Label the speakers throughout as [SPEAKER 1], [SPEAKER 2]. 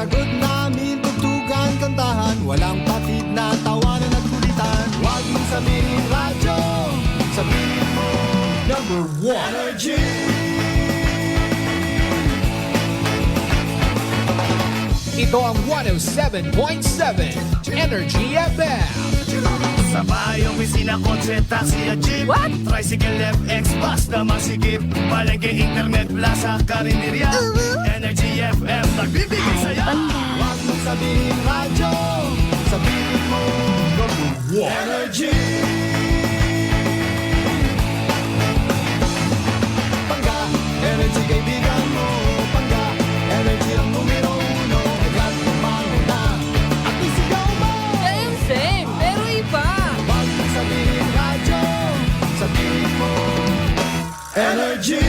[SPEAKER 1] Sagot namin, tugtugan, kantahan, walang patid na tawanan at kulitan. Huwag mong sabihin radyo, sabihin mo number 1 Energy.
[SPEAKER 2] Ito ang 107.7 Energy FM.
[SPEAKER 3] Sa bayong opisina, kotse, taxi at jeep.
[SPEAKER 4] What?
[SPEAKER 3] Tricycle, FX, bus na masikip. Palengke, internet, plaza, karinderya. Energy FM, nagbibigay saya.
[SPEAKER 1] Huwag mong sabihin radyo, sabihin mo number 1 Energy. Pangga, energy kaibigan mo. Pangga, energy ang numero 1. Agad kumano na at isigaw mo.
[SPEAKER 4] Same, pero iba.
[SPEAKER 1] Huwag mong sabihin radyo, sabihin mo energy.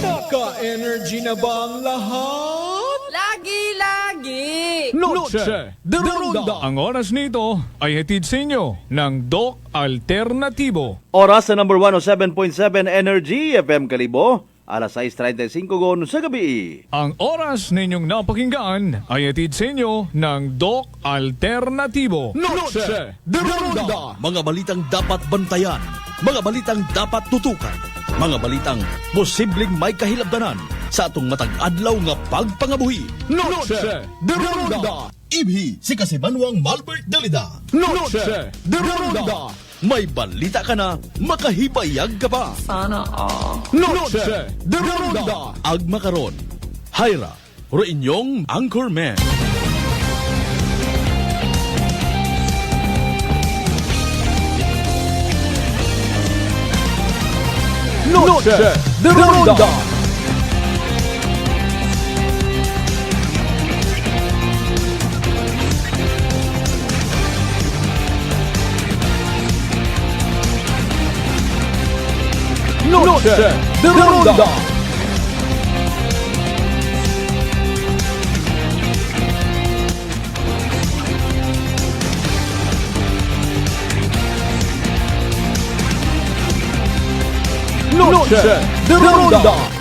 [SPEAKER 2] Naka-energy na ba ang lahat?
[SPEAKER 4] Lagi.
[SPEAKER 2] Noche de Ronda. Ang oras nito ay hatid sa inyo ng Doc Alternatibo.
[SPEAKER 5] Oras sa number 107.7 Energy FM Kalibo, alas 6:35 gon sa gabi.
[SPEAKER 2] Ang oras ninyong napakinggan ay hatid sa inyo ng Doc Alternatibo. Noche de Ronda.
[SPEAKER 6] Mga balitang dapat bantayan, mga balitang dapat tutukan, mga balitang posibleng may kahilabdanan sa atong matag adlaw nga pagpangabuhi.
[SPEAKER 2] Noche de Ronda.
[SPEAKER 6] Ibhi si Kasibanwang Malbert Dalida.
[SPEAKER 2] Noche de Ronda.
[SPEAKER 6] May balita ka na, makahibayag ka pa.
[SPEAKER 4] Sana all.
[SPEAKER 2] Noche de Ronda.
[SPEAKER 6] Agma karon, Hyra, ro inyong Anchorman.
[SPEAKER 2] Noche de Ronda. Noche de Ronda. Noche de Ronda.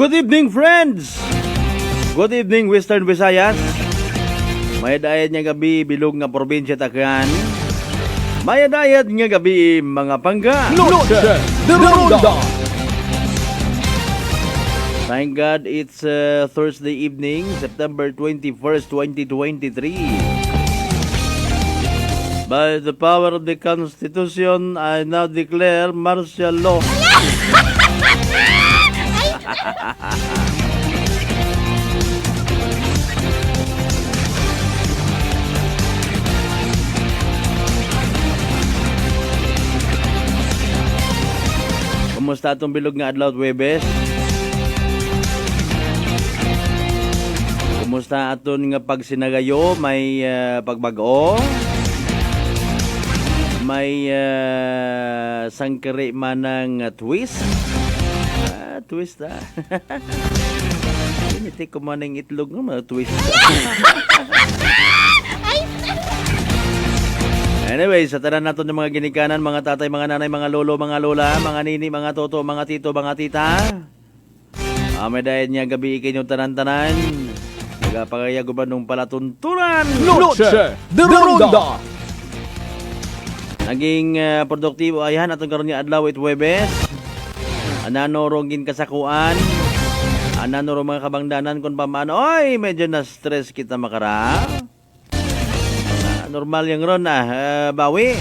[SPEAKER 5] Good evening, friends! Good evening, Western Visayas. May dayat nga gabi bilog nga probinsya Tacloban. May dayat nga gabi mga pangga.
[SPEAKER 2] Noche de Ronda.
[SPEAKER 5] Thank God it's Thursday evening, September 21st, 2023. By the power of the Constitution, I now declare martial law. Kumusta atong bilog nga adlaw Huwebes? Kumusta aton nga pagsinagayo? May pagbago? May sangkari manang twist? Twist Initi ko manang itlog nga mga twist. Anyway, sa tanan natin ng mga ginikanan, mga tatay, mga nanay, mga lolo, mga lola, mga nini, mga toto, mga tito, mga tita. May dahil niya gabi ikinyong tanan-tanan. Nagapagaya ko ba nung palatuntunan?
[SPEAKER 2] Noche de Ronda.
[SPEAKER 5] Naging produktibo ayan atong karon nga adlaw it Huwebes. Anano rongin kasakuan. Anano ro mga kabangdanan kun paano. Oy, medyo na stress kita makara. Normal yang ron bawi.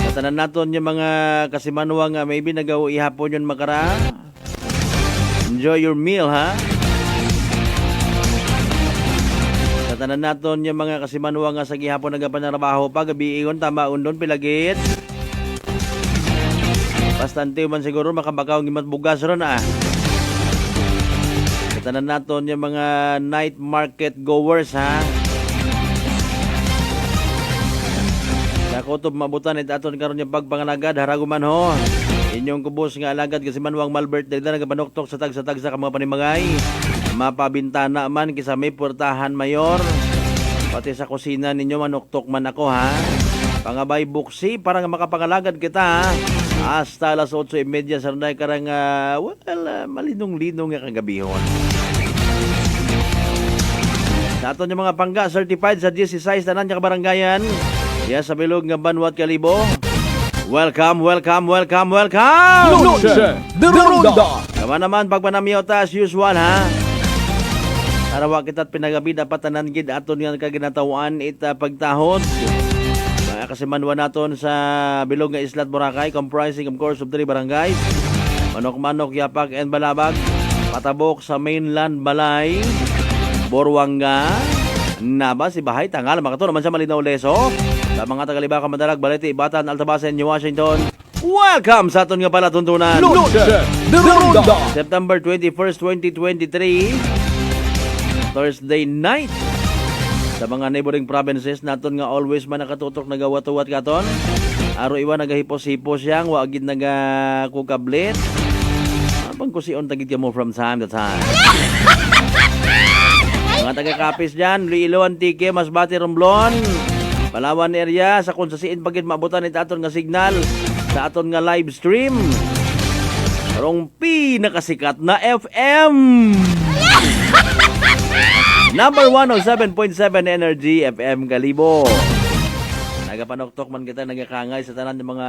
[SPEAKER 5] Katanan naton yung mga kasimanwa nga maybe nagaw ihapon yun makara. Enjoy your meal ha. Katanan naton yung mga kasimanwa nga sa gihapon nagapanarabaho pa gabi ingon tama undon pilagit. Bastante man siguro makabakaw ng bugas ron Katanan naton yung mga night market goers ha. Nakutob mabutan it aton karon yung pagpanganagad haraguman ho. Inyong kubos nga alagad kasi Manuang Malbert dahil na nagapanoktok sa tag sa mga panimagay. Mapabintana man kisa may puertahan mayor. Pati sa kusina ninyo manuktok man ako ha. Pangabay buksi para nga makapangalagad kita ha. Hasta alas 8:30 sa runay karang malinong-linong nga kagabihon. Sa aton yung mga pangga certified sa 16 tanan nga kabarangayan. Sa bilog nga Banwat Kalibo. Welcome!
[SPEAKER 2] Noche de Ronda.
[SPEAKER 5] Kama naman pagpanamiyaw ta as usual ha. Arawa kita't pinagabi dapat tanan gid aton nga kaginatawan ita pagtahod. Kasi manwa naton sa bilog nga Islat Boracay comprising of course of 3 barangays. Manok-Manok, Yapak and Balabag. Patabok sa mainland Balay. Borwanga. Naba si Bahay Tangal makato naman sa Malinaw Leso. Sa mga taga-Libaca, Madalag, Balete, Ibatan, Altabasen, New Washington. Welcome sa aton nga pala tuntunan.
[SPEAKER 2] Noche de Ronda.
[SPEAKER 5] September 21st, 2023. Thursday night. Sa mga neighboring provinces naton nga always man nakatutok nagawat-uwat katon. Aro iwan nagahipos-hipos yang wagid nagakukablit. Abang kusion tagid ka mo from time to time. Mga taga-Kapis dyan, Iloilo, Antique, Masbate, Romblon, Palawan area, sa kung sasiin pagid maabutan ito aton nga signal sa aton nga live stream. Karong pinakasikat na FM. Number 107.7 Energy FM Kalibo. Nagapanoktok man kita nagakangay sa tanan ng mga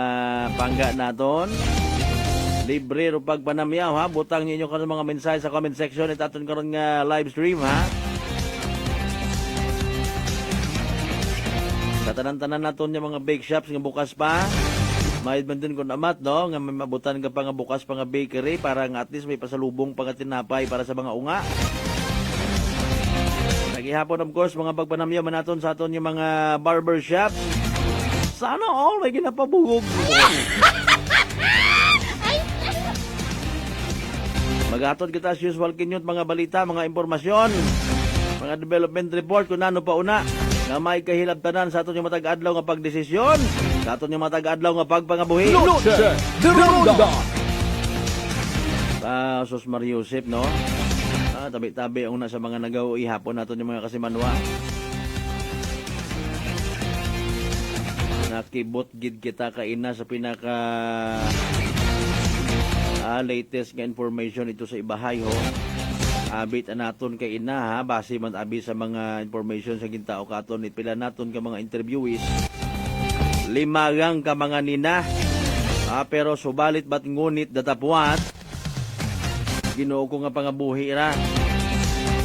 [SPEAKER 5] pangga naton. Libre ro pagpanamyaw ha. Butang ninyo kanang mga mensahe sa comment section ito aton karon nga live stream ha. Sa tanan-tanan naton yung mga bake shops nga bukas pa. Mahid man din kung amat no nga may mabutan ka pa nga bukas pa nga bakery para nga at least may pasalubong pa nga tinapay para sa mga unga. Nagihapon of course mga pagpanamyaw man naton sa aton yung mga barber shop. Sana all may ginapabugog. Magatod kita as usual kinyot mga balita, mga impormasyon, mga development report kung ano pa una nga may kahilabtanan sa aton yung matag-adlaw nga pagdesisyon, sa aton yung matag-adlaw nga pagpangabuhi.
[SPEAKER 2] Noche de Ronda.
[SPEAKER 5] Sus Mariusip no? Tabi-tabi ang una sa mga nagaw ihapon naton yung mga kasimanwa. Nakibot gid kita kaina sa pinaka latest nga information ito sa ibahay ho. Abit naton kay ina ha, base man abi sa mga information sa gintao katon pila naton ka mga interviewees. 5 ka mga nina. Pero subalit bat ngunit datapuat Ginoo ko nga pangabuhi ra.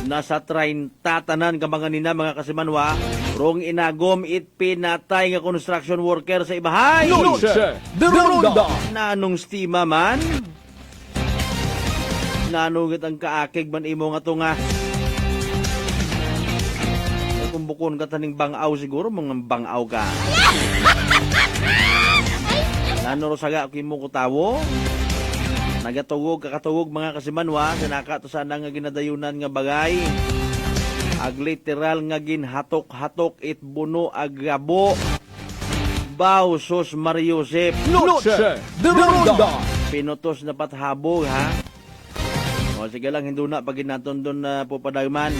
[SPEAKER 5] Nasa 30 tanan ka mga nina mga kasimanwa, rong inagom it pinatay nga construction worker sa ibahay.
[SPEAKER 2] Noche de Ronda.
[SPEAKER 5] Nanong stima man? Nanugit ang kaakig man imo nga to nga. Kung bukon ka taning bangaw siguro, mga bangaw ka. Nanuro saga ako mo kutawo. Nagatugog kakatugog mga kasimanwa, sinaka to sana nga ginadayunan nga bagay. Ag literal nga ginhatok-hatok it buno agabo. Baw sus Mariusip.
[SPEAKER 2] Noche de Ronda.
[SPEAKER 5] Pinutos na pathabog ha. O sige lang, hindi na pag naton doon na pupadagman.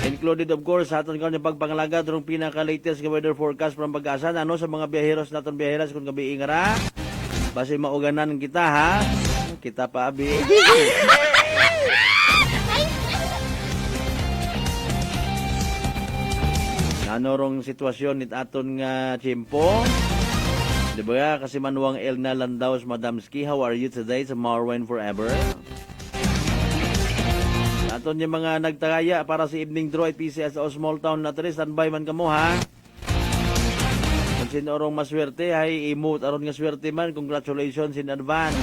[SPEAKER 5] Included of course, sa aton karon yung pagpangalaga durong pinaka-latest weather forecast from Pag-asa. Ano sa mga biyaheros naton biyaheras kung gabi ingara. Base mauganan kita ha. Kita pa abi. Nanorong sitwasyon nit aton nga tiyempo. Diba kasi manuang Elna Landaus Madamski, how are you today? Sa Marwine Forever. Aton yung mga nagtagaya para sa evening draw at PCS o small town na tris. Standby man kamo ha. Kung sino orong maswerte, ay emote aron nga swerte man. Congratulations in advance.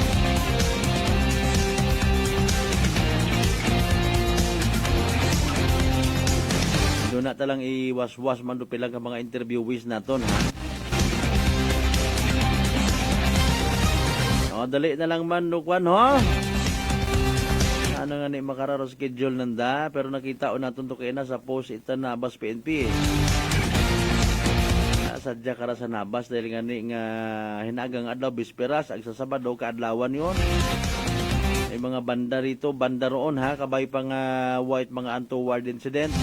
[SPEAKER 5] Doon na talang iwas-was man do pilang ka mga interviewees naton ha. O, dali na lang man, Nukwan, ho? Ano nga ni makararo schedule nanda, pero nakita o natin to kayo na sa post ito na Abas PNP. sadya kara sa nabas dahil nga ni nga hinagang adlaw bisperas ag sa Sabado kaadlawan yon. May mga banda rito, banda roon ha, kabay pa nga white mga untoward incident.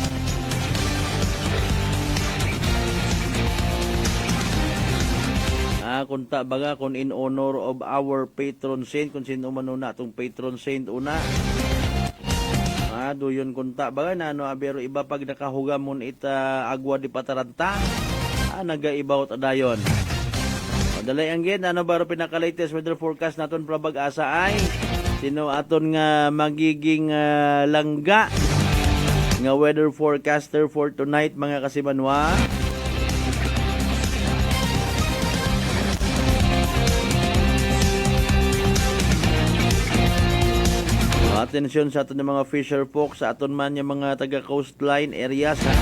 [SPEAKER 5] Kunta baga kung in honor of our patron saint, kung sino man una itong patron saint una. Doon kunta baga na ano, pero iba pag nakahugam mo ita agwa di pataranta, nagaibaw ta dayon. Dalay ang gid, ano baro pinaka-latest weather forecast naton para bag-asa ay sino aton nga magiging langga nga weather forecaster for tonight mga kasimanwa. Atensyon sa aton ng mga fisher folk, sa aton man yung mga taga coastline areas ha.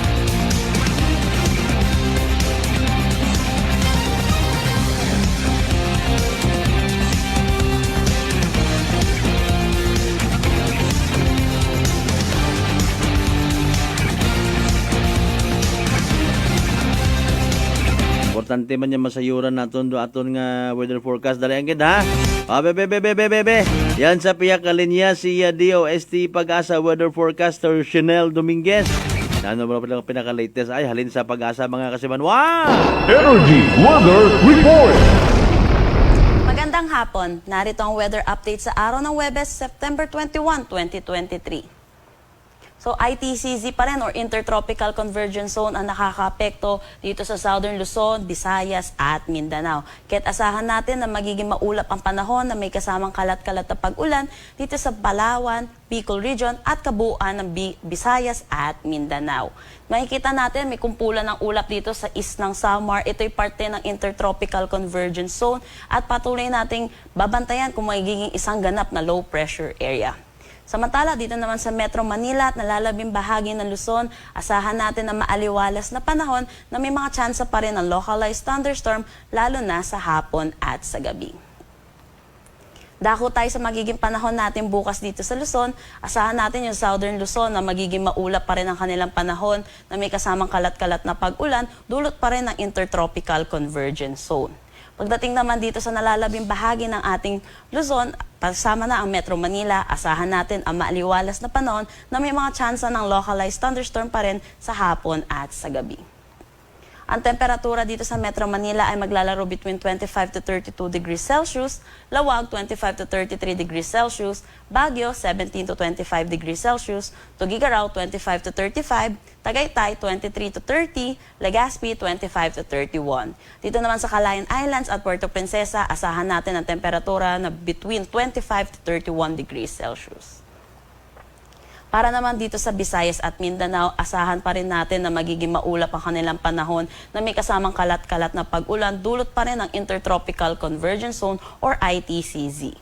[SPEAKER 5] Importante man yung masayuran naton do aton nga weather forecast dali ang gid ha. Bebe. Yan sa piyak kalinya si DOST Pag-asa weather forecaster Chanel Dominguez. Ano ba pinaka-latest ay halin sa Pag-asa mga kasiman. Wow!
[SPEAKER 2] Energy Weather Report.
[SPEAKER 7] Magandang hapon. Narito ang weather update sa araw ng Huwebes, September 21, 2023. So ITCZ pa rin or Intertropical Convergence Zone ang nakakaapekto dito sa Southern Luzon, Visayas at Mindanao. Kaya't asahan natin na magiging maulap ang panahon na may kasamang kalat-kalat na pag-ulan dito sa Palawan, Bicol Region at kabuuan ng Visayas at Mindanao. Makikita natin may kumpulan ng ulap dito sa east ng Samar. Ito'y parte ng Intertropical Convergence Zone at patuloy nating babantayan kung magiging isang ganap na low pressure area. Samantala, dito naman sa Metro Manila at nalalabing bahagi ng Luzon, asahan natin na maaliwalas na panahon na may mga tsansa pa rin ng localized thunderstorm lalo na sa hapon at sa gabi. Dako tayo sa magiging panahon natin bukas dito sa Luzon. Asahan natin yung Southern Luzon na magiging maulap pa rin ang kanilang panahon na may kasamang kalat-kalat na pag-ulan, dulot pa rin ng Intertropical Convergence Zone. Pagdating naman dito sa nalalabing bahagi ng ating Luzon, kasama na ang Metro Manila, asahan natin ang maaliwalas na panahon na may mga tsansa ng localized thunderstorm pa rin sa hapon at sa gabi. Ang temperatura dito sa Metro Manila ay maglalaro between 25 to 32 degrees Celsius, Lawag 25 to 33 degrees Celsius, Baguio 17 to 25 degrees Celsius, Tuguegarao 25 to 35, Tagaytay 23 to 30, Legazpi 25 to 31. Dito naman sa Calayan Islands at Puerto Princesa, asahan natin ang temperatura na between 25 to 31 degrees Celsius. Para naman dito sa Visayas at Mindanao, asahan pa rin natin na magiging maulap ang kanilang panahon na may kasamang kalat-kalat na pag-ulan, dulot pa rin ng Intertropical Convergence Zone or ITCZ.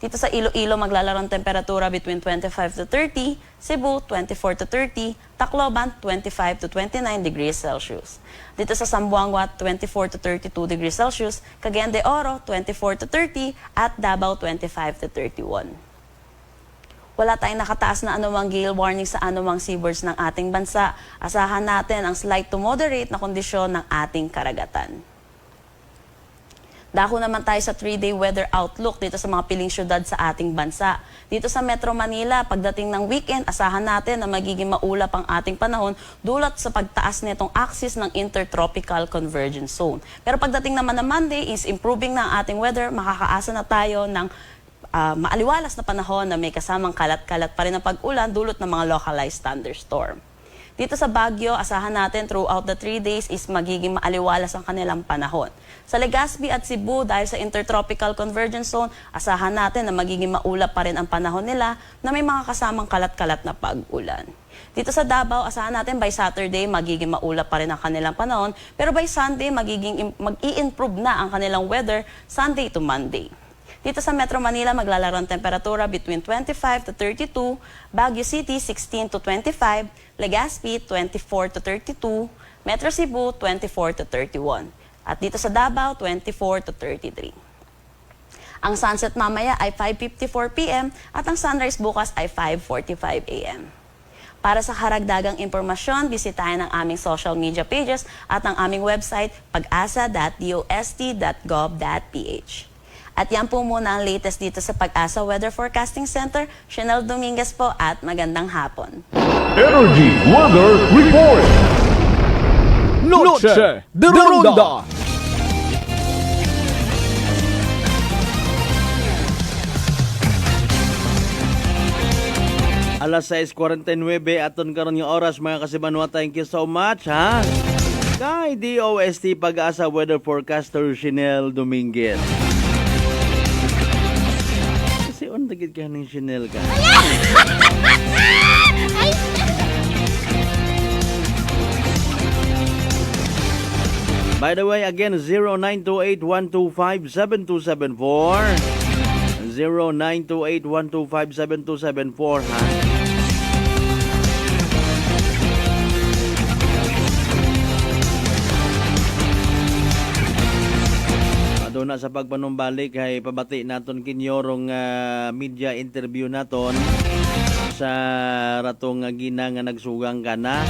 [SPEAKER 7] Dito sa Iloilo, maglalaro ang temperatura between 25 to 30, Cebu 24 to 30, Tacloban 25 to 29 degrees Celsius. Dito sa Zamboanga 24 to 32 degrees Celsius, Cagayan de Oro 24 to 30 at Davao 25 to 31. Wala tayong nakataas na anumang gale warning sa anumang seaboards ng ating bansa. Asahan natin ang slight to moderate na kondisyon ng ating karagatan. Dako naman tayo sa 3-day weather outlook dito sa mga piling syudad sa ating bansa. Dito sa Metro Manila, pagdating ng weekend, asahan natin na magiging maulap ang ating panahon dulot sa pagtaas nitong axis ng Intertropical Convergence Zone. Pero pagdating naman ng Monday is improving na ang ating weather, makakaasa na tayo ng maaliwalas na panahon na may kasamang kalat-kalat pa rin na pag-ulan dulot ng mga localized thunderstorm. Dito sa Baguio, asahan natin throughout the 3 days is magiging maaliwalas ang kanilang panahon. Sa Legazpi at Cebu, dahil sa Intertropical Convergence Zone, asahan natin na magiging maulap pa rin ang panahon nila na may mga kasamang kalat-kalat na pag-ulan. Dito sa Davao, asahan natin by Saturday magiging maulap pa rin ang kanilang panahon, pero by Sunday mag-i-improve na ang kanilang weather Sunday to Monday. Dito sa Metro Manila, maglalaro ang temperatura between 25 to 32, Baguio City 16 to 25, Legazpi 24 to 32, Metro Cebu 24 to 31. At dito sa Davao, 24 to 33. Ang sunset mamaya ay 5:54 p.m. at ang sunrise bukas ay 5:45 a.m. Para sa karagdagang impormasyon, bisitahin ang aming social media pages at ang aming website pag-asa.dost.gov.ph. At yan po muna ang latest dito sa Pag-asa Weather Forecasting Center. Chanel Dominguez po at magandang hapon.
[SPEAKER 2] Energy Weather Report. Noche de Ronda.
[SPEAKER 5] Alas 6:49 aton karon nga oras mga kasibanwa. Thank you so much ha. Kay DOST Pag-asa Weather Forecaster Chanel Dominguez. Kasi on dagit ka ng Chanel ka. By the way, again, 0928-125-7274. 0928-125-7274 ha. Aduna sa pagpanumbalik ay pabati naton kinyorong media interview naton sa ratong ginang nga nagsugang ka na.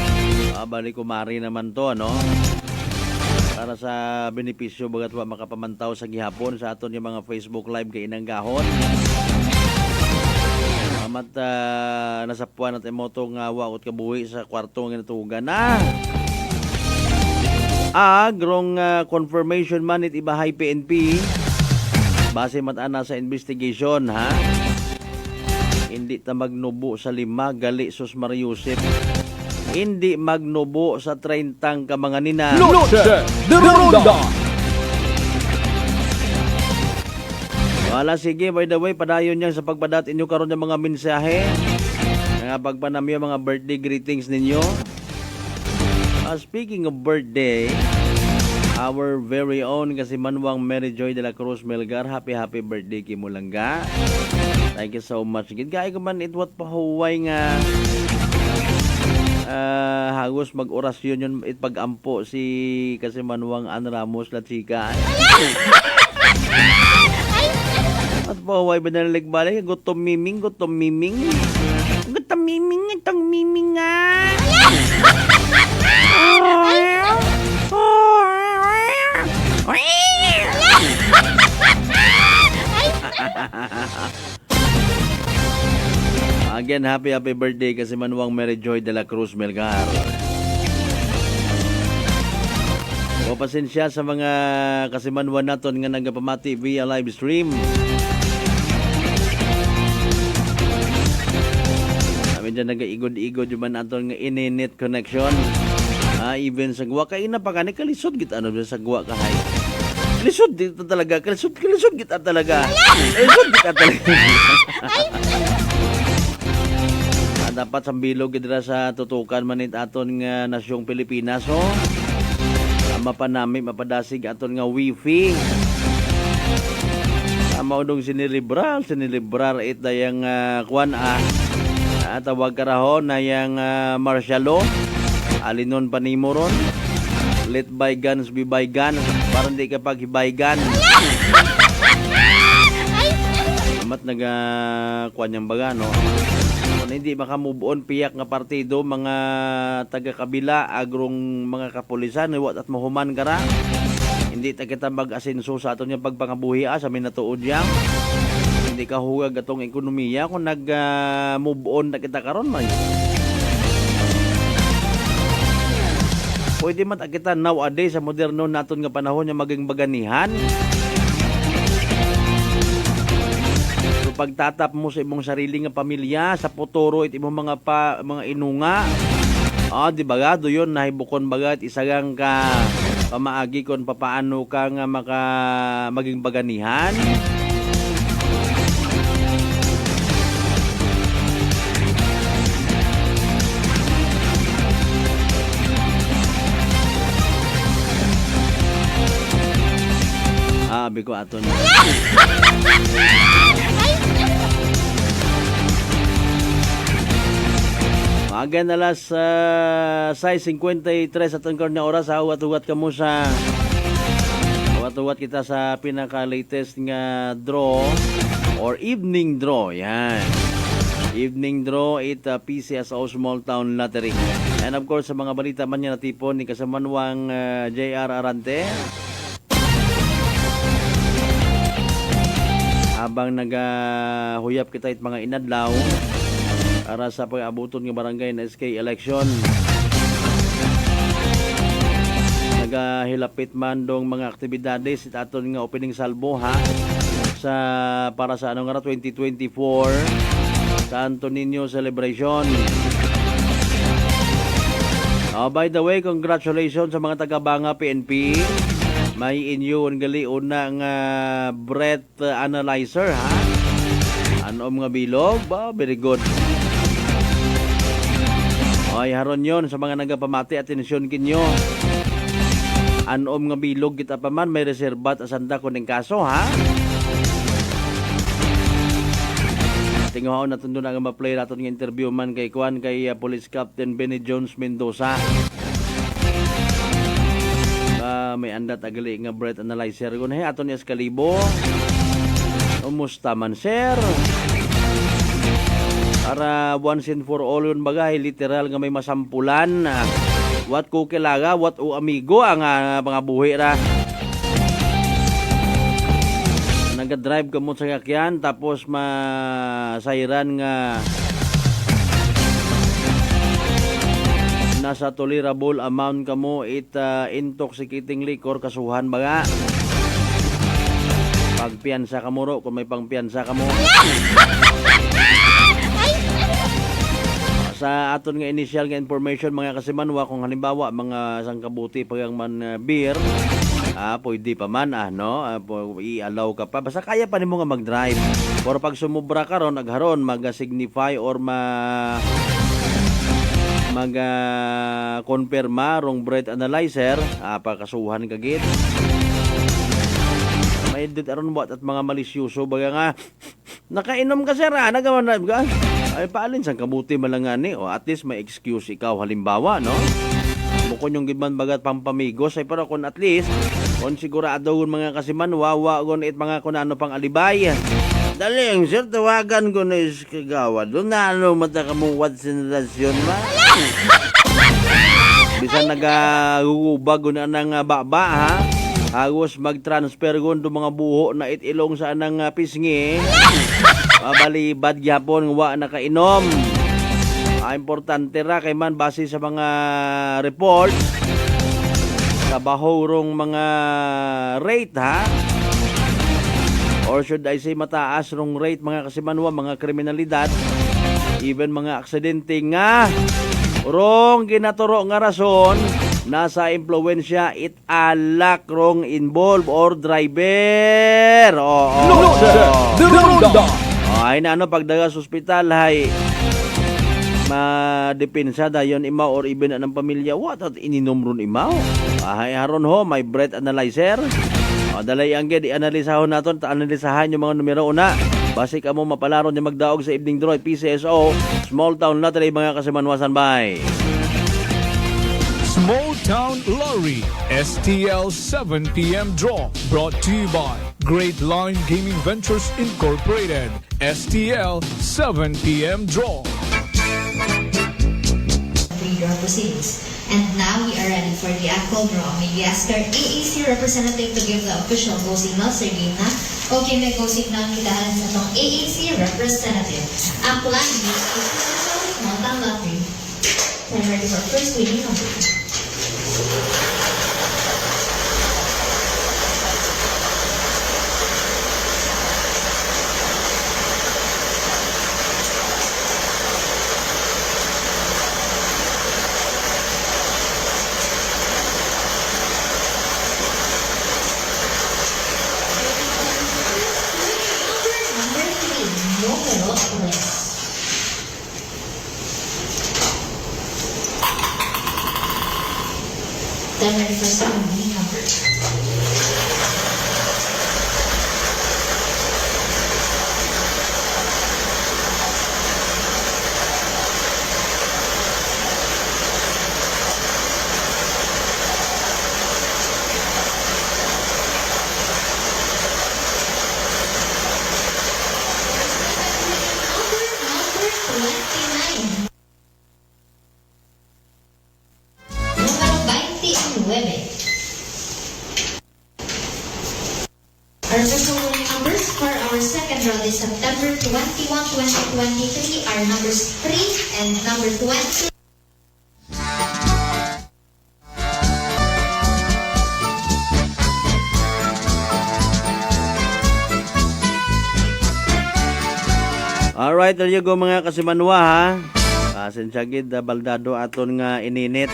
[SPEAKER 5] Balik kumari naman to, no? Para sa benepisyo bagat wa makapamantaw sa gihapon sa aton yung mga Facebook Live kay inang gahon. Amat nasapuan at emoto nga waot kabuhi sa kwarto nga natugan na. Grong confirmation man it ibahay PNP base matana sa investigation ha. Hindi ta magnubo sa 5 gali sus Mariusip. Hindi magnubo sa 30 ka mga nina.
[SPEAKER 2] Noche de Ronda.
[SPEAKER 5] Wala, sige, by the way, padayon niyan sa pagpadat inyo karon ng mga mensahe. Nga pagpanamyo mga birthday greetings ninyo. Speaking of birthday, our very own kasi Manwang Mary Joy de la Cruz Melgar, happy birthday kay Mulangga. Thank you so much. Gid-gay ko man itwat pahuway nga hagos mag-orasyon yun pag-ampo si kasi Manuang An Ramos la chika. At paway ba nalalig balik? Gutom miming. Gutom miming itong miming nga. Again, happy birthday kasi Manuang Mary Joy de la Cruz Melgar. O pasensya sa mga kasimanwan naton nga nagapamati via live stream. Amin dyan nag-igod-igod yung man aton nga in-net connection. Even sa gwa kay na pa ka kalisod git ano sa gwa kahay. Kalisod dito talaga, kalisod kita talaga. Kalisod kita talaga. Dapat sambilog gidra sa tutukan manit aton nga nasyong Pilipinas ho. Mapanami mapadasig aton nga wifi. Maudong sinilibrar it dayang kwan tawag karahon na yang martialo alinon panimoron. Let bygones be bygones. Parang di kapag hibaygan. Amat kwan yang baga no. Hindi makamove on piyak nga partido mga taga-kabila agrong mga kapulisan iwat at mahuman kara. Hindi ta kita mag-asenso sa aton yung pagpangabuhi sa minatuod yang. Hindi ka hugag atong ekonomiya kung nag-move on na kita karon man. Pwede man kita nowadays sa moderno naton nga panahon nga maging baganihan. Pagtatap mo sa imong sarili nga pamilya sa futuro it imong mga inunga di ba doyon nahibukon bagat isagang ka pamaagi kon papaano ka nga maging baganihan. Abi ko aton. Again alas 6:53 aton karon nga oras huwat-huwat kamo sa huwat-huwat kita sa pinaka latest nga draw or evening draw yan. Evening draw, 8 PCSO Small Town Lottery. And of course, sa mga balita man niya natipon ni kasamanwang JR Arante. Habang nagahuyap kita it mga inadlaw para sa pag-abuton ng barangay na SK election. Nagahilapit man dong mga aktibidades it aton nga opening salvo ha sa para sa ano nga 2024 Santo Niño celebration. By the way, congratulations sa mga taga-Banga PNP. May inyo ang gali unang breath analyzer ha. Ano mga bilog ba? Very good. Ay haron yon sa mga nagapamati, atensyon kinyo. Anom nga bilog kita pa man may reserbat asanda kuning kaso ha. Tinguhaon natin doon ang ma-play natin ng interview man kay Kwan kay Police Captain Benny Jones Mendoza. May andat agali nga breath analyzer kun he aton ni Escalibo. Umusta man sir? Para once and for all yun bagay literal nga may masampulan. What ko kilaga, what o amigo ang mga buhi ra. Naga-drive ka mo sa kakyan tapos masayran nga nasa tolerable amount ka mo intoxicating liquor kasuhan baga. Pagpiyansa ka mo ro kung may pangpiyansa ka mo. Sa aton nga initial nga information mga kasimanwa kung halimbawa mga sangkabuti pagang man beer pwede pa man no i-allow ka pa basta kaya pa nimo nga mag-drive pero pag sumubra ka ron agharon mag-signify or mag-konfirma rong breath analyzer pakasuhan ka gid may dit aron buat at mga malisyoso baga nga nakainom ka sir nagaman ka ay paalin sang kabuti malangani o at least may excuse ikaw halimbawa no bukod yung gidman bagat pampamigos ay pero kung at least kung sigurado kung mga kasiman wawa kung it mga kung ano pang alibay dali ang sir tawagan ko na is kagawa doon na ano mata ka mong what's in relasyon ba bisa nagagugubag ko na ng baba ha hagos mag-transfer ko do mga buho na itilong sa anang pisngi mabalibad gyapon wa nakainom importante ra kay man base sa mga report sa bahorong mga rate ha or should I say mataas rong rate mga kasimanwa mga kriminalidad even mga aksidente nga rong ginaturo nga rason nasa impluwensya it alak rong involve or driver ay na ano pagdaga sa ospital hay madepensa dayon imaw or even ng pamilya what at ininom ron imaw ay haron ho may breath analyzer dalay ang gid i-analisahon naton analisahan yung mga numero una basi ka mo mapalaron yung magdaog sa evening draw PCSO Small Town Lottery mga kasimanwasan bay
[SPEAKER 2] Small Town Lottery STL 7 p.m. draw brought to you by Great Line Gaming Ventures Incorporated STL 7 p.m. draw
[SPEAKER 8] Draw proceedings. And now we are ready for the actual draw. May we ask our AAC representative to give the official go signal. Sir Gina. Okay, may go signal kita halang sa itong AAC representative. Ang plan is to Small Town Lottery. Time ready for first winning number. Then ready for second winning number. Number 3. numbers for our second draw this September 21, 2023 are numbers 3 and number 20.
[SPEAKER 5] Alright, there you go mga kasimanwa ha. Sinsyagid, baldado aton nga ininit.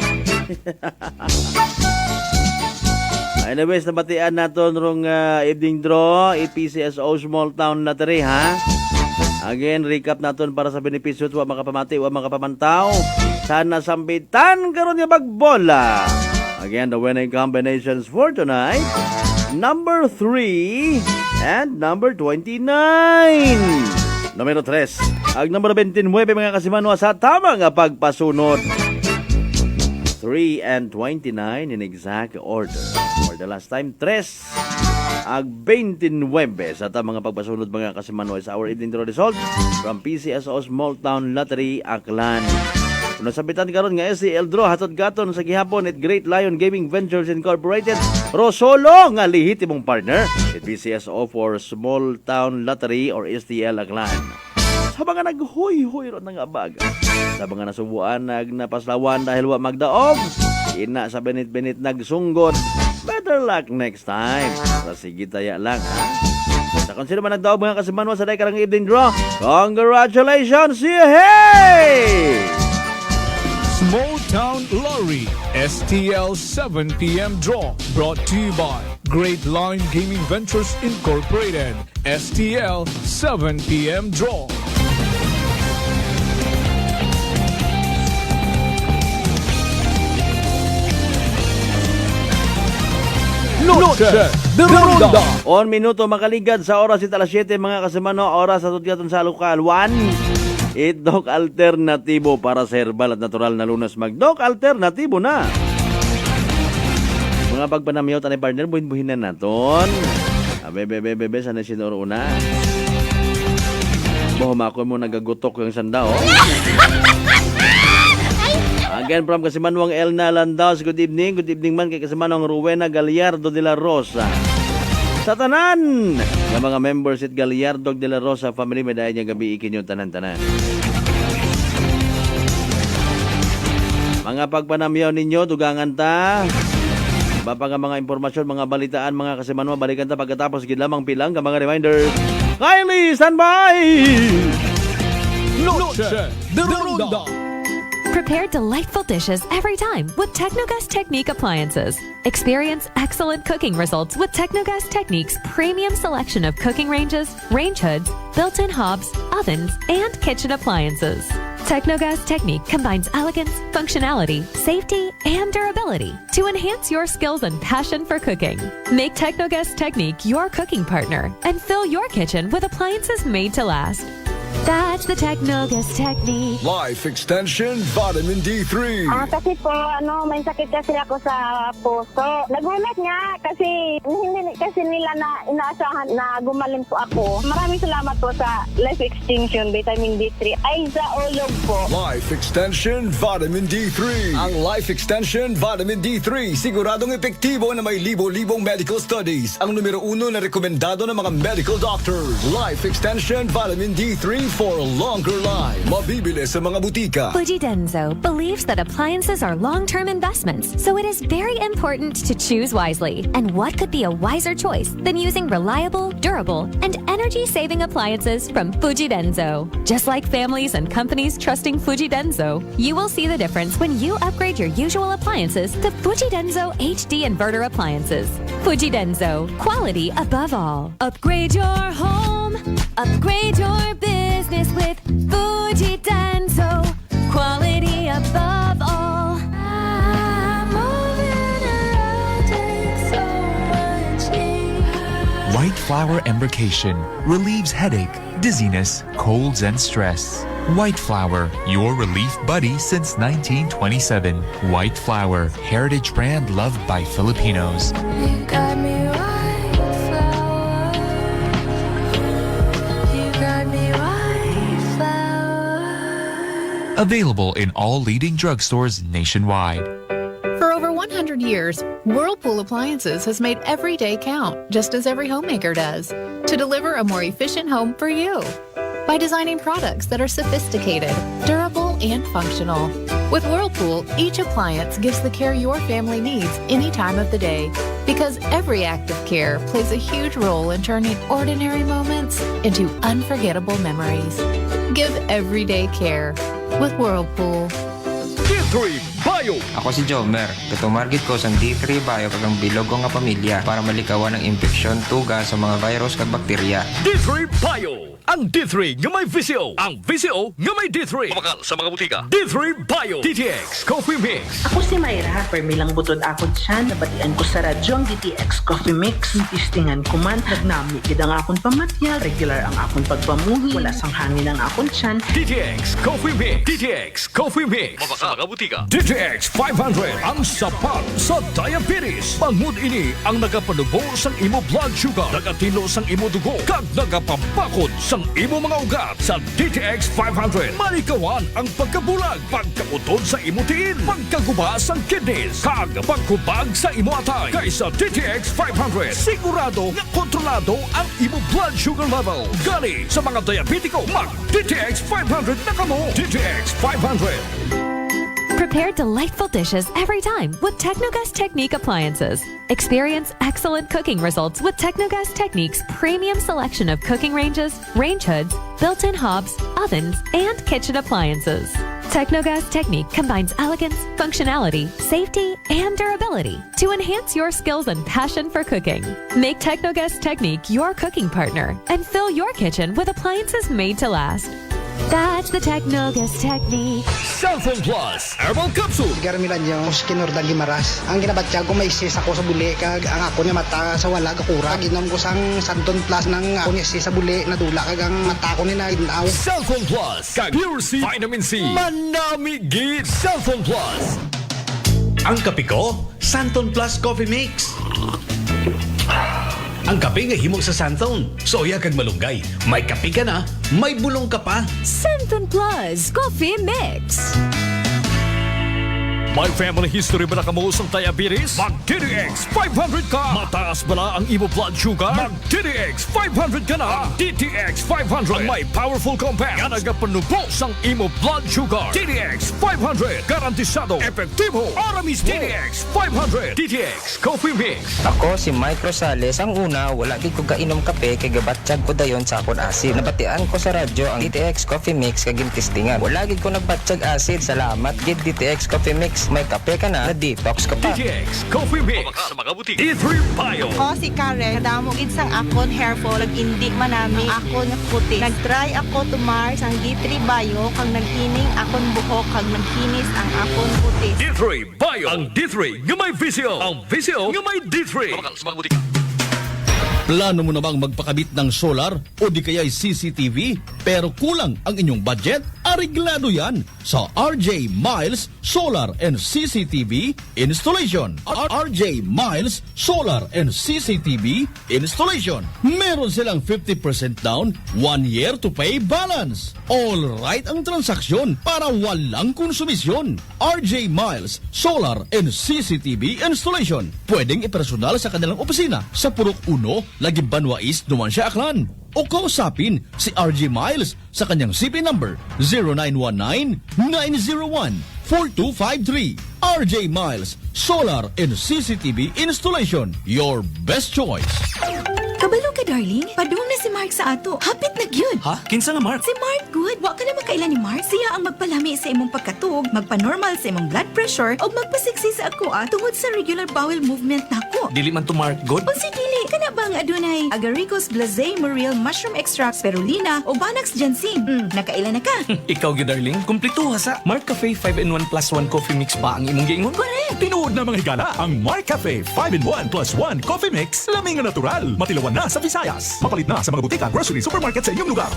[SPEAKER 5] Anyways, nabatian naton rong evening draw, EPCSO Small Town Lottery ha. Again, recap naton para sa benepisyo wa makapamati, wa makapamantaw. Sana sambitan karon nga bagbola. Again, the winning combinations for tonight, number 3 and number 29. Numero 3. Ang numero 29 mga kasimanwa sa tama nga pagpasunod. 3 and 29 in exact order. For the last time, 3 ag 29 sa tamang nga pagpasunod mga kasimanwa sa our evening draw result from PCSO Small Town Lottery, Aklan. Kung nasabitan karon nga SCL draw hatod gaton sa gihapon at Great Lion Gaming Ventures Incorporated, Rosolo nga lehitimong partner at PCSO for Small Town Lottery or STL Aklan. Sa mga naghoy-hoy ron nga baga, sa mga nasubuan nagnapaslawan dahil wa magdaog, ina sa benit-benit nagsunggod. Better luck next time. Sa sige taya lang ha. Sa kung sino man nagdaog mga kasimanwa sa karang evening draw, congratulations! Hey!
[SPEAKER 2] Small Town Lottery STL 7 p.m. draw brought to you by Great Lion Gaming Ventures Incorporated. STL 7 p.m. draw. Noche de Ronda.
[SPEAKER 5] On minuto makaligad sa oras it alas 7 mga kasimano, oras sa tutyaton sa lokal 1. Itlog alternatibo para sa herbal at natural na lunas. Magdok alternatibo na. Mga pagpanamyaw tanay partner, buhin-buhin na naton. Bebe, sana sinuro una. Buhumako mo nagagutok yung sanda, oh. Again from Kasimanwang Elna Landaus, good evening man kay Kasimanwang Rowena Gallardo de la Rosa. Sa tanan, ng mga members at Gallardo de la Rosa family, may dahil niya gabi ikin yung tanan-tanan. Mga pagpanamyaw ninyo, dugangan ta. Bapa nga mga impormasyon, mga balitaan, mga Kasimanwa, balikan ta pagkatapos lamang pilang ka mga reminders. Kylie, stand by!
[SPEAKER 2] Noche de Ronda.
[SPEAKER 9] Prepare delightful dishes every time with Technogas Technique appliances. Experience excellent cooking results with Technogas Technique's premium selection of cooking ranges, range hoods, built-in hobs, ovens, and kitchen appliances. Technogas Technique combines elegance, functionality, safety, and durability to enhance your skills and passion for cooking. Make Technogas Technique your cooking partner and fill your kitchen with appliances made to last. That's the Technogas Technique.
[SPEAKER 10] Life Extension Vitamin D3.
[SPEAKER 11] Kasi po, may sakit kasi ako sa puso. Nagulat nga kasi hindi kasi nila na inaasahan na gumaling po ako. Maraming salamat po sa Life Extension Vitamin D3. Ay, sa ulog po.
[SPEAKER 10] Life Extension Vitamin D3. Ang Life Extension Vitamin D3 siguradong epektibo na may libo-libong medical studies. Ang numero 1 na rekomendado ng mga medical doctors. Life Extension Vitamin D3 for a longer life. Mabibili sa mga butika.
[SPEAKER 9] Fujidenzo believes that appliances are long-term investments, so it is very important to choose wisely. And what could be a wiser choice than using reliable, durable, and energy-saving appliances from Fujidenzo? Just like families and companies trusting Fujidenzo, you will see the difference when you upgrade your usual appliances to Fujidenzo HD inverter appliances. Fujidenzo, quality above all. Upgrade your home, upgrade your business with Fujidenzo, quality above all. I'm moving around, take so much heat.
[SPEAKER 12] White Flower Embrocation relieves headache, dizziness, colds, and stress. White Flower, your relief buddy since 1927. White Flower, heritage brand loved by Filipinos.
[SPEAKER 9] You got me white flower. You got me white flower.
[SPEAKER 12] Available in all leading drugstores nationwide.
[SPEAKER 13] For over 100 100 years, Whirlpool Appliances has made every day count, just as every homemaker does, to deliver a more efficient home for you. By designing products that are sophisticated, durable, and functional. With Whirlpool, each appliance gives the care your family needs any time of the day. Because every act of care plays a huge role in turning ordinary moments into unforgettable memories. Give everyday care with Whirlpool.
[SPEAKER 2] D3 Bio.
[SPEAKER 14] Ako si Jomer. Katumargit ko sa D3 Bio kagang bilog ko nga pamilya para malikawan ang infeksyon, tuga sa mga virus kag bakterya.
[SPEAKER 2] D3 Bio. Ang D3 nga may VCO. Ang VCO nga may D3. Kumakal sa mga butika. D3 Bio. DTX Coffee Mix.
[SPEAKER 15] Ako si Mayra. Permilang butod akon siya. Nabatian ko sa radyo ang DTX Coffee Mix. Tistingan ko man. Nagnami gid ang akon pamatya. Regular ang akon pagpamuhi. Wala sang hangin ang akon siyan.
[SPEAKER 2] DTX Coffee Mix. DTX Coffee Mix. Sa mga butika. DTX 500 ang sapat sa diabetes. Bangod ini ang nagapanubo sang imo blood sugar, nagatilo sang imo dugo, kag nagapapakod sang imo mga ugat. Sa DTX 500, malikawan ang pagkabulag, pagkautod sa imo tiil, pagkaguba sang kidneys, kag pagkubag sa imo atay. Kaysa DTX 500, sigurado nga kontrolado ang imo blood sugar level. Gali sa mga diabetiko, mag DTX 500 na kamo. DTX 500.
[SPEAKER 9] Prepare delightful dishes every time with Technogas Technique appliances. Experience excellent cooking results with Technogas Technique's premium selection of cooking ranges, range hoods, built-in hobs, ovens, and kitchen appliances. Technogas Technique combines elegance, functionality, safety, and durability to enhance your skills and passion for cooking. Make Technogas Technique your cooking partner and fill your kitchen with appliances made to last. That's the Technogas Technique.
[SPEAKER 2] Cellphone Plus Herbal Capsule.
[SPEAKER 16] Garmilan yung Skinurdan Gimaras. Ang ginabatya ko may sis ako sa buli kag ang ako niya mata sa wala kakura. Ginom ko sang Santon Plus ng ako niya sis sa buli nadula kag ang mata ko ni na ginaw.
[SPEAKER 2] Cellphone Plus kag Pure C Vitamin C. Manami gid Cellphone Plus.
[SPEAKER 17] Ang kape ko, Santon Plus Coffee Mix. Ang kape nga himog sa Santon. Soya kag malunggay. May kape ka na, may bulong ka pa.
[SPEAKER 18] Santon Plus Coffee Mix.
[SPEAKER 2] May family history ba na kamuos ang diabetes? Mag-DTX 500 ka! Mataas ba na ang imo blood sugar? Mag-DTX 500 ka na! DTX 500 ang may powerful compound nga nagapanubos ang imo blood sugar. DTX 500 garantisado, epektibo, para mismo. DTX 500 DTX Coffee Mix.
[SPEAKER 14] Ako si Mike Rosales. Ang una, wala gid ko kainom kape kay gabatsyag ko dayon sa akon acid. Nabatian ko sa radyo ang DTX Coffee Mix kag gintistingan. Wala gid ko nagbatsyag acid. Salamat gid DTX Coffee Mix. May kape ka na detox ka pa.
[SPEAKER 2] DTX Coffee Mix sa mga butik. D3 Bio.
[SPEAKER 19] Ako si Karen. Kadamo gid sang akon hair fall ag indi manami ako na puti. Nagtry ako tumar sang D3 Bio kag naghining akon buhok kag naghinis ang akon puti.
[SPEAKER 2] D3 Bio. Ang D3 nga may VCO. Ang VCO nga may D3. Sa mga butik.
[SPEAKER 6] Plano mo na bang magpakabit ng solar o di kaya'y CCTV pero kulang ang inyong budget? Areglado yan sa RJ Miles Solar and CCTV Installation. RJ Miles Solar and CCTV Installation. Meron silang 50% down, 1 year to pay balance. All right ang transaksyon para walang konsumisyon. RJ Miles Solar and CCTV Installation. Pwedeng ipersonal sa kanilang opisina sa Purok 1, Lagim Banwais, Numancia, Aklan. O kausapin si RJ Miles sa kanyang CP number 0919-901-4253. RJ Miles Solar and CCTV Installation. Your best choice.
[SPEAKER 18] Kabalo ka, darling. Padung na si Mark sa ato. Hapit na gyud.
[SPEAKER 17] Ha? Kinsa nga Mark?
[SPEAKER 18] Si Mark good. Wa ka na makailan ni Mark. Siya ang magpalami sa imong pagkatug, magpa-normal sa imong blood pressure, o magpasiksi sa ako tungod sa regular bowel movement nako.
[SPEAKER 17] Dili man to Mark good?
[SPEAKER 18] O si dili, kana ba nga adunay Agaricus blazei Muriel mushroom extract, spirulina o Banax ginseng. Nakailan na ka?
[SPEAKER 17] Ikaw gyud darling, kumpleto ha sa Mark Cafe 5-in-1 plus 1 coffee mix pa ang imong giingon.
[SPEAKER 18] Correct.
[SPEAKER 20] Tinuod na mga higala ang Mark Cafe 5-in-1 plus 1 coffee mix. Laming natural. Matilawan na sa Visayas. Mapalit na sa mga butika, grocery, supermarket sa inyong lugar.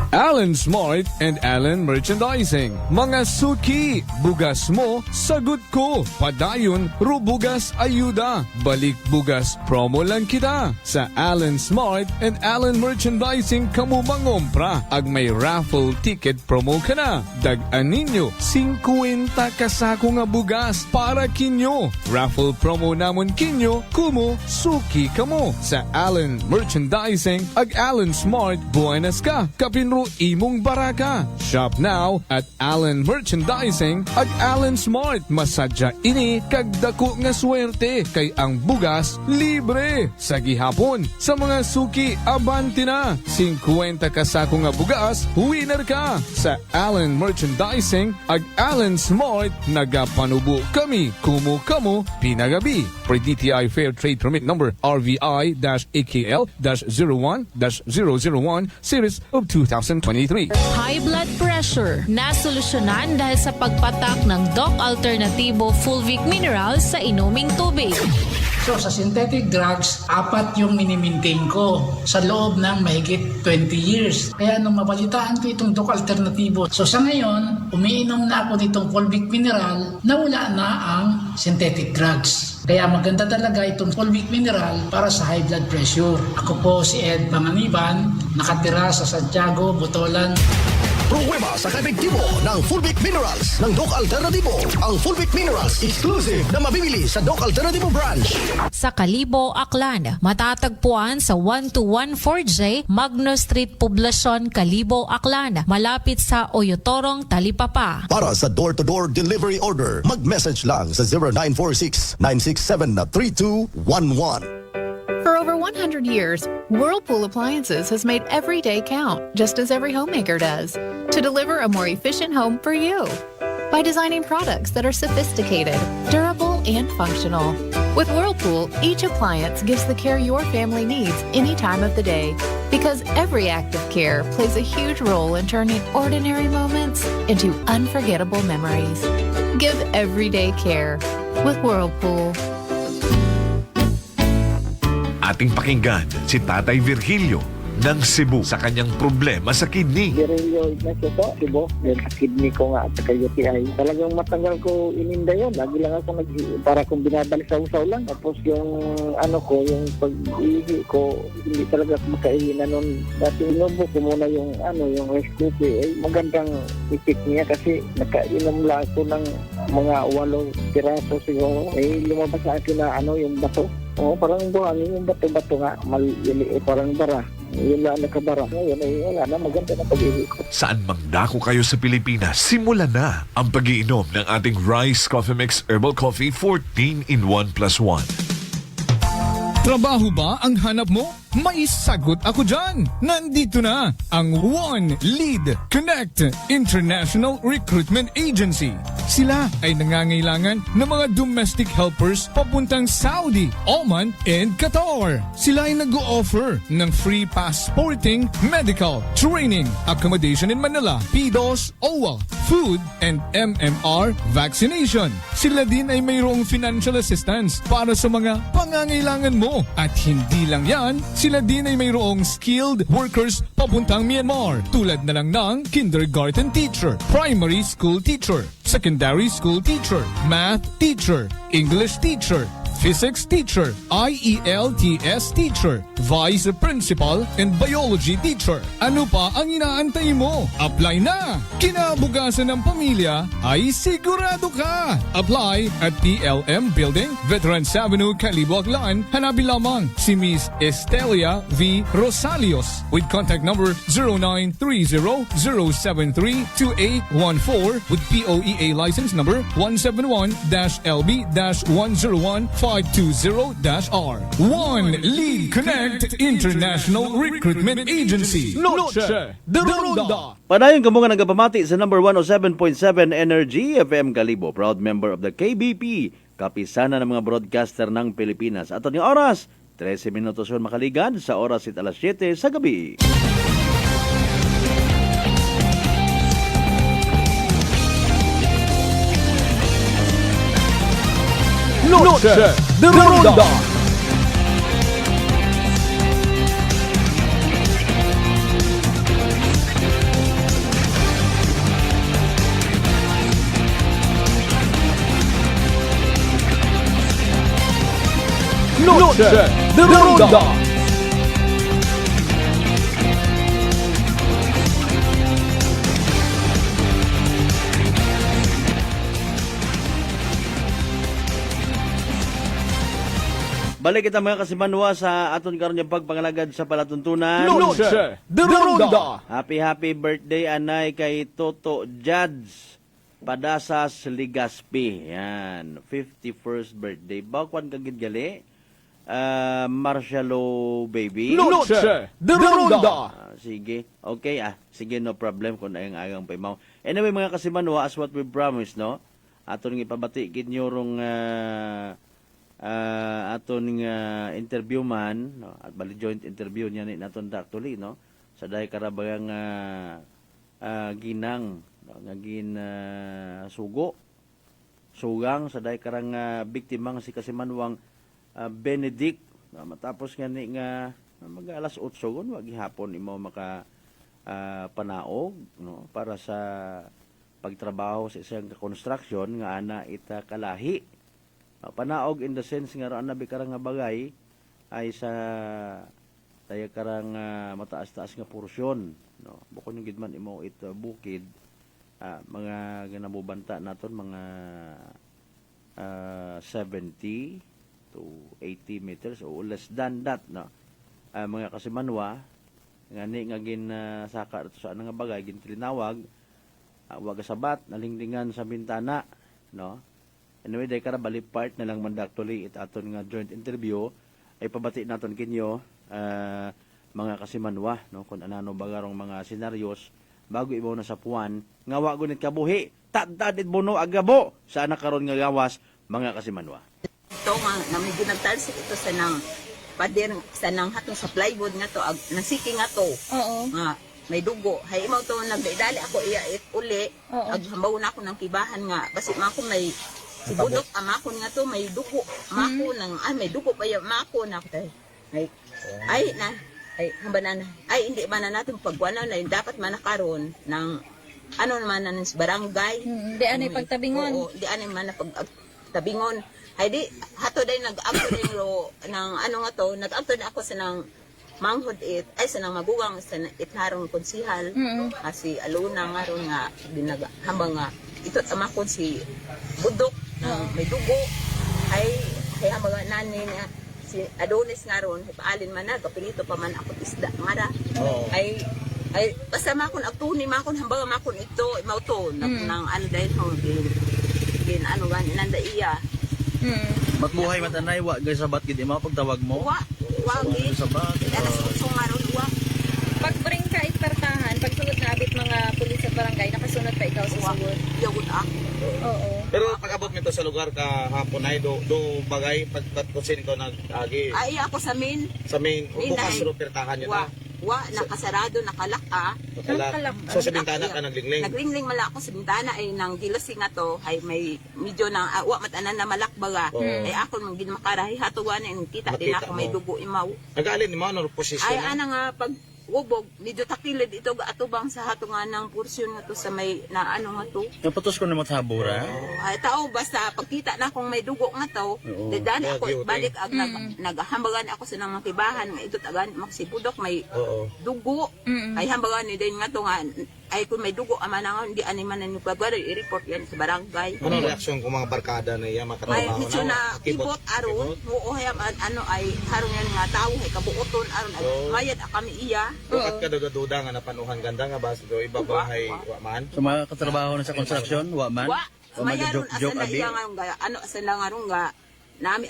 [SPEAKER 2] Alan Smart and Alan Merchandising. Mga suki, bugas mo, sagot ko. Padayon, rubugas ayuda. Balik bugas, promo lang kita. Sa Alan Smart and Alan Merchandising kamo mangompra. Ag may raffle ticket promo ka na. Dag-an ninyo, 50 kasako nga bugas para kinyo. Raffle promo namon kinyo, kumo, suki kamo. Sa Alan Merchandising, ag Alan Smart, buenas ka. Kapinro imong baraka. Shop now at Alan Merchandising ag Alan Smart. Masadya ini kagdako nga swerte kay ang bugas libre. Sa gihapon, sa mga suki, abanti na. 50 kasako nga bugas, winner ka. Sa Alan Merchandising ag Alan Smart, nagapanubo kami. Kumo kamo, pinagabi. Per DTI Fair Trade Permit Number RVI-AKL-01-001 Series of 2023.
[SPEAKER 21] High blood pressure na solusyonan dahil sa pagpatak ng Doc Alternativo Fulvic Minerals sa inuming tubig.
[SPEAKER 22] So sa synthetic drugs, 4 yung minimaintain ko sa loob ng mahigit 20 years. Kaya nung mabalitaan ko itong Doc Alternativo, so sa ngayon, umiinom na ako nitong Fulvic Mineral na wala na ang synthetic drugs. Kaya maganda talaga itong Fulvic Mineral para sa high blood pressure. Ako po si Ed Panganiban, nakatira sa Santiago, Botolan.
[SPEAKER 23] Pruweba sa kaepektibo ng Fulvic Minerals ng Doc Alternativo. Ang Fulvic Minerals exclusive na mabibili sa Doc Alternativo branch.
[SPEAKER 21] Sa Kalibo, Aklan, matatagpuan sa 1214J Magno Street, Poblacion, Kalibo, Aklan, malapit sa Oyotorong, Talipapa.
[SPEAKER 23] Para sa door-to-door delivery order, mag-message lang sa 0946-967-3211.
[SPEAKER 13] For over 100 years, Whirlpool Appliances has made every day count, just as every homemaker does, to deliver a more efficient home for you. By designing products that are sophisticated, durable, and functional. With Whirlpool, each appliance gives the care your family needs any time of the day. Because every act of care plays a huge role in turning ordinary moments into unforgettable memories. Give everyday care with Whirlpool.
[SPEAKER 24] Ating pakinggan si Tatay Virgilio ng Cebu sa kanyang problema sa kidney.
[SPEAKER 25] Virgilio Ignacio po, Cebu. Dahil sa kidney ko nga at sa UTI. Talagang matagal ko ininda yun. Lagi lang ako para kung binabalik sa usaw lang. Tapos yung yung pag-ihi ko, hindi talaga ako makaihi na nun. Dati inubo ko muna yung rice cookie. Magandang ipik niya kasi nakainom lang ako ng mga 8 piraso siguro. Lumabas sa akin na yung bato. Parang buhangin yung bato-bato nga. Parang bara. Yun lang nakabara. Ngayon wala na, maganda na pag-iwi ko.
[SPEAKER 24] Saan mang dako kayo sa Pilipinas, simulan na ang pag-iinom ng ating Rice Coffee Mix Herbal Coffee 14 in 1+1.
[SPEAKER 2] Trabaho ba ang hanap mo? May sagot ako dyan! Nandito na ang One Lead Connect International Recruitment Agency. Sila ay nangangailangan ng mga domestic helpers papuntang Saudi, Oman, and Qatar. Sila ay nag-o-offer ng free passporting, medical, training, accommodation in Manila, PDOS, OWA, food, and MMR vaccination. Sila din ay mayroong financial assistance para sa mga pangangailangan mo. At hindi lang yan, sila din ay mayroong skilled workers papuntang Myanmar tulad na lang ng kindergarten teacher, primary school teacher, secondary school teacher, math teacher, English teacher, physics teacher, IELTS teacher, vice principal, and biology teacher. Ano pa ang inaantay mo? Apply na! Kinabukasan ng pamilya ay sigurado ka! Apply at PLM Building, Veterans Avenue, Kalibo, Aklan. Hanapin lamang si Miss Estelia V. Rosalios with contact number 0930-073-2814 with POEA license number 171-LB-101-520-R. One Lead Connect International Recruitment Agency. Noche de Ronda.
[SPEAKER 5] Padayon ka mga nagapamati sa number 107.7 Energy FM Kalibo. Proud member of the KBP. Kapisana ng mga broadcaster ng Pilipinas. At ang oras, 13 minutos yun makaligan sa oras at alas 7 sa gabi.
[SPEAKER 2] Noche de Ronda. Noche de Ronda.
[SPEAKER 5] Balik kita mga kasimanwa sa aton karon yung pagpangalagad sa palatuntunan.
[SPEAKER 2] Noche de Ronda.
[SPEAKER 5] Happy birthday anay kay Toto Judge Padasas Ligaspi. Yan, 51st birthday. Bakwan kagid gali. Marshalo baby.
[SPEAKER 2] Noche de Ronda.
[SPEAKER 5] Sige. Okay sige, no problem kung ayang agang paimaw. Anyway mga kasimanwa, as what we promised, no? Aton nga ipabati gid nyo rong aton nga interview man, no? At bali joint interview niya ni naton actually, no? Sa dahi karabagang ginang, no? Nga sugang sa dahi karang biktimang si Kasimanwang Benedict, no? Matapos nga ni nga mag alas 8 gon wa gihapon imo maka panaog, no? Para sa pagtrabaho sa isang construction nga ana ita kalahi. Panaog in the sense nga raan nabi karang nga bagay ay sa tayo karang mataas-taas nga porsyon, no? Bukod yung gidman imo bukid, mga ginabubanta naton mga 70 to 80 meters o less than that, no? Mga kasimanwa ngani nga saka sa nga bagay gintinawag wag sabat nalinglingan sa bintana, no? Anyway, dahil karabali part na lang man actually aton nga joint interview ay pabati naton kinyo mga kasimanwa, no? Kung anano bagarong mga senaryos bago ibaw na sa puwan nga wa gunit kabuhi tad-tad bono agabo sa anak karon nga gawas mga kasimanwa.
[SPEAKER 1] Ito nga namin ginagtalsik ito sa nang pader sa nang hatong sa plywood nga to nasiki nga to. Oo. Nga may dugo. Hay imaw to nagdaidali ako iya uli. Aghambaw na ako ng kibahan nga basi mako may si budok amakon nga to may dugo. Mako nang may dugo pa ya mako na tay. Ay hambanan. Ay hindi man na natin pagwano na dapat man nakaron ng ano naman na sa barangay.
[SPEAKER 3] Di anay pagtabingon.
[SPEAKER 1] Oo, di anay man na pagtabingon. Ay di hato day nag-acto din ng ano nga to, nag-acto na ako sa nang manghod ay sa nang magugang sa itharong konsihal. Si Aluna nga ron nga hambang nga ito tamakon si budok may dugo ay hambang nani nga si Adonis nga ron paalin man na kapilito pa man ako isda nga ay basta makon agtuni makon hambang makon ito mauto nang ano dahil din ano gan inanda iya.
[SPEAKER 5] Matbuhay matanay wa gay sabat gid imo pagtawag mo.
[SPEAKER 1] Wa gid sabat. Alas 8 nga ron wa.
[SPEAKER 3] Pag bring ka ipertahan, pag sulod na abit mga pulis sa barangay, nakasunod pa ikaw sa sulod.
[SPEAKER 1] Yagod
[SPEAKER 3] Oo.
[SPEAKER 4] Pero pag abot nito sa lugar ka hapon ay do bagay pagtatkusin ko nag-agi.
[SPEAKER 1] Ay ako sa main.
[SPEAKER 4] Sa main bukas ro pertahan niyo ta.
[SPEAKER 1] Wa nakasarado nakalak
[SPEAKER 4] So sa bintana ka naglingling.
[SPEAKER 1] Naglingling mala ako sa bintana ay nang gilasing nga to ay may medyo nang wa matanan na malakbaga. Ay ako man gid makarahi hatuwan ang kita din ako may dugo imaw.
[SPEAKER 4] Nag-alin ni mo ano posisyon?
[SPEAKER 1] Ay ana nga pag ubog medyo takilid ito atubang sa hato nga ng porsyon nga to sa may na ano nga to.
[SPEAKER 5] Napatos ko na matabura.
[SPEAKER 1] Ay tao basta pagkita na kung may dugo nga to, dadali ako balik ag naghambagan ako sa nang tibahan nga ito tagan maksibudok may dugo. Ay hambagan ni din nga to nga ay kung may dugo ama na hindi ani man ni pagwari i-report yan sa barangay.
[SPEAKER 4] Ano reaksyon ko mga barkada na iya matrabaho
[SPEAKER 1] na? Ay medyo na kibot aron oo hay ano ay haron yan nga tawo hay kabuoton aron mayad kami iya.
[SPEAKER 4] Bukat ka duda nga napanuhan ganda nga ba do iba bahay wa man.
[SPEAKER 5] So mga katrabaho na sa construction wa man.
[SPEAKER 1] Mayaron asa na iya nga ano asa lang nga nami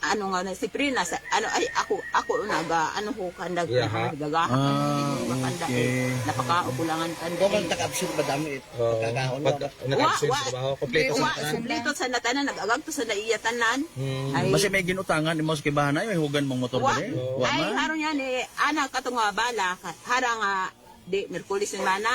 [SPEAKER 1] ano nga si Prina sa ano ay ako naga ano ho kandag gagahan makanda napakaubulangan kanda
[SPEAKER 16] kung nag-absent ba dami pagkagahon
[SPEAKER 4] nag-absent trabaho
[SPEAKER 1] kompleto sa natanan nag-agagto sa naiya tanan
[SPEAKER 5] ay basi may ginutangan imo sa kibahan ay hugan mong motor ba
[SPEAKER 1] ay haron yan ana katong bala harang di Merkulis mana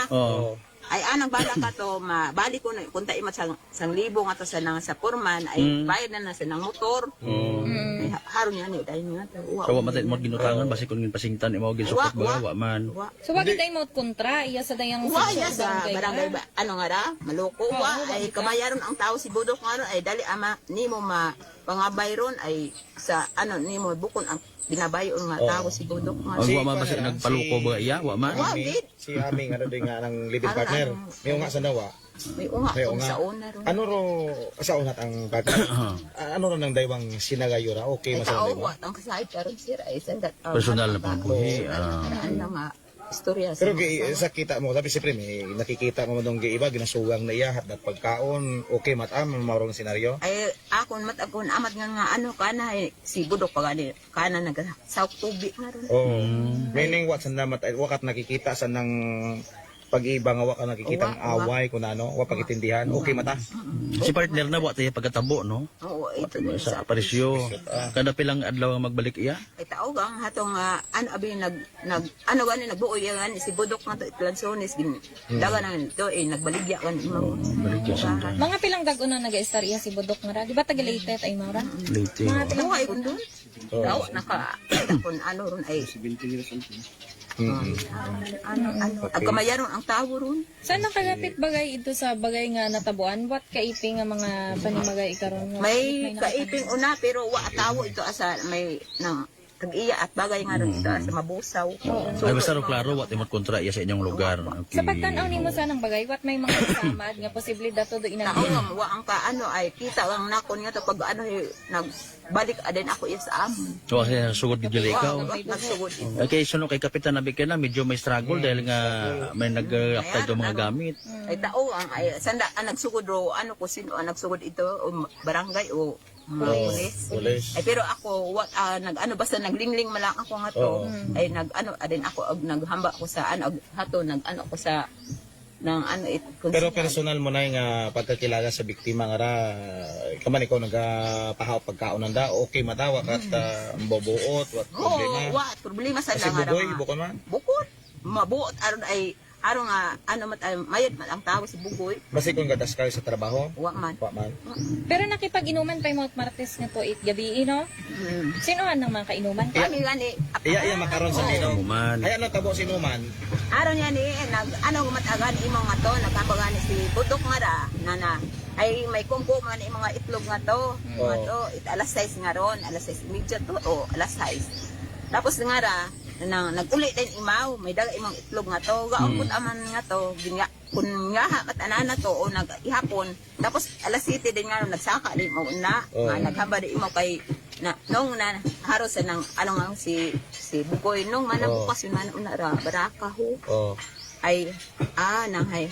[SPEAKER 1] ay anang bala ka to mabalik ko na kunta imat sang libo nga to sa nang sa Purman ay bayad na sa nang motor ay haron yan dahil nga to
[SPEAKER 5] so wa matay mo ginutangan basi kun pasingtan imo gisukot ba wa man
[SPEAKER 3] so wag day mo kontra iya sa dayang
[SPEAKER 1] sa barangay ano nga ra maloko wa ay kamayaron ang tao si Budok nga ay dali ama nimo pangabay ron ay sa ano nimo bukon ang binabayo nga tao si Budok nga.
[SPEAKER 5] Wa man ba siya nagpaluko ba iya? Wa man.
[SPEAKER 4] Si aming ano din nga ng living partner. May nga sa nawa.
[SPEAKER 1] May unga kung sa una ron.
[SPEAKER 4] Ano ro sa unat ang partner? Ano ro nang daywang sinagayo ra? Okay masama
[SPEAKER 1] Wa ang kasahit karon sir ay sandat.
[SPEAKER 5] Personal na pambuhi.
[SPEAKER 1] Ano nga istorya
[SPEAKER 4] Pero sa kita mo, sabi siyempre may nakikita mo nung iba, ginasugang na iya, at pagkaon, okay, matam, marong senaryo?
[SPEAKER 1] Ay, akon matakon, amat nga ano, kana, si Budok pa gani, kana nag-sauk tubig nga ron.
[SPEAKER 4] Oo. Meaning, what, wakat nakikita sa nang pag-iba nga waka nakikita ang away, kung ano, wak pag-itindihan, okay, mata?
[SPEAKER 5] Si partner na wa tayo pagkatabo, no?
[SPEAKER 1] Oo, ito din
[SPEAKER 5] Sa aparisyo. Kada pilang adlaw ang magbalik iya?
[SPEAKER 1] Ay tao gang hatong ano abi ano gani nagbuoy yan si Budok nga to Itlansones gin daga na to nagbaligya kan imo.
[SPEAKER 3] Mga pilang dag-una nag-istorya si Budok nga ra. Di ba taga-Leyte ay Maura?
[SPEAKER 5] Leyte.
[SPEAKER 1] Mga pilang ay kun doon. Daw naka kun ano ron ay
[SPEAKER 4] 70 years old.
[SPEAKER 1] ano ang kamayaron ang tawo ron.
[SPEAKER 3] Saan ang kalapit bagay ito sa bagay nga natabuan? What kaiping nga mga panimagay ikaron?
[SPEAKER 1] May kaiping una pero wa tawo ito asa may nang tag-iya at bagay nga ron ito asa mabusaw.
[SPEAKER 5] Ay basta ro klaro wa timot kontra iya sa inyong lugar.
[SPEAKER 3] Sa pagtanaw nimo sa nang bagay, what may mga kasamad nga posibilidad to do
[SPEAKER 1] Tao nga wa ang kaano ay kita lang nakon nga to pag ano nagbalik adin ako iya sa amon.
[SPEAKER 5] So kasi sugod di dili ikaw.
[SPEAKER 1] Nagsugod ito.
[SPEAKER 5] Okay, suno kay Kapitan Nabik na medyo may struggle dahil nga may nag-apply do mga gamit.
[SPEAKER 1] Ay tao ang ay sanda ang nagsugod ro ano ko sino ang nagsugod ito o barangay o pulis. Ay pero ako nag-ano basta naglingling man lang ako nga to. Ay nag-ano adin ako naghamba ako sa ano hato nag-ano ako sa ng ano
[SPEAKER 4] Pero personal mo na nga pagkakilala sa biktima nga ra kaman ikaw nagapahaw pagkaon da okay matawa kat bobuot wat problema.
[SPEAKER 1] Wa problema sa
[SPEAKER 4] Kasi bugoy bukon man.
[SPEAKER 1] Bukod mabuot aron ay aron nga ano mayad man ang tao si bugoy.
[SPEAKER 4] Basi kung gadas ka sa trabaho?
[SPEAKER 1] Wa man.
[SPEAKER 3] Pero nakipag-inuman pa yung Martes nga to gabi, no? Sino ang mga kainuman?
[SPEAKER 1] Kami gani.
[SPEAKER 4] Iya makaron sa inom. Ay ano tabo sinuman?
[SPEAKER 1] Aron yan ano matagan imo nga to nagkapagani si Budok nga ra nana ay may kumpo man mga itlog nga to. Nga to alas 6 nga ron, alas 6:30 to o alas 6. Tapos nga ra nag-uli din imaw, may daga imong itlog nga to, gaon aman nga to, kun nga matanana to o nag-ihapon, tapos alas 7 din nga nagsaka din mo na, naghaba din imaw kay nung na haros nang ano nga si Bugoy nung manabukas yun man una ra baraka ho. Ay nang hay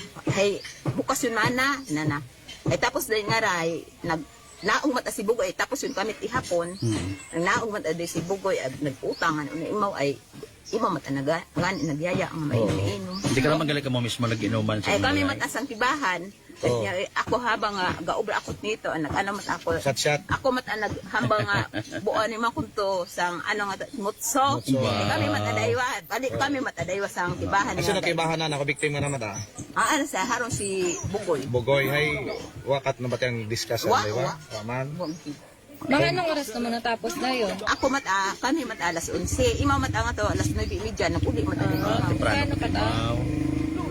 [SPEAKER 1] bukas yun mana nana. Ay tapos din nga ra naong mata si Bugoy tapos yun kami ihapon naong mata di si Bugoy nag-utangan una imaw ay imaw mata nagyaya ang may inom.
[SPEAKER 5] Hindi ka naman galing ka mo mismo nag-inuman sa
[SPEAKER 1] ay kami mata sang tibahan. Ako habang gaobra ako nito ano mat ako ako mat naghambang buon ni makunto sang ano nga mutso kami matadaywa pali kami matadaywa sang tibahan
[SPEAKER 4] kasi nakibahan na biktima na mata
[SPEAKER 1] ano sa haron si
[SPEAKER 4] Bugoy hay wakat na batang discuss diba man
[SPEAKER 3] mga anong oras naman natapos na yun?
[SPEAKER 1] Ako kami alas 11 imaw nga to alas 9:30 naguli
[SPEAKER 3] temprano ka daw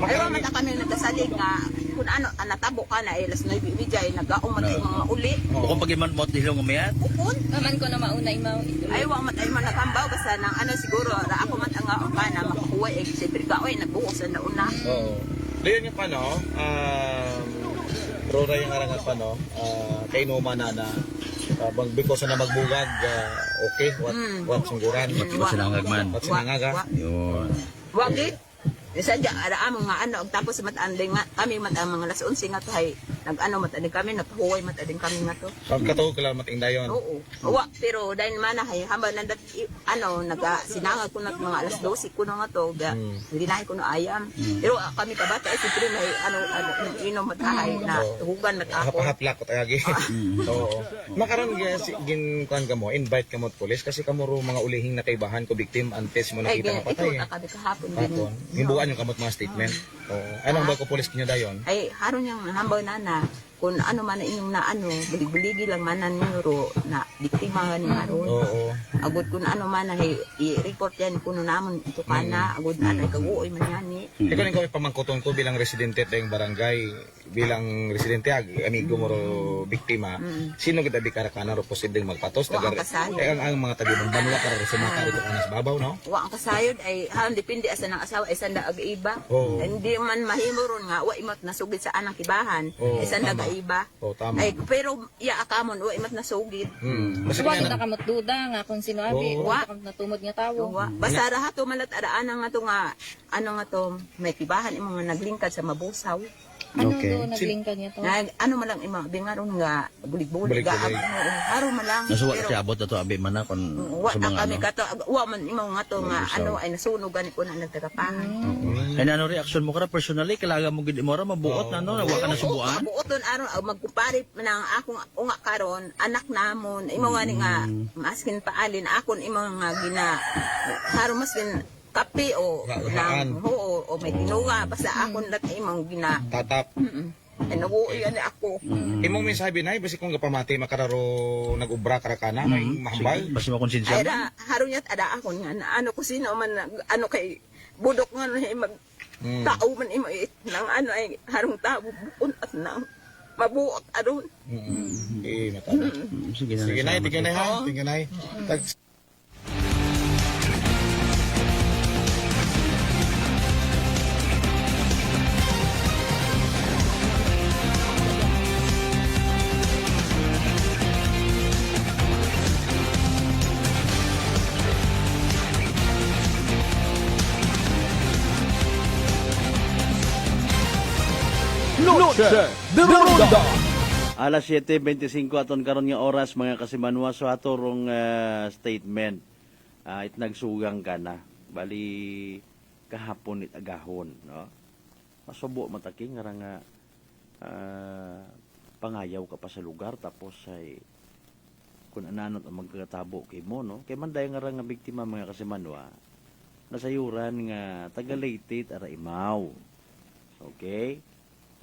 [SPEAKER 1] ayaw mata kami nagkasalig nga kung ano natabo ka na alas 9:30 nagaong mata mga uli
[SPEAKER 5] kung pagiman mo tilong umayat
[SPEAKER 1] bukod
[SPEAKER 3] aman ko na mauna imaw
[SPEAKER 1] ayaw mata imaw naghambaw basta nang ano siguro ra ako mata nga ang kana makakuha siyempre ka nagbuhos na una
[SPEAKER 4] diyan yung pano Rora yung arangat pano kainuman na bang because na magbugag okay what sungguran
[SPEAKER 5] what sinangag man
[SPEAKER 4] what sinangaga
[SPEAKER 5] yun
[SPEAKER 1] wagit sadya ara amo nga ano tapos matanding nga kami mga alas 11 nga to hay nag-ano matanding kami naghuway matanding kami nga to
[SPEAKER 4] pagkatog lang mating dayon
[SPEAKER 1] oo pero dahil man hay hamba nandat ano sinangag ko na mga alas 12 ko na nga to hindi na ko na ayam pero kami kabata ay siyempre may ano inom matahay na hugan matako
[SPEAKER 4] hapahaplak ko tagagi oo makaron gin kan ka mo invite ka mo police kasi kamo ro mga ulihing nakaibahan ko victim antes mo nakita nga patay
[SPEAKER 1] ito kahapon din
[SPEAKER 4] yung kamot mga statement. Anong ba ko pulis kinyo dayon?
[SPEAKER 1] Ay, haron yung hambaw na kung ano man na inyong na ano, bulig-buligi lang man na ninyo na biktima nga ni Maron.
[SPEAKER 4] Oo.
[SPEAKER 1] Agod kung ano man na i-report yan kuno namon ito ka na, agod na kaguoy man yan ni.
[SPEAKER 4] Ikaw rin kami pamangkuton ko bilang residente tayong barangay, bilang residente amigo mo ro biktima. Sino kita di karakana ro posibleng magpatos taga ang mga tabi ng banwa para sa mga karito kanas babaw no?
[SPEAKER 1] Wa ang kasayod ay depende asa ng asawa ay sanda ag-iba. Hindi man mahimo ron nga wa imot nasugid sa anang kibahan ay sanda ga-iba. Ay pero iya akamon wa imot nasugid.
[SPEAKER 3] Wa kita kamot duda nga kung sino abi wa natumod nga tawo.
[SPEAKER 1] Basta ra hato malat araan nga to nga ano nga to may kibahan imo nga naglingkad sa mabusaw.
[SPEAKER 3] Ano do naglingkad niya to?
[SPEAKER 1] Ano man lang imo bingaron nga bulig-bulig ga haro man lang.
[SPEAKER 5] Nasuwa ka abot ato abi man na kon sa mga
[SPEAKER 1] kami kato wa man imo nga to nga ano ay nasunog gani ko na nagtagapahan.
[SPEAKER 5] Ay ano reaksyon mo kara personally kailangan mo gid mo ra mabuot na no wa ka na subuan.
[SPEAKER 1] Mabuoton aron magkumpare nang akong unga karon anak namon imo nga ni nga maskin paalin akon imo nga gina haro maskin kape o nang o may tinuga basta akon lat imong gina
[SPEAKER 4] tatap.
[SPEAKER 1] Ay nabuoy ani ako.
[SPEAKER 4] Imong mensahe binay basi kung gapamati makararo nag-ubra karakana may mahambal
[SPEAKER 5] basi makonsensya.
[SPEAKER 1] Ay haro niya ada akon nga ano ko sino man ano kay budok nga mag tao man imo nang ano ay harong tao bukon at nang mabuot aron.
[SPEAKER 4] Matama. Sige na, tingnan na ha. Tingnan na.
[SPEAKER 2] Noche de Ronda.
[SPEAKER 5] Alas 7:25 aton karon nga oras mga kasimanwa so ato rong statement. It nagsugang ka na. Bali kahapon it agahon, no. Masubo mataking nga nga pangayaw ka pa sa lugar tapos ay kun ananot ang magkatabo kay mo, no. Kay manday nga nga biktima mga kasimanwa nasayuran nga taga Leyte ara Imaw. Okay?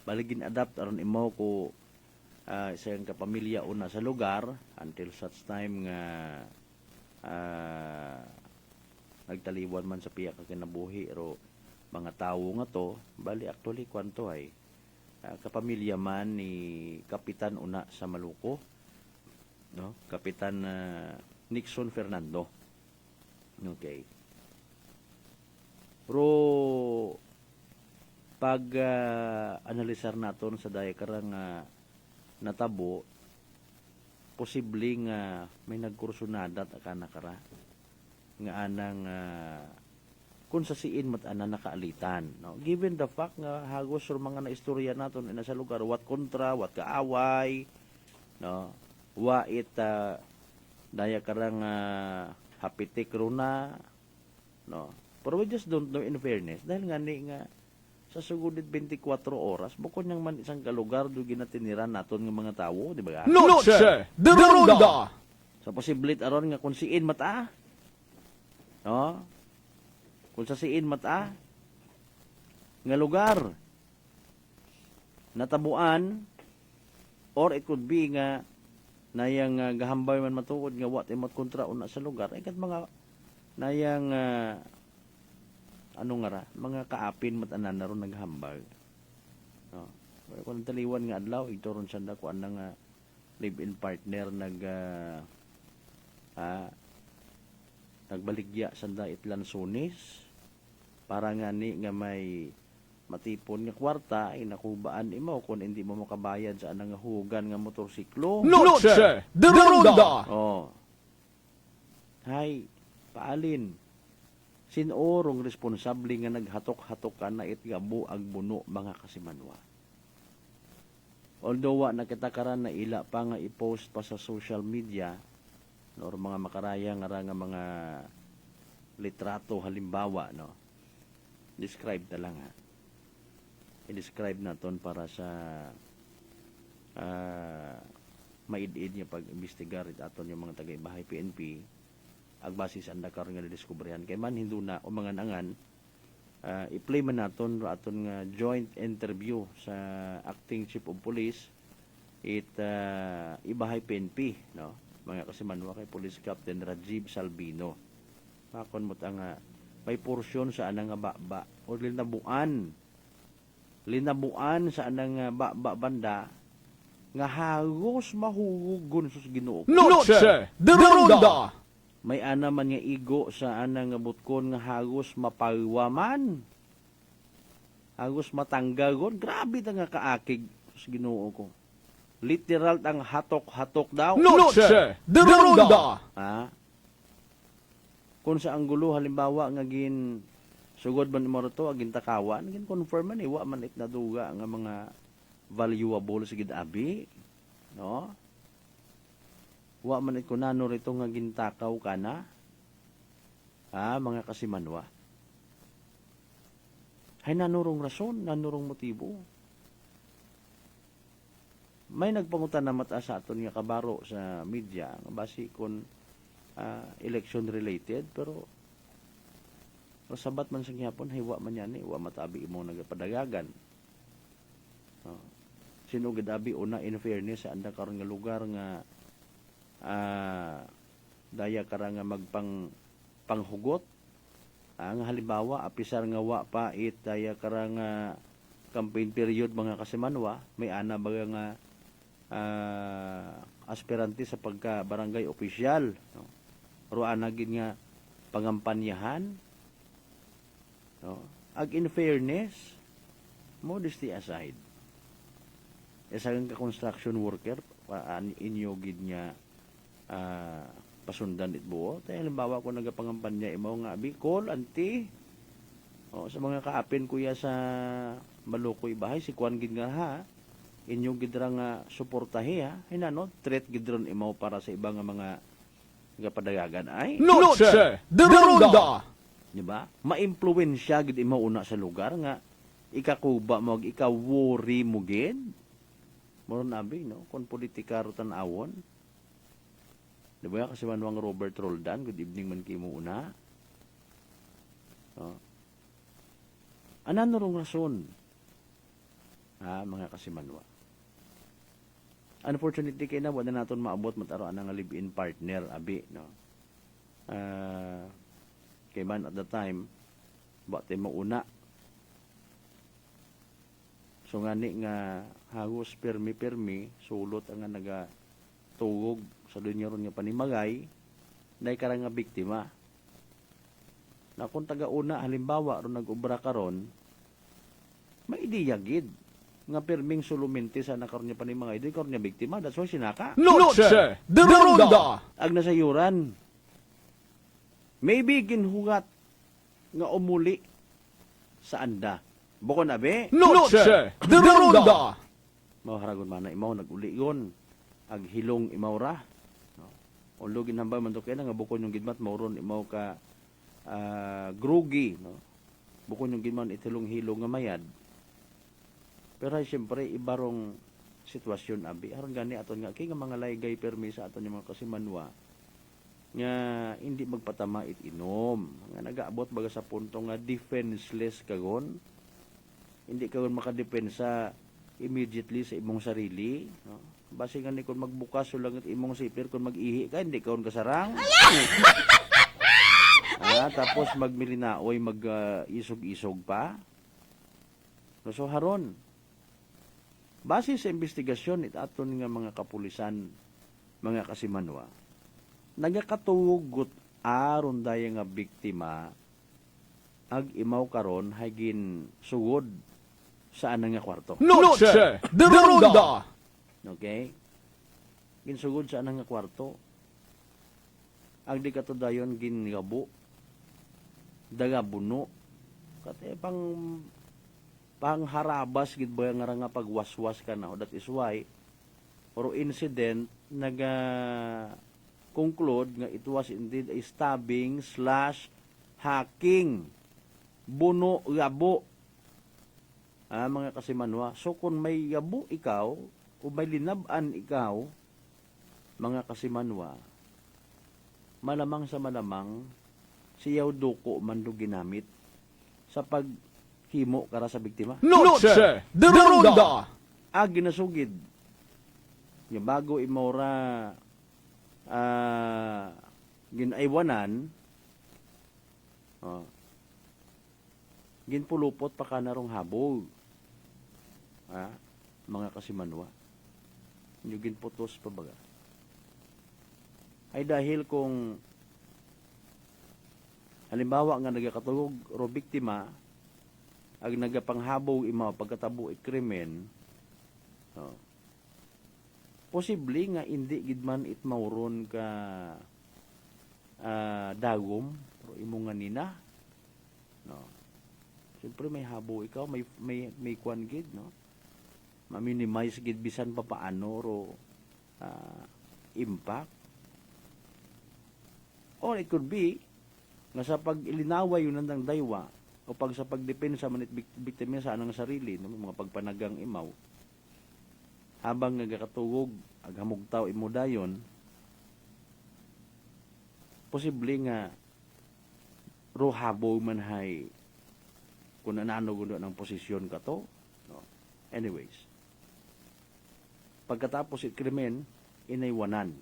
[SPEAKER 5] Baligin adapt aron imaw ko isang kapamilya una sa lugar until such time nga nagtaliwan man sa piya ka kinabuhi ro mga tawo nga to bali actually kwanto ay kapamilya man ni Kapitan una sa Maluko, no, Kapitan Nixon Fernando. Okay, ro pag analisar naton sa daya karang natabo posibleng may nagkursunadat akana kara nga anang kung sa siin mat ana nakaalitan, no, given the fact nga hagos sur mga naistorya naton ina sa lugar wat kontra wat kaaway, no, wa it daya karang hapitik runa, no, pero we just don't know in fairness dahil nga ni nga sa sugudit 24 oras, bukod niyang man isang kalugar do ginatiniran naton ng mga tawo, di ba?
[SPEAKER 2] Noche de Ronda.
[SPEAKER 5] Sa posibilit aron nga kung siin mata, no? Kung sa siin mata, nga lugar, natabuan, or it could be nga nayang gahambay man matuod nga wat imot kontra una sa lugar, ay kat mga nayang ano nga ra, mga kaapin matanan na ron naghambag. No. Kung taliwan nga adlaw, ito ron sanda ko anang live-in partner nagbaligya sanda itlansunis para nga ni nga may matipon nga kwarta ay nakubaan imo kung hindi mo makabayad sa anang hugan nga motorsiklo.
[SPEAKER 2] Noche de Ronda.
[SPEAKER 5] Oh. Hay, paalin. Sinorong responsable nga naghatok-hatok ka na itgabo ag buno mga kasimanwa. Although wa nakita karan na ila pa nga i-post pa sa social media or mga makaraya nga mga litrato halimbawa, no. Describe na lang ha. I-describe naton para sa maid-id niya pag-imbestigar aton yung mga taga-ibahay PNP agbasis ang dakar nga didiskubrihan kay man hindu na o mga nangan i-play man naton aton nga joint interview sa acting chief of police ibahay PNP, no? Mga kasimanwa kay Police Captain Rajiv Salvino. Makon mo nga may porsyon sa anang baba o linabuan sa anang baba banda nga hagos mahugon sus Ginoo.
[SPEAKER 2] Noche de Ronda.
[SPEAKER 5] May ana man nga igo sa anang butkon nga hagos mapagwaman. Hagos matanggagon. Grabe ta nga kaakig sus Ginoo ko. Literal ang hatok-hatok daw.
[SPEAKER 2] Noche de Ronda.
[SPEAKER 5] Kung sa anggulo halimbawa nga gin sugod man mo to agin takawan gin confirm man wa man it naduga nga mga valuable sa gidabi, no? Wa man it kunano rito nga gintakaw kana. Mga kasimanwa. Hay nanurong rason, nanurong motibo. May nagpangutan na mata sa aton nga kabaro sa media nga basi kon election related pero sabat man sa gihapon haywa man yan wa matabi imo nagapadagagan. Sino gadabi una in fairness sa anda karon nga lugar nga daya kara nga panghugot ang halimbawa apisar nga wa pa daya kara nga campaign period mga kasimanwa may ana baga nga aspirante sa pagka barangay opisyal, no? Roan gid nga pangampanyahan, no? Ag in fairness modesty aside isang ka construction worker inyo gid nga pasundan it buo tay halimbawa ko nagapangampanya imo nga Bicol anti sa mga kaapin kuya sa Malukoy bahay si Kwan gid nga ha inyo gid ra nga suportahi ha hinano threat gid ron imo para sa ibang mga padagagan ay
[SPEAKER 2] Noche de Ronda.
[SPEAKER 5] Di ba? Ma-impluwensya gid imo una sa lugar nga ikakuba mo ikaw worry mo gid. Moron abi no kon politika ro tan-awon. Di ba kasi manwang Robert Roldan, good evening man kimo una. Anan rong rason? Mga kasimanwa. Unfortunately kay na wala naton maabot mataro anang live-in partner abi no. Kay man at the time bate mauna. So ngani nga hagos permi sulot ang naga tugog sa dunya ron nga panimagay nay karang nga biktima. Na kung taga-una halimbawa ron nag-ubra karon may ideya gid nga perming sulumente sa nakaroon niya panimagay di karon niya biktima that's why sinaka.
[SPEAKER 2] Noche de Ronda.
[SPEAKER 5] Ag nasayuran. Maybe ginhugat nga umuli sa anda. Bukon abe.
[SPEAKER 2] Noche de Ronda.
[SPEAKER 5] Maharagon man na imaw nag-uligon. Ag hilong imaw ra. Ulo ginhambay man to kay nga bukon yung gidmat mauron imaw ka groggy, no. Bukon yung gidman itilong-hilong nga mayad. Pero ay siyempre ibarong sitwasyon abi. Aron gani aton nga kay nga mga laygay permi sa aton yung mga kasimanwa nga hindi magpatama inom. Nga nagaabot baga sa punto nga defenseless kagon. Hindi kagon makadepensa immediately sa imong sarili, no? Base nga ni kun magbukas so lang imong sipir kun mag-ihi ka hindi kaon kasarang. Tapos magmilinaoy mag-isog-isog pa. So haron base sa investigasyon it aton nga mga kapulisan mga kasimanwa nagakatugot aron daya nga biktima ag imaw karon hagin sugod sa anang nga kwarto.
[SPEAKER 2] Noche de Ronda.
[SPEAKER 5] Okay? Ginsugod sa anang nga kwarto. Ag di kato dayon gingabo dagabuno kate pangharabas gid ba nga pagwaswas ka na. That is why or incident conclude nga it was indeed a stabbing/hacking. Buno yabo. Mga kasimanwa. So kung may yabo ikaw o may linaban ikaw mga kasimanwa malamang sa malamang siyaw duko man do ginamit sa paghimo kara sa biktima.
[SPEAKER 2] Noche de Ronda.
[SPEAKER 5] Ginasugid Yung bago imora ginaywanan, ginpulupot pa ka narong habog. Mga kasimanwa. Yung ginputos pa baga. Ay dahil kung halimbawa nga nagakatulog ro biktima ag nagapanghabog ima pagkatabo ikrimen, posible nga hindi gid man it mauron ka dagom pero imo nga nina, siyempre may habo ikaw, may kwan gid, ma-minimize gid bisan pa paano ro impact. Or it could be nga sa pag-ilinaway yun ng daywa o pag sa pagdepensa manit biktima sa anang sarili, mga pagpanagang imaw, habang nagakatugog aghamugtaw imo dayon, posible nga rohabo man hay kung anano gundo ng posisyon ka to. Anyways, pagkatapos it krimen, inaywanan.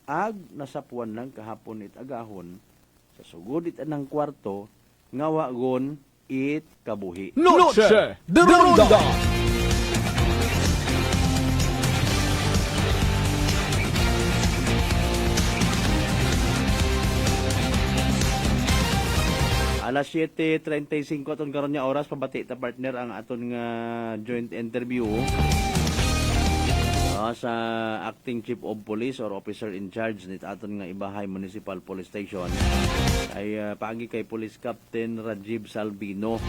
[SPEAKER 5] Ag nasapuan lang kahapon it agahon, sa sugod it anang kwarto, ngawagon it kabuhi.
[SPEAKER 2] Noche de Ronda.
[SPEAKER 5] Alas 7:35 aton karon nga oras, pabati ta partner ang aton nga joint interview sa acting chief of police or officer in charge nit aton nga Ibahay Municipal Police Station ay paagi kay Police Captain Rajiv Salvino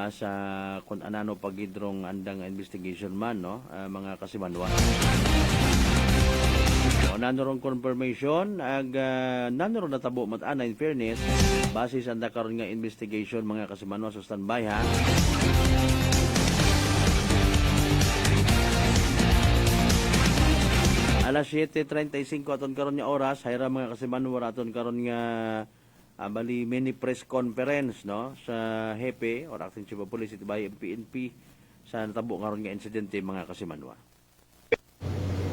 [SPEAKER 5] sa kun anano pagidrong andang investigation man, mga kasimanwa. Nanurong confirmation ag nanurong natabo mat-ana in fairness base sa karon nga investigation, mga kasimanwa, so standby ha. Alas 7:35 aton karon nga oras, hayra mga kasimanwa aton karon nga bali mini press conference sa hepe or acting chief of police by PNP sa natabo karon nga insidente, mga kasimanwa.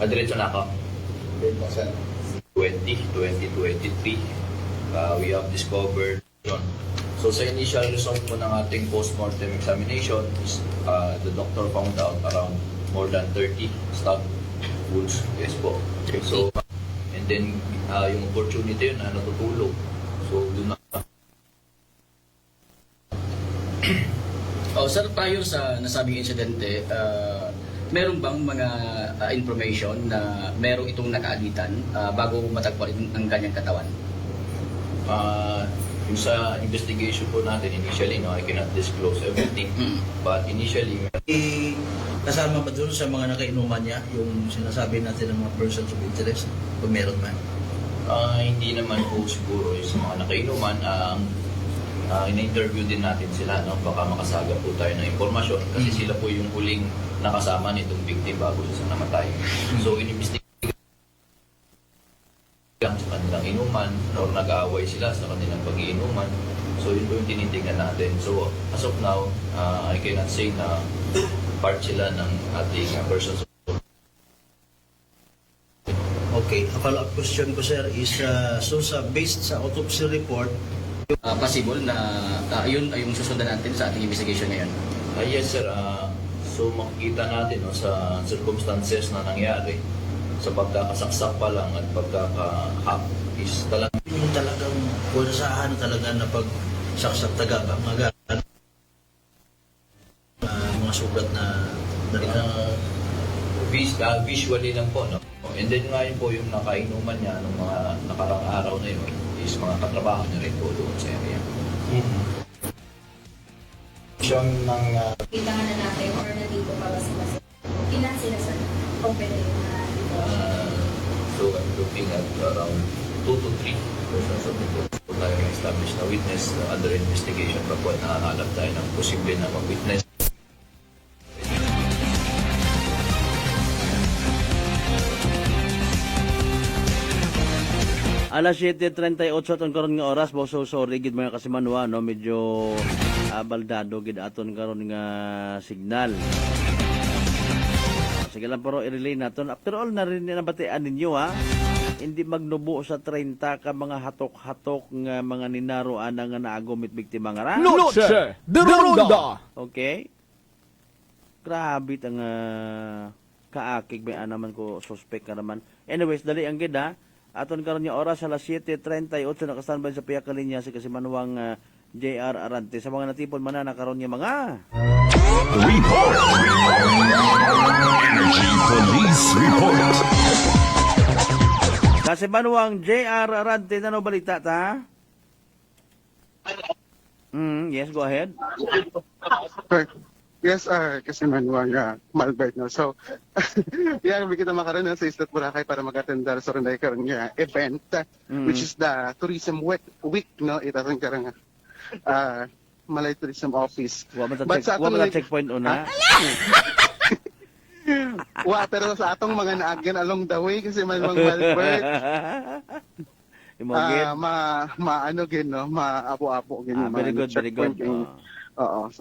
[SPEAKER 7] Diretso na ako. 2023, we have discovered yun. So sa initial result po ng ating postmortem examination, the doctor found out around more than 30 stab wounds. Yes po. Okay. So, and then yung opportunity yun na natutulog. So, doon na.
[SPEAKER 8] Sir, tayo sa nasabing insidente, meron bang mga information na merong itong nakaalitan bago matagpuan ang kanyang katawan?
[SPEAKER 7] Yung sa investigation po natin initially, I cannot disclose everything. But initially,
[SPEAKER 10] kasama ba doon sa mga nakainuman niya yung sinasabi natin ng mga persons of interest? Kung meron man?
[SPEAKER 7] Hindi naman po siguro yung sa mga nakainuman. Ina-interview din natin sila, baka makasaga po tayo ng impormasyon kasi sila po yung huling nakasama nitong victim bago siya namatay. So inimbestiga lang sa kanilang inuman or nag-aaway sila sa kanilang pag-iinuman. So yun po yung tinitingnan natin. So as of now, I cannot say na part sila ng ating persons.
[SPEAKER 10] Okay, a follow-up question ko, sir, is so based sa autopsy report,
[SPEAKER 8] possible na yun ay yung susundan natin sa ating investigation ngayon?
[SPEAKER 7] Yes, sir. So makikita natin sa circumstances na nangyari, sa pagkakasaksak pa lang at pagkaka-hack is talagang
[SPEAKER 10] yung talagang puwersahan talaga na pagsaksak taga mga sugat na
[SPEAKER 7] visually lang po, and then ngayon po yung nakainuman niya nung mga nakarang araw na yun is mga katrabaho niya rin po doon sa area.
[SPEAKER 11] Siyang ng
[SPEAKER 3] Kailangan na natin or nandito para sila. Ilan sila sir? Kung pwede
[SPEAKER 7] So I'm looking at around 2 to 3 persons of interest. So tayo na-establish na witness under investigation kapag nahanap tayo ng posible na mag-witness.
[SPEAKER 5] Alas 7:38 aton karon nga oras, so sorry gid mga kasimanwa, medyo baldado gid aton karon nga signal. sige lang pero i-relay natin. After all, nabatian ninyo ha. Hindi magnubo sa 30 ka mga hatok-hatok nga mga ninaroan nga naagumit biktima nga ra.
[SPEAKER 2] Noche de Ronda.
[SPEAKER 5] Okay? Grabe ang kaakig may naman ko suspect ka naman. Anyways, dali ang gid ha. Aton karon nga oras alas 7:38 naka-standby sa piya ka linya si Kasimanwang JR Arante sa mga natipon man na karon nga mga
[SPEAKER 17] Report! Energy Police Report!
[SPEAKER 5] Kasimanwang JR Arante na no balita ta? Yes, go ahead.
[SPEAKER 9] Yes, kasi manuwang Malbert, no? So, yeah, we kita makaroon sa Isla Boracay para mag-attendar sa ronday karon nga event, which is the Tourism Week, no? Itaron karang Malay Tourism Office.
[SPEAKER 5] But sa atong checkpoint una.
[SPEAKER 9] Pero sa atong mga naagan along the way kasi manuwang Malbert. Maano gin, no? Maapo-apo gin.
[SPEAKER 5] Very good, very good.
[SPEAKER 9] Oo.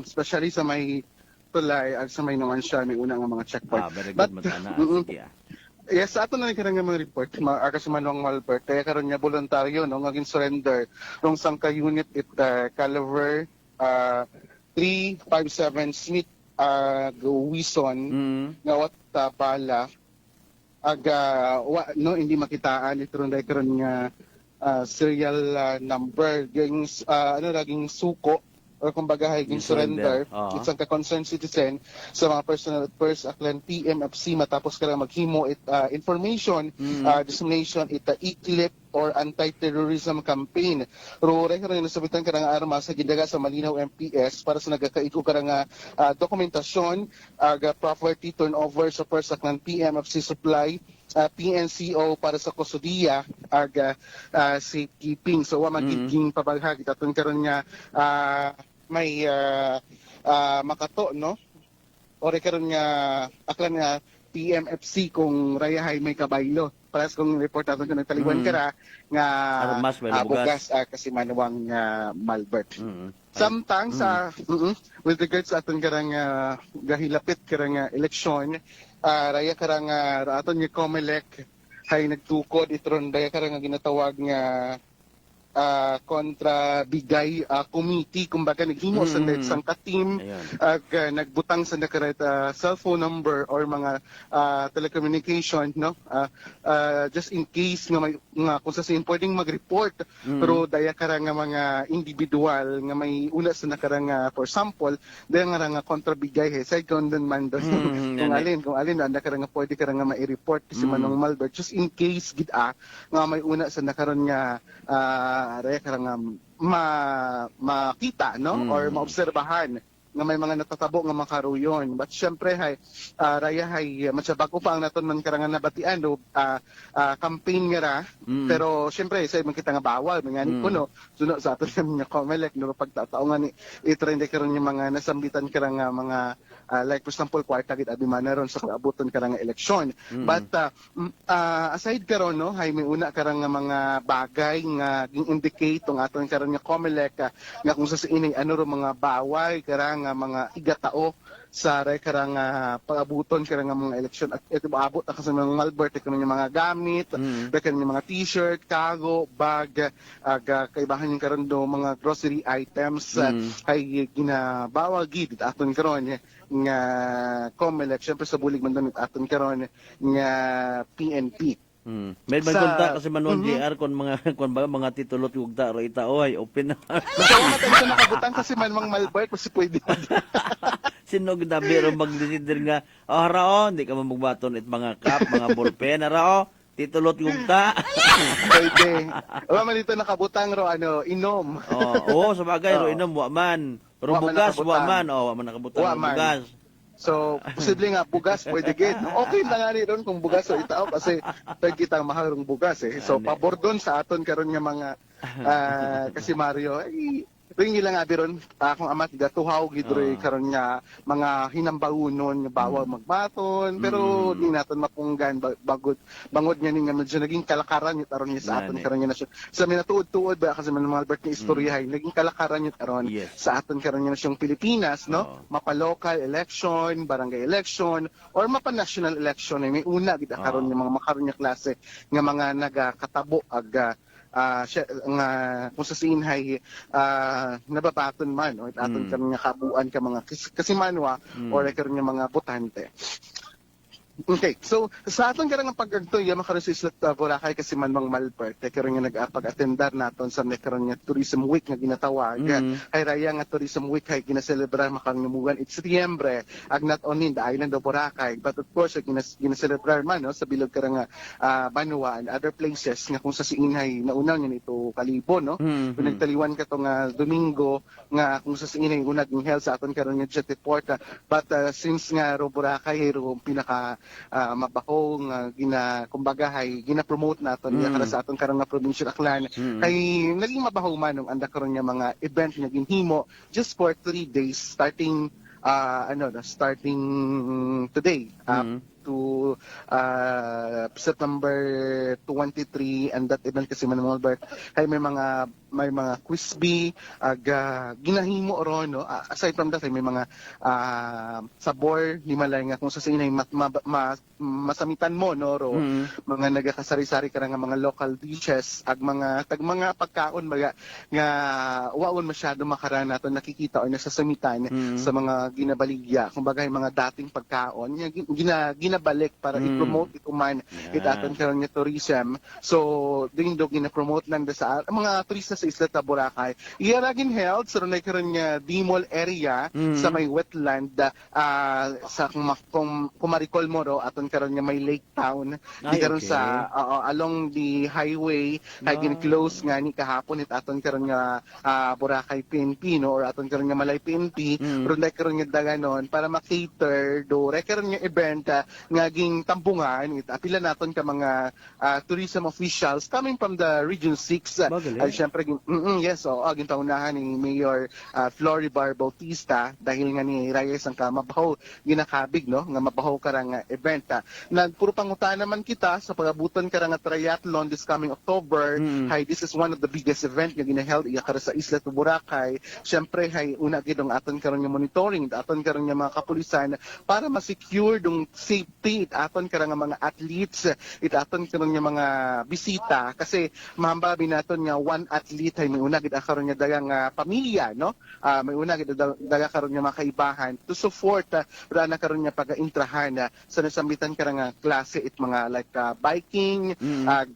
[SPEAKER 9] Especially sa may tulay at sa may naman siya, may unang mga checkpoint.
[SPEAKER 5] Very good, Matana. Sige.
[SPEAKER 9] Yes, sa ato na karang mga report, kasi manong Malbert, kaya karon niya voluntaryo, no, ngaging surrender nung sangka unit it Caliver 357 Smith Wison nga wat bala no hindi makitaan ito ron nga serial number yung laging suko or kumbaga higing surrender. It's ang ka-concerned citizen sa mga personal at first Aklan PMFC matapos ka lang maghimo information dissemination e-clip or anti-terrorism campaign. Rore ka rin nasabitan ka ng arma sa gindaga sa Malinaw MPS para sa nagkakaiko ka ng dokumentasyon property turnover sa first Aklan PMFC supply PNCO para sa kusudiya safekeeping. So magiging pabaghag itatun karon nga may makato, no? Ore karon nga aklan nga PMFC kung rayahay may kabaylo. Paras kung report natin kung nagtaliwan ka nga bugas kasi manuwang Malbert. Samtang sa with regards sa aton karang gahilapit karang eleksyon raya karang aton nga COMELEC hay nagtukod itron raya karang ginatawag nga kontra bigay committee kumbaga naghimo sa isang ka-team nagbutang sa nakaret cellphone number or mga telecommunication, no, just in case nga may kung sa pwedeng mag-report pero daya karang nga mga individual nga may una sa nakarang for example daya nga kontra bigay second man doon kung alin nakarang nga pwede karang nga mai-report kasi manong Malbert just in case gid nga may una sa nakaron nga karang makita, no, or maobserbahan nga may mga natatabo nga makaruyon. But syempre hay raya hay matsabago pa ang naton man karang nabatian do campaign nga ra pero syempre say man kita nga bawal mangani kuno suno sa aton nga COMELEC no pagtatao nga ni i-trend karon yung mga nasambitan karang mga like for example kwarta gid abi man ron sa kaabuton karang eleksyon. But aside karon, no, hay may una karang mga bagay nga gi-indicate tong aton karang nga COMELEC nga kung sa ini ano ro mga bawal karang mga igatao sa karang pag-abuton karang mga eleksyon at ito maabot na kasi mga Malbert kanang mga gamit kanang mga t-shirt, cargo, bag kaibahan yung karon do mga grocery items ay ginabawal gid aton karon nga COMELEC syempre sa bulig man damit aton karon nga PNP.
[SPEAKER 5] May kontak kasi manuang JR kon mga titulot ug ta ro itao ay open na.
[SPEAKER 9] So matay nakabutang kasi manmang Malbert kasi pwede.
[SPEAKER 5] Sino gdabi ro mag-decider nga haraon di ka magbaton it mga cup mga ballpen haraon titulot ug ta.
[SPEAKER 9] Pwede. Wa man dito nakabutang ro inom.
[SPEAKER 5] Sa bagay ro inom wa man. Ro bugas wa man wa man nakabutang bugas.
[SPEAKER 9] So, posible nga bugas, pwede gid. Okay na nga rin kung bugas o itao kasi pwede kitang maharong bugas eh. So, pabor doon sa aton karon nga mga kasi Mario, ring nila nga biron akong amat gatuhaw gidre karon nga mga hinambaunon nga bawal magbaton pero di naton mapunggan bangod nga ni nga medyo naging kalakaran yun aron niya sa aton karon nga sa minatuod-tuod ba kasi man mga Albert ni istoryahay naging kalakaran yun aron sa aton karon nga nasyong Pilipinas no mapa-local election, barangay election or mapa-national election may una gid karon nga mga makaron nga klase nga mga nagakatabo ag nga kung sa sinhay nababaton man o aton karon nga kabuan ka mga kasimanwa or karon nga mga botante. Okay, so sa aton karang pagagto ya makaron sa Isla Boracay kasi manmang Malpert karon nga nag-pag-attendar naton sa karon nga tourism week nga ginatawag ay raya nga tourism week ay ginaselebrar makanumugan it's Setyembre ag not only in the island of Boracay but of course ginaselebrar man no sa bilog karang Banwa and other places nga kung sa siinhay naunaw niya ito Kalibo no nagtaliwan ka to nga Domingo nga kung sa siinhay unag ng health sa aton karon nga Jet Port but since nga Boracay ro pinaka mabaho nga kumbaga hay gina-promote naton niya para sa aton karong nga probinsya Aklan kay naging mabaho man ang anda karon nga mga event nga ginhimo just for 3 days starting starting today to September 23 and that event kasi man Albert ay may mga quiz bee ginahimo ron no aside from that ay may mga sabor limalay nga kung sa inay masamitan mo no ro mga nagakasari-sari ka nga mga local dishes ag mga pagkaon nga waon masyado makaran nato nakikita o nasasamitan sa mga ginabaligya kumbaga mga dating pagkaon ginabalik para i-promote ito man itaton karon nga tourism so ding do gina-promote lang sa mga turista sa Isla Boracay iyaragin held sa runay karon nga Dimol area sa may wetland sa kumarikol mo ro aton karon nga may lake town di karon sa along the highway ay gin-close nga ni kahapon aton karon nga Boracay PNP no or aton karon nga Malay PNP runay karon nga daganon para ma-cater do karon nga event nga ging tambungan apila naton ka mga tourism officials coming from the Region 6 ay syempre yes gintaunahan ni Mayor Floribar Bautista dahil nga ni Reyes ang mabaho ginakabig no nga mabaho karang event nagpuro pangutana naman kita sa pagabuton karang triathlon this coming October hay this is one of the biggest event nga ginaheld iya kara sa Isla Boracay syempre hay una gid ang aton karon nga monitoring aton karon nga mga kapulisan para ma-secure dong safety aton karang mga athletes aton karon nga mga bisita kasi mahambabi naton nga one athlete ay may una gid karon nga dagang pamilya no may una gid daga karon nga makaibahan to support na karon nga pag-intrahan sa nasambitan karang klase mga like biking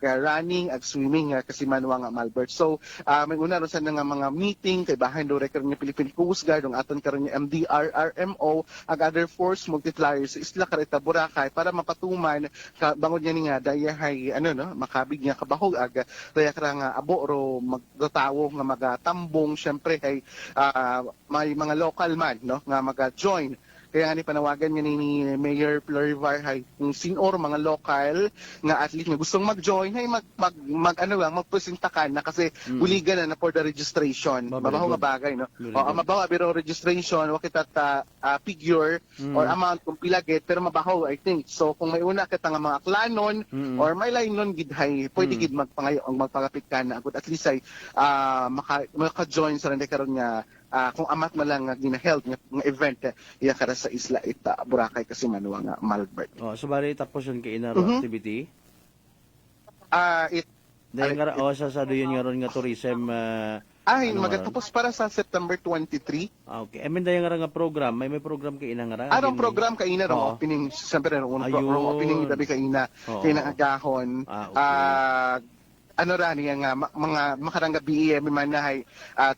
[SPEAKER 9] running swimming kasi manwa nga Malbert so may una ron sa nga mga meeting kay bahin do karon nga Philippine Coast Guard ang aton karon nga MDRRMO ag other force multipliers sa Isla Boracay para mapatuman bangod niya nga dayahay makabig nga kabahog ag daya karang abo ro magdatawo nga magatambong syempre kay may mga local man no nga maga-join kaya nga ni panawagan nga ni Mayor Floribar hay kung sinor mga local nga athlete nga gustong mag-join hay magpresentakan na kasi buligan na for the registration mabaho nga bagay no mabaho biro registration wa kita figure or amount kung pila gid pero mabaho I think so kung may una kita nga mga klanon or may line gid hay pwede gid magpangayo ang magpakapit ka na at least ay maka-join sa rende karon nga kung amat malang ginaheld nga event iya kara sa Isla Boracay kasi manwa nga Malbert.
[SPEAKER 5] So bali tapos yun kay inaro activity? Sa doon nga ron nga tourism
[SPEAKER 9] magatapos para sa September 23.
[SPEAKER 5] Okay. I mean, nga program. May program kay ina nga.
[SPEAKER 9] Arong program kay ina ro opening siyempre ro opening dabi kay ina kay agahon. Rani nga mga makarang gabi may manahay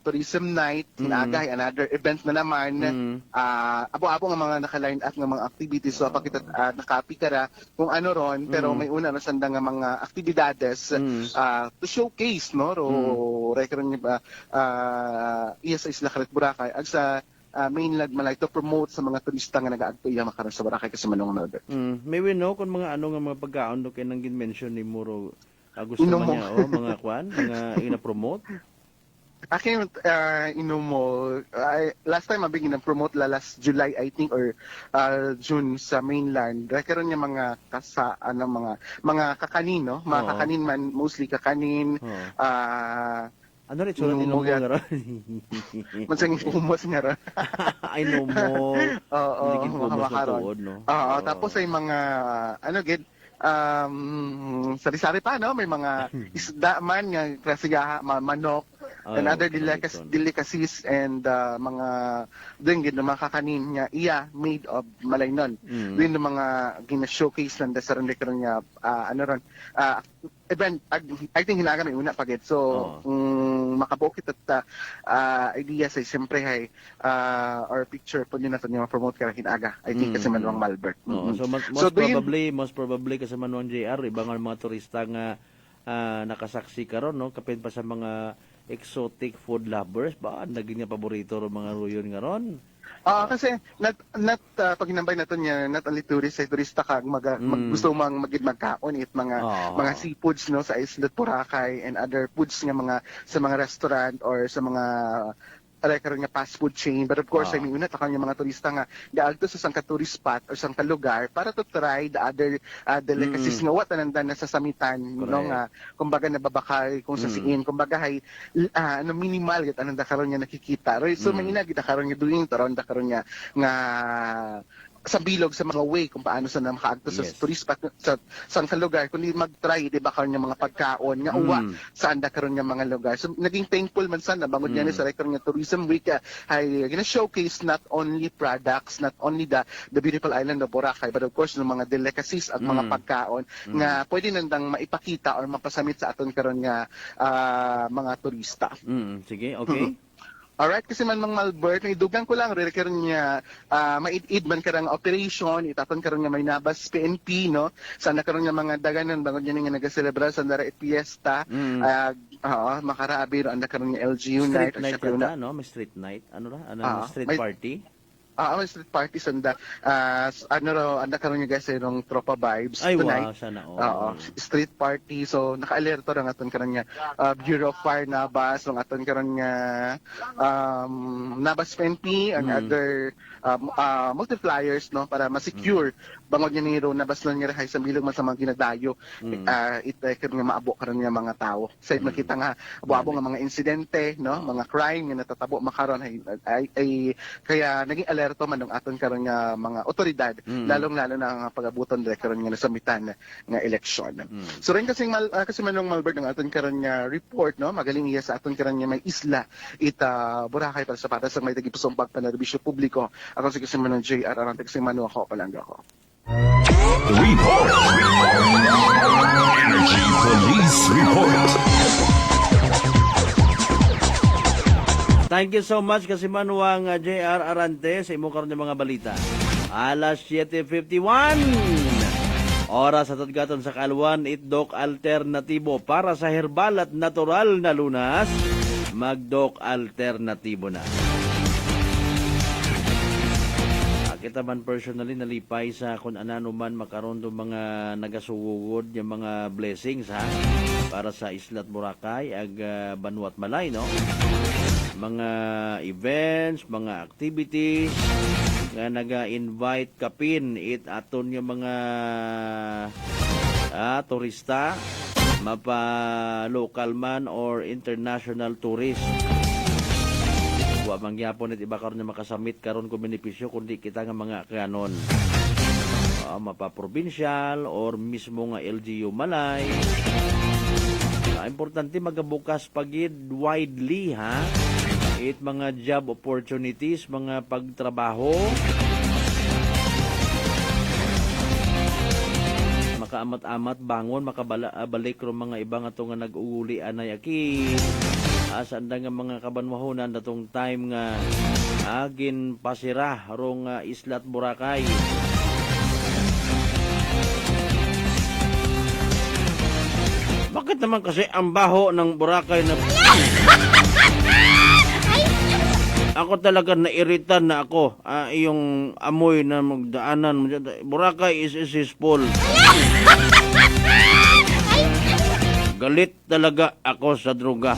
[SPEAKER 9] tourism night inaagahay another event na naman abo-abo nga mga naka-line up nga mga activities so pakita nakapi kara kung ano ron pero may una na sanda nga mga aktibidades to showcase no ro record ni ba iya sa Isla Boracay ag sa mainland malay to promote sa mga turista nga nagaadto iya makaron sa Boracay kasi manong Albert.
[SPEAKER 5] May we know kung mga mga pagkaon do kay nang gin-mention ni Muro gusto man niya mga kwan mga ina-promote.
[SPEAKER 9] Akin inom mo, last time mabigyan ng promote last July I think or June sa mainland. Karon niya mga mga kakanin, no? Mga kakanin man, mostly kakanin.
[SPEAKER 5] Ano rin sulat inom mo nga ron?
[SPEAKER 9] Mansang humos nga ron.
[SPEAKER 5] Ay, no mo.
[SPEAKER 9] Oo,
[SPEAKER 5] makaron.
[SPEAKER 9] no? Oo, tapos ay mga, sari-sari pa, no? May mga isda man, nga klasigaha, manok, and other delicacies and mga doon gid mga kakanin niya made of malaynon. Doon yung mga gina-showcase lang sa ron niya event. I think hinaga may una pagit. So makabukit at idea sa siyempre hay or picture po din natin yung promote ka hinaga. I think kasi Manuang Malbert.
[SPEAKER 5] So most probably kasi Manuang JR ibang mga turista nga nakasaksi karon, no, kapin pa sa mga exotic food lovers ba naging nga paborito ro mga ruyon nga ron.
[SPEAKER 9] Kasi pag hinambay natin niya not only turista ka gusto magkaon it mga seafoods, no, sa Isla Boracay and other foods nga sa mga restaurant or sa mga karon nga fast food chain, but of course ay may una ta kanya mga turista nga gaagto sa sang tourist spot or sang lugar para to try the other delicacies nga watananda na sa samitan, no, nga kumbaga nababakay kung sa siin, kumbaga hay minimal gid ananda karon nga nakikita. So may ina gid karon nga doing taron da karon nga sa bilog sa mga way kung paano sa makaagto sa tourist spot sa sang lugar kundi mag-try di ba karon nga mga pagkaon nga uwa saan da karon nga mga lugar. So naging thankful man sana bangod niya sa record nga tourism week ay gina-showcase not only products, not only the beautiful island of Boracay, but of course ng mga delicacies at mga pagkaon nga pwede nandang maipakita or mapasamit sa aton karon nga mga turista.
[SPEAKER 5] Sige, okay.
[SPEAKER 9] Alright, kasi man Mang Malbert, idugang ko lang, karon niya, maid man karang operation, itaton karon nga may nabas PNP, no? Sana karon nga mga daganan, bangod niya nga nagaselebrar sa Ndara Fiesta, makaraabi, anda karon nga LGU night.
[SPEAKER 5] Street night yata, no? May street night. Ano ra? Street party?
[SPEAKER 9] May street party sanda anda karon nga guys yung tropa vibes tonight.
[SPEAKER 5] Wow, sana
[SPEAKER 9] street party, so naka-alerto ra aton karon nga Bureau of Fire Nabas ng aton karon nga Nabas PNP and other multipliers, no, para ma-secure bangod niya niro Nabas lang nga hay sa bilog man sa mga ginadayo karon nga maabo karon nga mga tao sa makita nga abo nga mga insidente, no, mga crime nga natatabo makaron ay kaya naging alerto man ng aton karon nga mga otoridad, lalong-lalo na ang pag-abuton dire karon nga nasamitan nga eleksyon. So rin kasi Manong Malbert ng aton karon nga report, no, magaling iya sa aton karon nga may isla Boracay para sa patas ang may tagipusong pagpanerbisyo publiko. Ako si kasi Manong JR arang kasi Manu ako palangga ko.
[SPEAKER 20] Report. Energy Police Report.
[SPEAKER 5] Thank you so much kasi Manuang JR Arante sa imo karon mga balita. Alas 7:51. Oras sa Tadgaton sa Kalwan, Itdok Alternatibo para sa herbal at natural na lunas. Magdok Alternatibo na. Kita man personally nalipay sa kung anano man makaroon do mga nagasugod yung mga blessings para sa Isla Boracay ag Banwat Malay, no, mga events, mga activities nga naga-invite kapin aton yung mga turista mapa local man or international tourist. Wa mangyapon iba karon nga makasamit karon ko benepisyo kundi kita nga mga kanon mapa-provincial or mismo nga LGU Malay. Importante magabukas pagid widely mga job opportunities, mga pagtrabaho, makaamat-amat bangon makabalik ro mga ibang ato nga nag-uuli anay aki asanda nga mga kabanwahonan datong time nga agin pasira rong Isla Boracay. Bakit naman kasi ang baho ng Boracay na ako talaga nairitan na ako yung amoy na magdaanan Boracay is full. Galit talaga ako sa droga.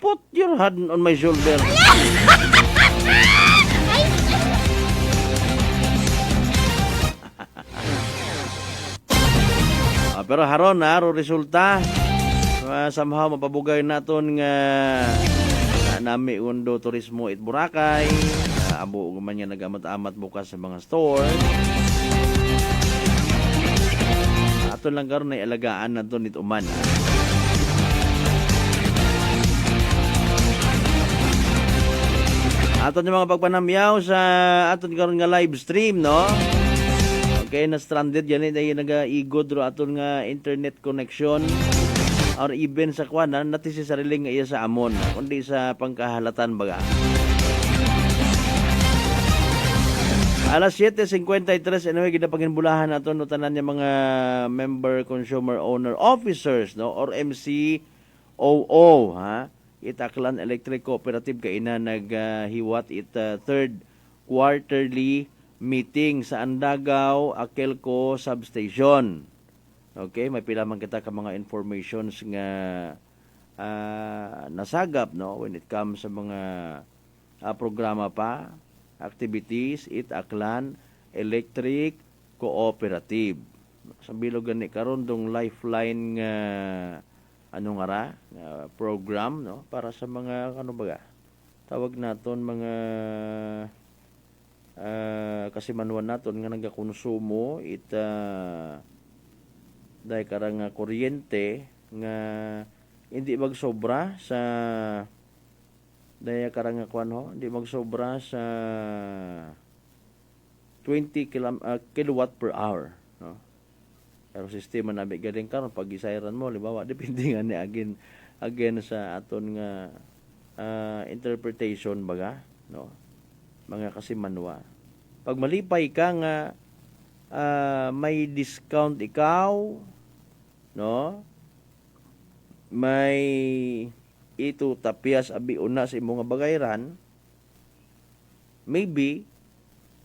[SPEAKER 5] Putya your hand on my shoulder. Pero haron resulta somehow mapabugay naton nga nami undo turismo it Boracay. Abo man nga nagamat-amat bukas sa mga store. Aton lang karon na alagaan naton it uman. Aton yung mga pagpanamyaw sa aton karon nga live stream, no? Okay, na stranded yan ay nag-igod ro aton nga internet connection or even sa kwanan natin si sariling iya sa amon kundi sa pangkahalatan baga. Alas 7:53 anyway ginapanginbulahan naton no tanan yung mga member consumer owner officers, no, or MCOO, ha. Itaklan Electric Cooperative kaina naghiwat third quarterly meeting sa Andagaw Akelco Substation. Okay, may pila man kita ka mga informations nga nasagap, no, when it comes sa mga programa pa, activities, Aklan Electric Cooperative. Sa bilog gani karon dong lifeline nga program, no, para sa mga tawag naton mga kasimanuan naton nga nagakonsumo dahil karang kuryente nga hindi magsobra sa dahil karang hindi magsobra sa 20 kilowatt per hour, no. Pero sistema na galing karon pag isayran mo libawa depende nga ni again sa aton nga interpretation baga, no, mga kasimanwa. Pag malipay ka nga may discount ikaw, no, may ito tapyas abi una sa imong bagayran, maybe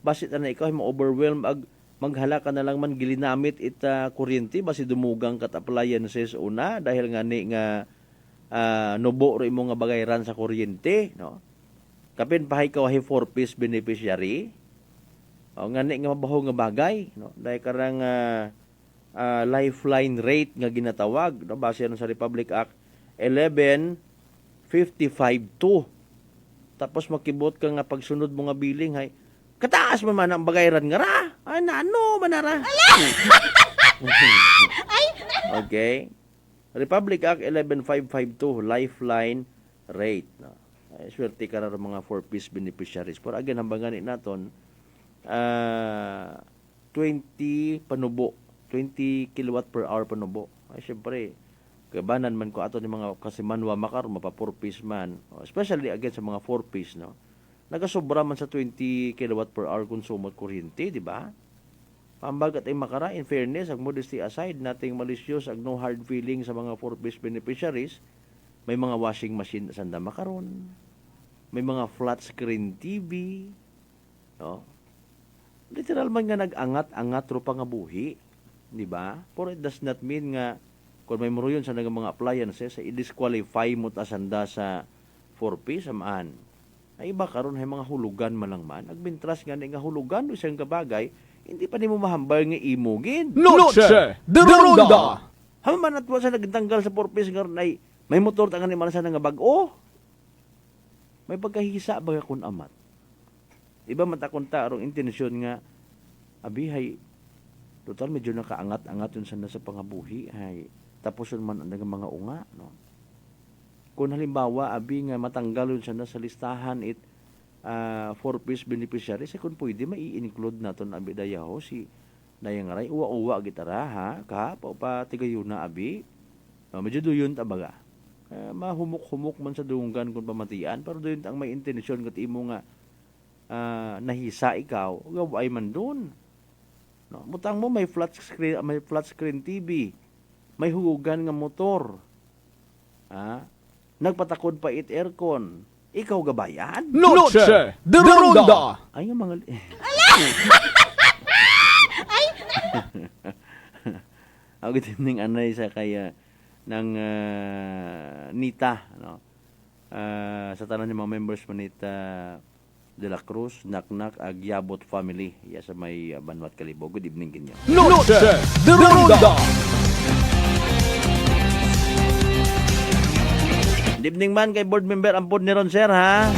[SPEAKER 5] basit na ikaw mo overwhelm maghala ka na lang man gilinamit ita kuryente basi dumugang kat appliances una dahil nga ni nga nubo ro imong bagayran sa kuryente, no. Kapin pahay ka wahi 4-piece beneficiary. O nga ni nga mabaho nga bagay, no. Dahil karang lifeline rate nga ginatawag, no, base sa Republic Act 1155-2. Tapos makibot ka nga pagsunod mo nga billing hay kataas man ang bagayran nga ra. Ay naano manara. Okay. Republic Act 11552 lifeline rate, no. Ay swerte ka ra mga 4-piece beneficiaries. Pero again hambangan naton 20 panubo, 20 kilowatt per hour panubo. Ay syempre kabanan man ko ato ni mga kasimanwa makar mapa 4-piece man, especially again sa mga 4-piece, no. Nagasobra man sa 20 kilowatt per hour konsumo at kuryente, di ba? Pambagat ay makara, in fairness, ang modesty aside, nating malicious, ag no hard feeling sa mga 4-piece beneficiaries, may mga washing machine sa sanda makaron, may mga flat screen TV, no? Literal man nga nag-angat-angat ro pa nga buhi, di ba? Pero it does not mean nga kung may muruyon sa mga appliances, i-disqualify mo ta sanda sa 4-piece amaan. Ay iba karon hay mga hulugan man lang man. Nagbintras nga nga hulugan isang kabagay, hindi pa nimo mahambal nga imugin.
[SPEAKER 2] Noche de Ronda.
[SPEAKER 5] Haman natwa sa nagtanggal sa 4-piece nga ay may motor tangan ni man sa nga bag-o. May pagkahisa baga kun amat. Iba man ta kunta arong intensyon nga abi hay total medyo nakaangat-angat yun sa pangabuhi hay tapos man ang mga unga, no. Kung halimbawa abi nga matanggal yun siya sa listahan 4-piece beneficiaries, kung pwede mai-include naton abi dayaho si dayang ray uwa-uwa gitara ha ka pa tigayon na abi, medyo duyon ta baga, mahumok-humok man sa dunggan kung pamatian pero duyon ang may intensyon kat imo nga nahisa ikaw gaway man doon, no. Mutang mo may flat screen TV, may hugugan nga motor, nagpatakod pa aircon, ikaw gabayan?
[SPEAKER 2] Noche de Ronda.
[SPEAKER 5] Ay nga mga good evening anay sa kaya ng Nita, no. sa tanan ng mga members manita De La Cruz, Naknak, Agyabot family. Iya sa may Banwat Kalibo. Good evening kinyo.
[SPEAKER 2] Noche de Ronda.
[SPEAKER 5] Good evening man kay board member Ampod ni Ron Sir ha.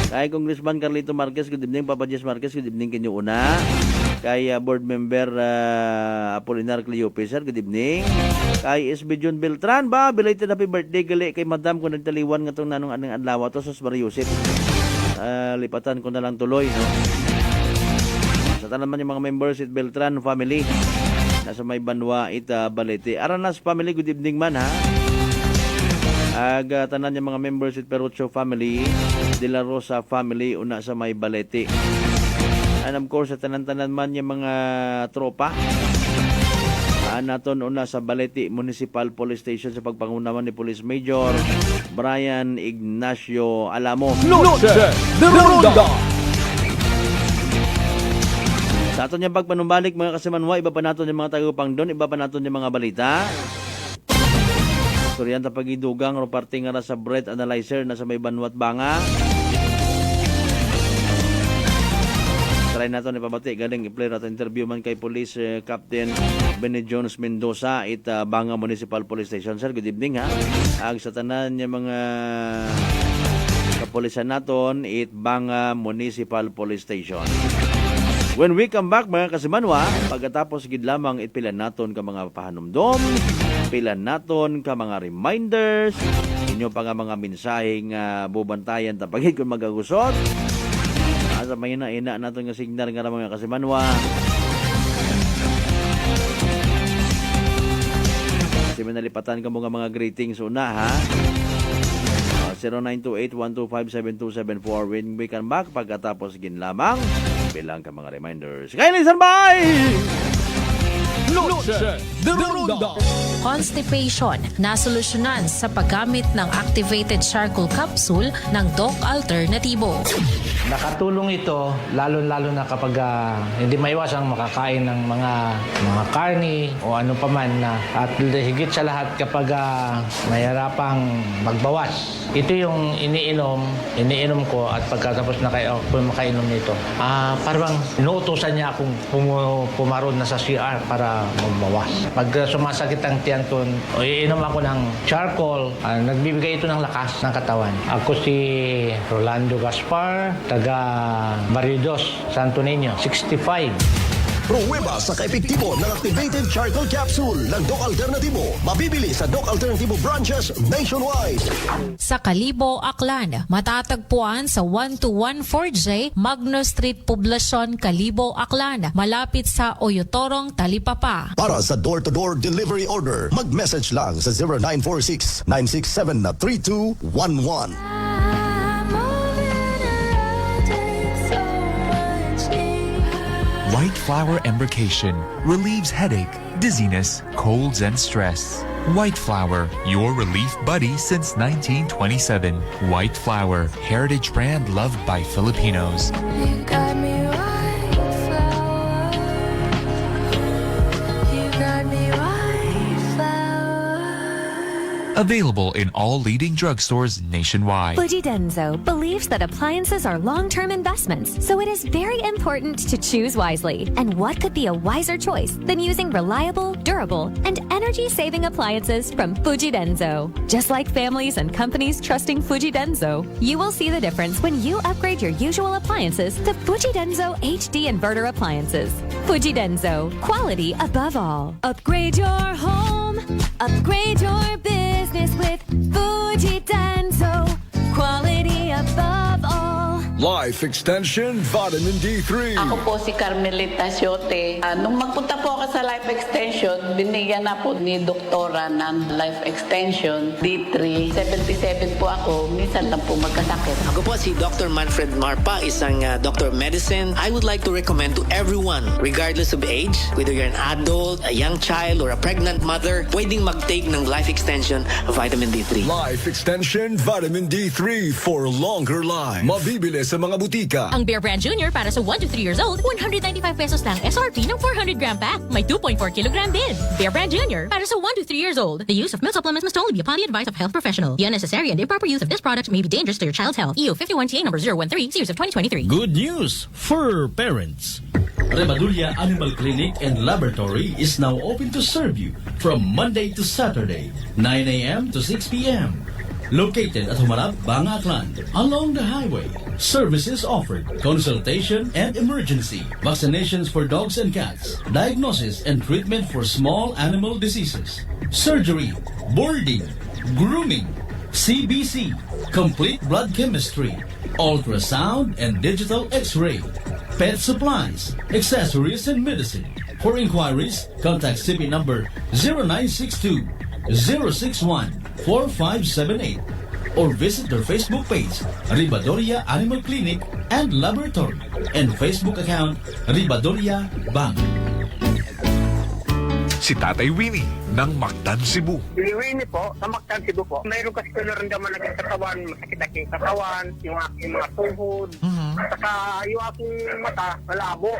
[SPEAKER 5] Kay Congressman Carlito Marquez, good evening. Papa Jess Marquez, good evening kinyo una. Kay board member Apolinar Cleope Sir, good evening. Kay SB John Beltran ba, belated happy birthday gali kay madam ko nagtaliwan nga tong nanong anong adlaw to sa Mariusip. Lipatan ko na lang tuloy no. Sa tanan man yung mga members it Beltran family nasa may Banwa Balete. Aranas family, good evening man ha. Tanan yung mga members it Perucho family, De La Rosa family una sa may Balete. And of course, sa tanan-tanan man yung mga tropa naton una sa Balete Municipal Police Station sa pagpangunawan ni Police Major Brian Ignacio Alamo.
[SPEAKER 2] Noche de Ronda.
[SPEAKER 5] Sa aton yung pagpanumbalik mga kasimanwa, iba pa naton yung mga tagaupang doon, iba pa naton yung mga balita. Storyan ta pagidugang ro parte nga ra sa breath analyzer na sa may Banwat Banga. Try nato ni pabati galing i-play nato interview man kay Police Captain Benny Jones Mendoza it Banga Municipal Police Station. Sir, good evening ha. Sa tanan niya mga kapulisan naton it Banga Municipal Police Station. When we come back mga kasimanwa, pagkatapos gid lamang itpilan naton ka mga pahanumdom, pilan naton ka mga reminders, inyo pa nga mga mensaheng bubantayan tapagid kung magagusot. Asa may ina naton nga signal nga mga kasimanwa. Kasi manalipatan ka mga greetings una ha. 0928-125-7274 when we come back pagkatapos gin lamang bilang ka mga reminders. Kaya lisan bye!
[SPEAKER 2] Noche de Ronda.
[SPEAKER 21] Constipation na solusyonan sa paggamit ng activated charcoal capsule ng Doc Alternatibo.
[SPEAKER 22] Nakatulong ito lalo-lalo na kapag hindi maiwasang makakain ng mga karni o ano paman na at higit sa lahat kapag mahirapang magbawas. Ito yung iniinom ko at pagkatapos na makainom nito. Parang inuutosan niya akong pumarod na sa CR para magbawas. Pag sumasakit ang tiyan ko, iinom ako ng charcoal, nagbibigay ito ng lakas ng katawan. Ako si Rolando Gaspar, taga Baridos, Santo Niño, 65.
[SPEAKER 23] Pruweba sa kaepektibo ng activated charcoal capsule ng Doc Alternatibo. Mabibili sa Doc Alternatibo branches nationwide.
[SPEAKER 21] Sa Kalibo, Aklan, matatagpuan sa 1214J Magno Street, Poblacion, Kalibo, Aklan, malapit sa Oyotorong, Talipapa.
[SPEAKER 23] Para sa door-to-door delivery order, mag-message lang sa 0946-967-3211.
[SPEAKER 11] White Flower Embrocation relieves headache, dizziness, colds, and stress. White Flower, your relief buddy since 1927. White Flower, heritage brand loved by Filipinos.
[SPEAKER 12] You got me white flower. You got me white flower.
[SPEAKER 11] Available in all leading drugstores nationwide.
[SPEAKER 14] Fujidenzo believes that appliances are long-term investments, so it is very important to choose wisely. And what could be a wiser choice than using reliable, durable, and energy-saving appliances from Fujidenzo? Just like families and companies trusting Fujidenzo, you will see the difference when you upgrade your usual appliances to Fujidenzo HD inverter appliances. Fujidenzo, quality above all. Upgrade your home, upgrade your business with Fujidenzo, quality above all.
[SPEAKER 24] Life Extension Vitamin D3.
[SPEAKER 15] Ako po si Carmelita Siote. Nung magpunta po ako sa Life Extension, binigyan na po ni Doktora ng Life Extension D3. 77 po ako, minsan lang po magkasakit.
[SPEAKER 19] Ako po si Dr. Manfred Marpa, isang Doctor of Medicine. I would like to recommend to everyone, regardless of age, whether you're an adult, a young child, or a pregnant mother, pwedeng mag-take ng Life Extension Vitamin D3.
[SPEAKER 24] Life Extension Vitamin D3 for longer life. Mabibili
[SPEAKER 6] sa mga butika.
[SPEAKER 13] Ang Bear Brand Junior para sa 1 to 3 years old, 195 pesos lang SRP ng 400 gram pack. May 2.4 kilogram din. Bear Brand Junior para sa 1 to 3 years old. The use of milk supplements must only be upon the advice of health professional. The unnecessary and improper use of this product may be dangerous to your child's health. EU 51TA number 013, series of 2023.
[SPEAKER 17] Good news for parents. Rebadulia Animal Clinic and Laboratory is now open to serve you from Monday to Saturday, 9 a.m. to 6 p.m. Located at Humarap, Bangaklan, along the highway. Services offered: consultation and emergency, vaccinations for dogs and cats, diagnosis and treatment for small animal diseases, surgery, boarding, grooming, CBC, complete blood chemistry, ultrasound and digital x-ray, pet supplies, accessories and medicine. For inquiries, contact CP number 0962 061 4578 or visit their Facebook page, Ribadoria Animal Clinic and Laboratory, and Facebook account, Ribadoria Bank.
[SPEAKER 24] Si Tatay Winnie ng Mactan, Cebu.
[SPEAKER 16] Winnie po, sa Mactan, Cebu po. Mayroon kasi ko naramdaman ng katawan, masakit aking katawan, yung aking mga tuhod, saka yung aking mata, malabo.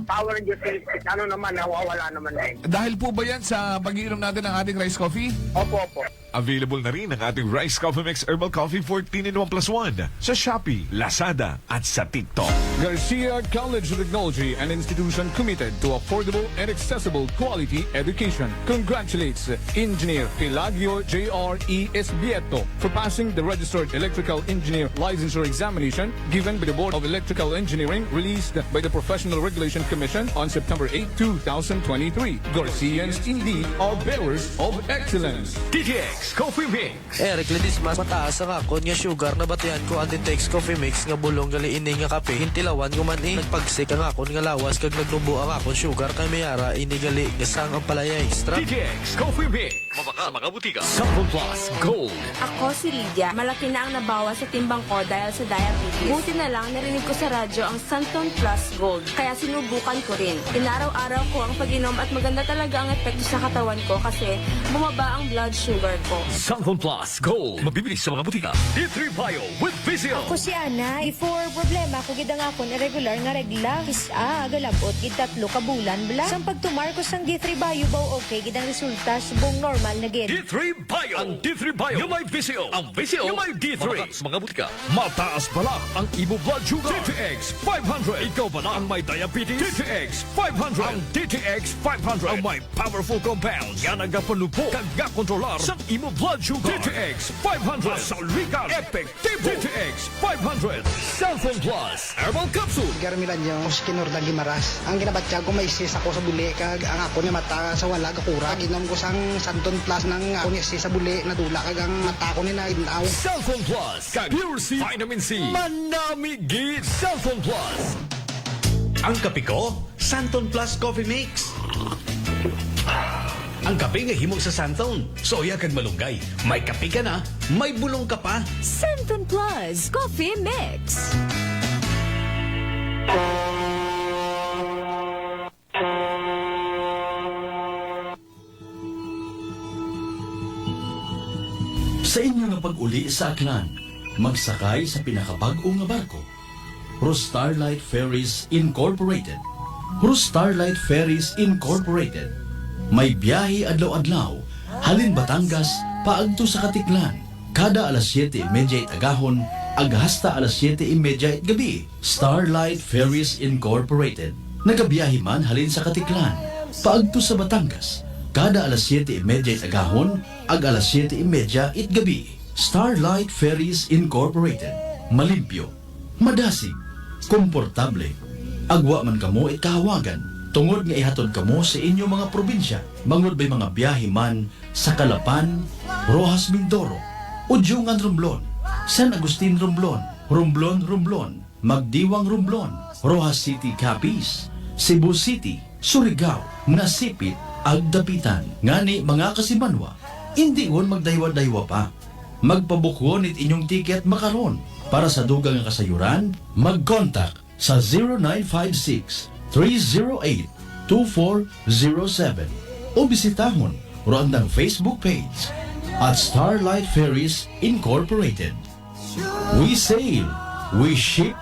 [SPEAKER 16] Power ng Diyos, ano naman, nawawala naman din.
[SPEAKER 24] Dahil po ba yan sa pag-iinom natin ng ating rice coffee?
[SPEAKER 16] Opo, opo.
[SPEAKER 24] Available na rin ang ating Rice Coffee Mix Herbal Coffee 14 in 1 plus 1 sa Shopee, Lazada at sa TikTok.
[SPEAKER 2] Garcia College of Technology, an institution committed to affordable and accessible quality education, congratulates Engineer Pelagio J.R.E. Esbieto for passing the registered electrical engineer licensure examination given by the Board of Electrical Engineering, released by the Professional Regulation Commission on September 8, 2023. Garcians indeed are bearers of excellence.
[SPEAKER 24] TTX Coffee Mix.
[SPEAKER 18] Eric Ledis, mas mataas ang akon nga sugar na batihan ko Antitex Coffee Mix nga bulong gali ini nga kape. Hintilawan ko man nagpagsik ang akon nga lawas kag nagnubo ang akon sugar kay mayara ini gali nga sang ang palaya extra.
[SPEAKER 24] TTX Coffee Mix. Mabaka mga butika. Sample Plus Gold.
[SPEAKER 25] Ako si Lydia. Malaki na ang nabawas sa timbang ko dahil sa diabetes. Buti na lang narinig ko sa radyo ang Santon Plus Gold. Kaya sinubukan ko rin. Inaraw-araw ko ang pag-inom at maganda talaga ang epekto sa katawan ko kasi bumaba ang blood sugar ko.
[SPEAKER 24] Santon Plus Gold. Mabibili sa mga butika. D3 Bio with Vizio.
[SPEAKER 26] Ako si Ana. Before problema ko gid ang akon irregular nga regla. Isa galabot gid 3 ka bulan bla. Sang pagtumar ko sang D3 Bio baw okay gid ang resulta subong normal na gid.
[SPEAKER 24] D3 Bio. Ang D3 Bio. Yung may Vizio. Ang Vizio. Yung may D3. Sa mga butika. Mataas pala ang imo blood sugar. DTX 500. Ikaw ba na ang may diabetes? DTX 500. Ang DTX 500. Ang may powerful compounds. Yan ang gapanupo. Kag kontrolar sa imo blood sugar. DTX 500. Masaligan. Epektibo. DTX 500. Santon Plus Herbal Capsule.
[SPEAKER 27] Garmilan yung Skinor Gimaras. Ang ginabatya ko may sis ako sa buli kag ang ako ni mata sa wala kakura. Ginom ko sang Santon Plus nang ako ni sis sa buli nadula kag ang mata ko ni na inaw.
[SPEAKER 24] Santon Plus kag Pure C Vitamin C. Manami gid Santon Plus.
[SPEAKER 17] Ang kape ko, Santon Plus Coffee Mix. Ang kape nga himog sa Santon. Soya kag malunggay. May kape ka na, may bulong ka pa.
[SPEAKER 26] Santon Plus Coffee Mix.
[SPEAKER 17] Sa inyo nga pag-uli sa Aklan, magsakay sa pinakabag-o nga barko. Starlight Ferries Incorporated. Starlight Ferries Incorporated. May biyahe adlaw-adlaw, halin Batangas, paagto sa Katiklan. Kada alas 7:30 agahon, aghasta alas 7:30 gabi. Starlight Ferries Incorporated. Nagabiyahe man halin sa Katiklan, paagto sa Batangas. Kada alas 7:30 agahon, alas 7:30 gabi. Starlight Ferries Incorporated. Malimpyo, madasig, komportable. Agwa man kamo ikahawagan. Tungod nga ihatod kamo sa inyong mga probinsya. Mangod ba'y mga biyahe man sa Calapan, Rojas Mindoro, Udyungan Romblon, San Agustin Romblon, Romblon, Magdiwang Romblon, Rojas City Capiz, Cebu City, Surigao, Nasipit, Agdapitan. Ngani mga kasimanwa, hindi on magdaywa-daywa pa. Magpabukon it inyong tiket makaron. Para sa dugang nga kasayuran, mag-contact sa 0956-308-2407 o bisitahon roandang Facebook page at Starlight Ferries Incorporated. We sail We ship,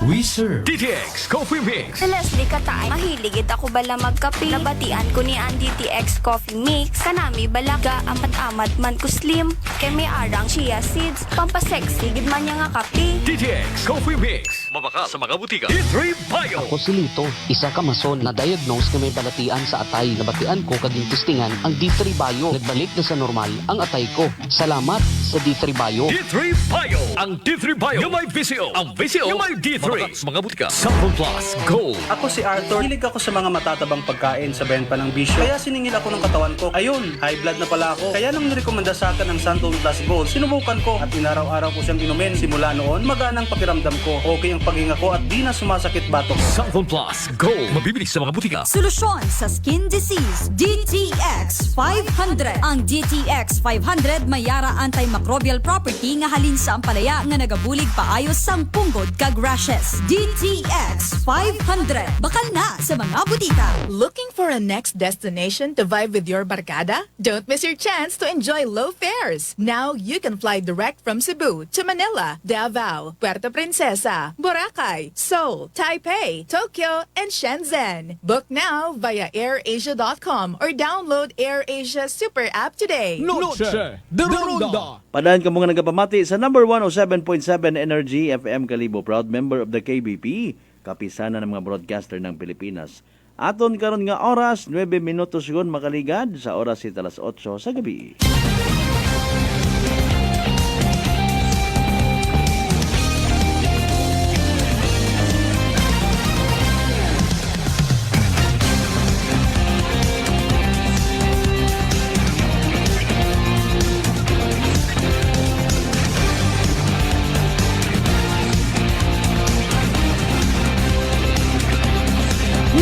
[SPEAKER 17] we serve.
[SPEAKER 24] DTX Coffee Mix.
[SPEAKER 1] Si Leslie Katay, mahiligid ako bala magkape. Nabatian ko ni ang DTX Coffee Mix. Kanami balaga, amat-amat man ko slim. Kay may arang chia seeds, pampasexy, gid man niya nga kape.
[SPEAKER 24] DTX Coffee Mix. Mabaka sa mga butika. D3 Bio.
[SPEAKER 3] Ako si Lito, isa ka mason na diagnose na may balatian sa atay. Nabatian ko kaging testingan ang D3 Bio. Nagbalik na sa normal ang atay ko. Salamat sa D3 Bio.
[SPEAKER 24] D3 Bio. Ang D3 Bio yung may VCO. Ang VCO yung may D3. Mabaka sa mga butika. Sample Plus Gold.
[SPEAKER 4] Ako si Arthur. Hilig ako sa mga matatabang pagkain sa benta ng bisyo. Kaya siningil ako ng katawan ko. Ayun, high blood na pala ako. Kaya nang nirekomenda sa akin ang Santon Plus Gold, sinubukan ko at inaraw-araw ko siyang inumin. Simula noon, magaan ang pakiramdam ko. Okay ang paghinga ko at di na sumasakit batok.
[SPEAKER 24] Sample Plus Gold. Mabibili sa mga butika.
[SPEAKER 6] Solusyon sa skin disease, DTX 500. Ang DTX 500 may yara antimicrobial property nga halin sa ampalaya nga nagabulig paayos sang punggod kag rashes. DTX 500. Bakal na sa mga butika.
[SPEAKER 7] Looking for a next destination to vibe with your barkada? Don't miss your chance to enjoy low fares. Now you can fly direct from Cebu to Manila, Davao, Puerto Princesa, Boracay, Seoul, Taipei, Tokyo, and Shenzhen. Book now via AirAsia.com or download AirAsia Super App today.
[SPEAKER 2] Noche de Ronda.
[SPEAKER 5] Padaan ka mga nagapamati sa number 107.7 Energy FM Kalibo, proud member of the KBP, kapisana ng mga broadcaster ng Pilipinas. Aton karon nga oras, 9 minutos yun makaligad sa oras 7:08 sa gabi.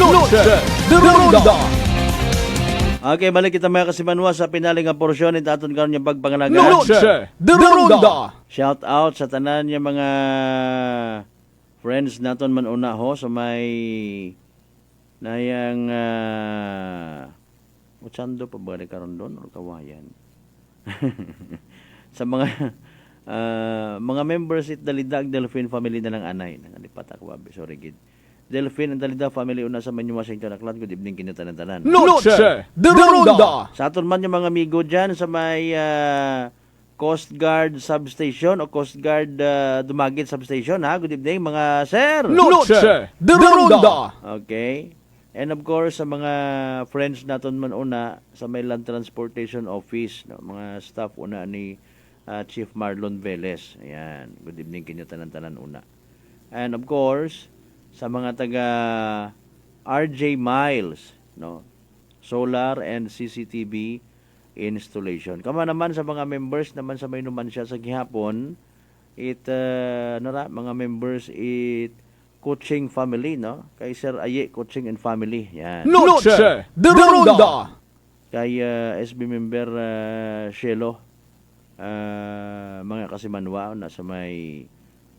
[SPEAKER 2] Noche de Ronda.
[SPEAKER 5] Okay, balik kita mga kasimanwa sa pinaling nga porsyon at aton karon nga pagpanganagan.
[SPEAKER 2] Noche de Ronda.
[SPEAKER 5] Shout out sa tanan niya mga friends naton man una ho sa may nayang Uchando pa ba karon doon or Kawayan. Sa mga members it Dalidag Delphine family na lang anay nang alipat ako sorry gid. Delphine and Dalida family una sa Manu Washington Aklan. Good evening kinyo tanan-tanan.
[SPEAKER 2] Noche de Ronda.
[SPEAKER 5] Sa aton man yung mga amigo dyan sa may Coast Guard substation o Coast Guard Dumagit substation ha. Good evening mga sir.
[SPEAKER 2] Noche de Ronda.
[SPEAKER 5] Okay. And of course sa mga friends naton man una sa may Land Transportation Office, no, mga staff una ni Chief Marlon Velez. Ayan. Good evening kinyo tanan-tanan una. And of course sa mga taga RJ Miles, no, solar and CCTV installation. Kama naman sa mga members naman sa may numan siya sa gihapon, mga members coaching family, no? Kay Sir Aye coaching and family. Yan.
[SPEAKER 2] Noche de Ronda.
[SPEAKER 5] Kay SB member Shelo, mga kasimanwa na sa may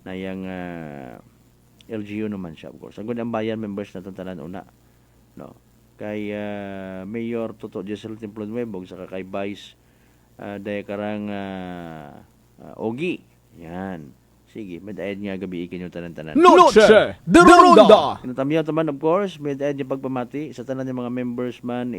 [SPEAKER 5] nayang LGU naman siya, of course. Ang ang bayan members na tanan una. No. Kay Mayor Toto Jesel Templon Webog saka kay Vice Dayakarang Ogi. Yan. Sige, med-aid nga gabi ikin yung tanan-tanan.
[SPEAKER 2] Noche de Ronda.
[SPEAKER 5] Kinatamiyan naman, of course, med-aid yung pagpamati sa tanan ng mga members man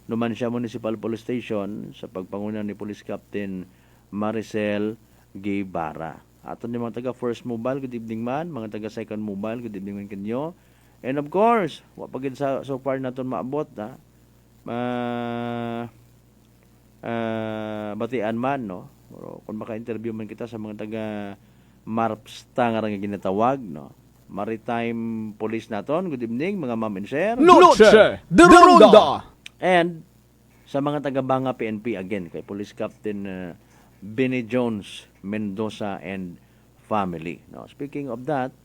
[SPEAKER 5] Numancia Municipal Police Station sa pagpangunan ni Police Captain Maricel Guevara. Aton yung mga taga First Mobile, good evening man. Mga taga Second Mobile, good evening man kanyo. And of course, wapagin so far naton maabot ha. Batian man, no. Pero kung maka-interview man kita sa mga taga MARPSTA nga ginatawag, no. Maritime Police naton, good evening mga ma'am and sir.
[SPEAKER 2] Noche de Ronda.
[SPEAKER 5] And sa mga taga Banga PNP again kay Police Captain Benny Jones Mendoza and family. No, speaking of that,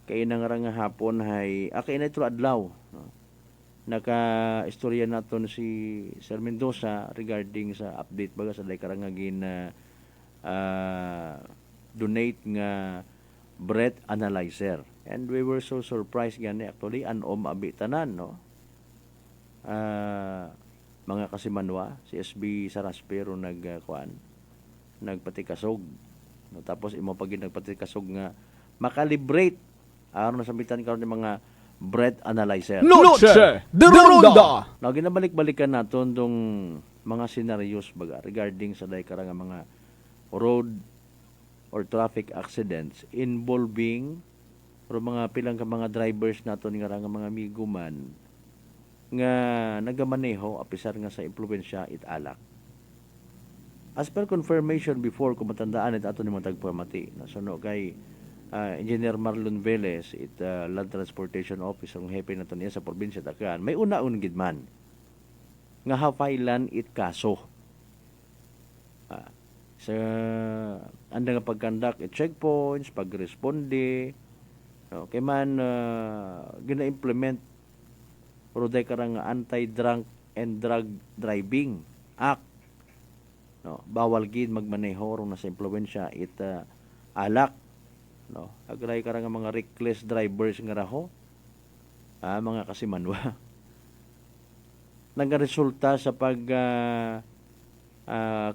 [SPEAKER 5] kay nangarang hapon hay kay na ito adlaw. No? Naka-istorya naton si Sir Mendoza regarding sa update baga sa day karangagin donate nga breath analyzer. And we were so surprised gani actually anom abi tanan, no. Mga kasimanwa si SB Saraspero nagpatikasog No, tapos imo pag nagpatikasog nga makalibrate aron nasambitan karon ng mga breath analyzer.
[SPEAKER 2] Noche de Ronda.
[SPEAKER 5] Now, ginabalik-balikan naton tong mga scenarios baga regarding sa day karang mga road or traffic accidents involving or mga pilang ka mga drivers naton nga mga miguman nga nagamaneho apisar nga sa impluwensya it alak. As per confirmation before, kung matandaan it ato ni mga tagpamati na suno kay Engineer Marlon Velez, Land Transportation Officer, ang hepe na niya sa probinsya Tacloban, may una-un gidman nga hafailan it kaso. Sa anda nga pagkandak it checkpoints, pagresponde, no, kay man gina-implement roday karang Anti-Drunk and Drug Driving Act. No, bawal gid magmaneho ron nasa impluwensya it alak. No, agray karang mga reckless drivers nga raho. Mga kasimanwa. Nagaresulta sa pag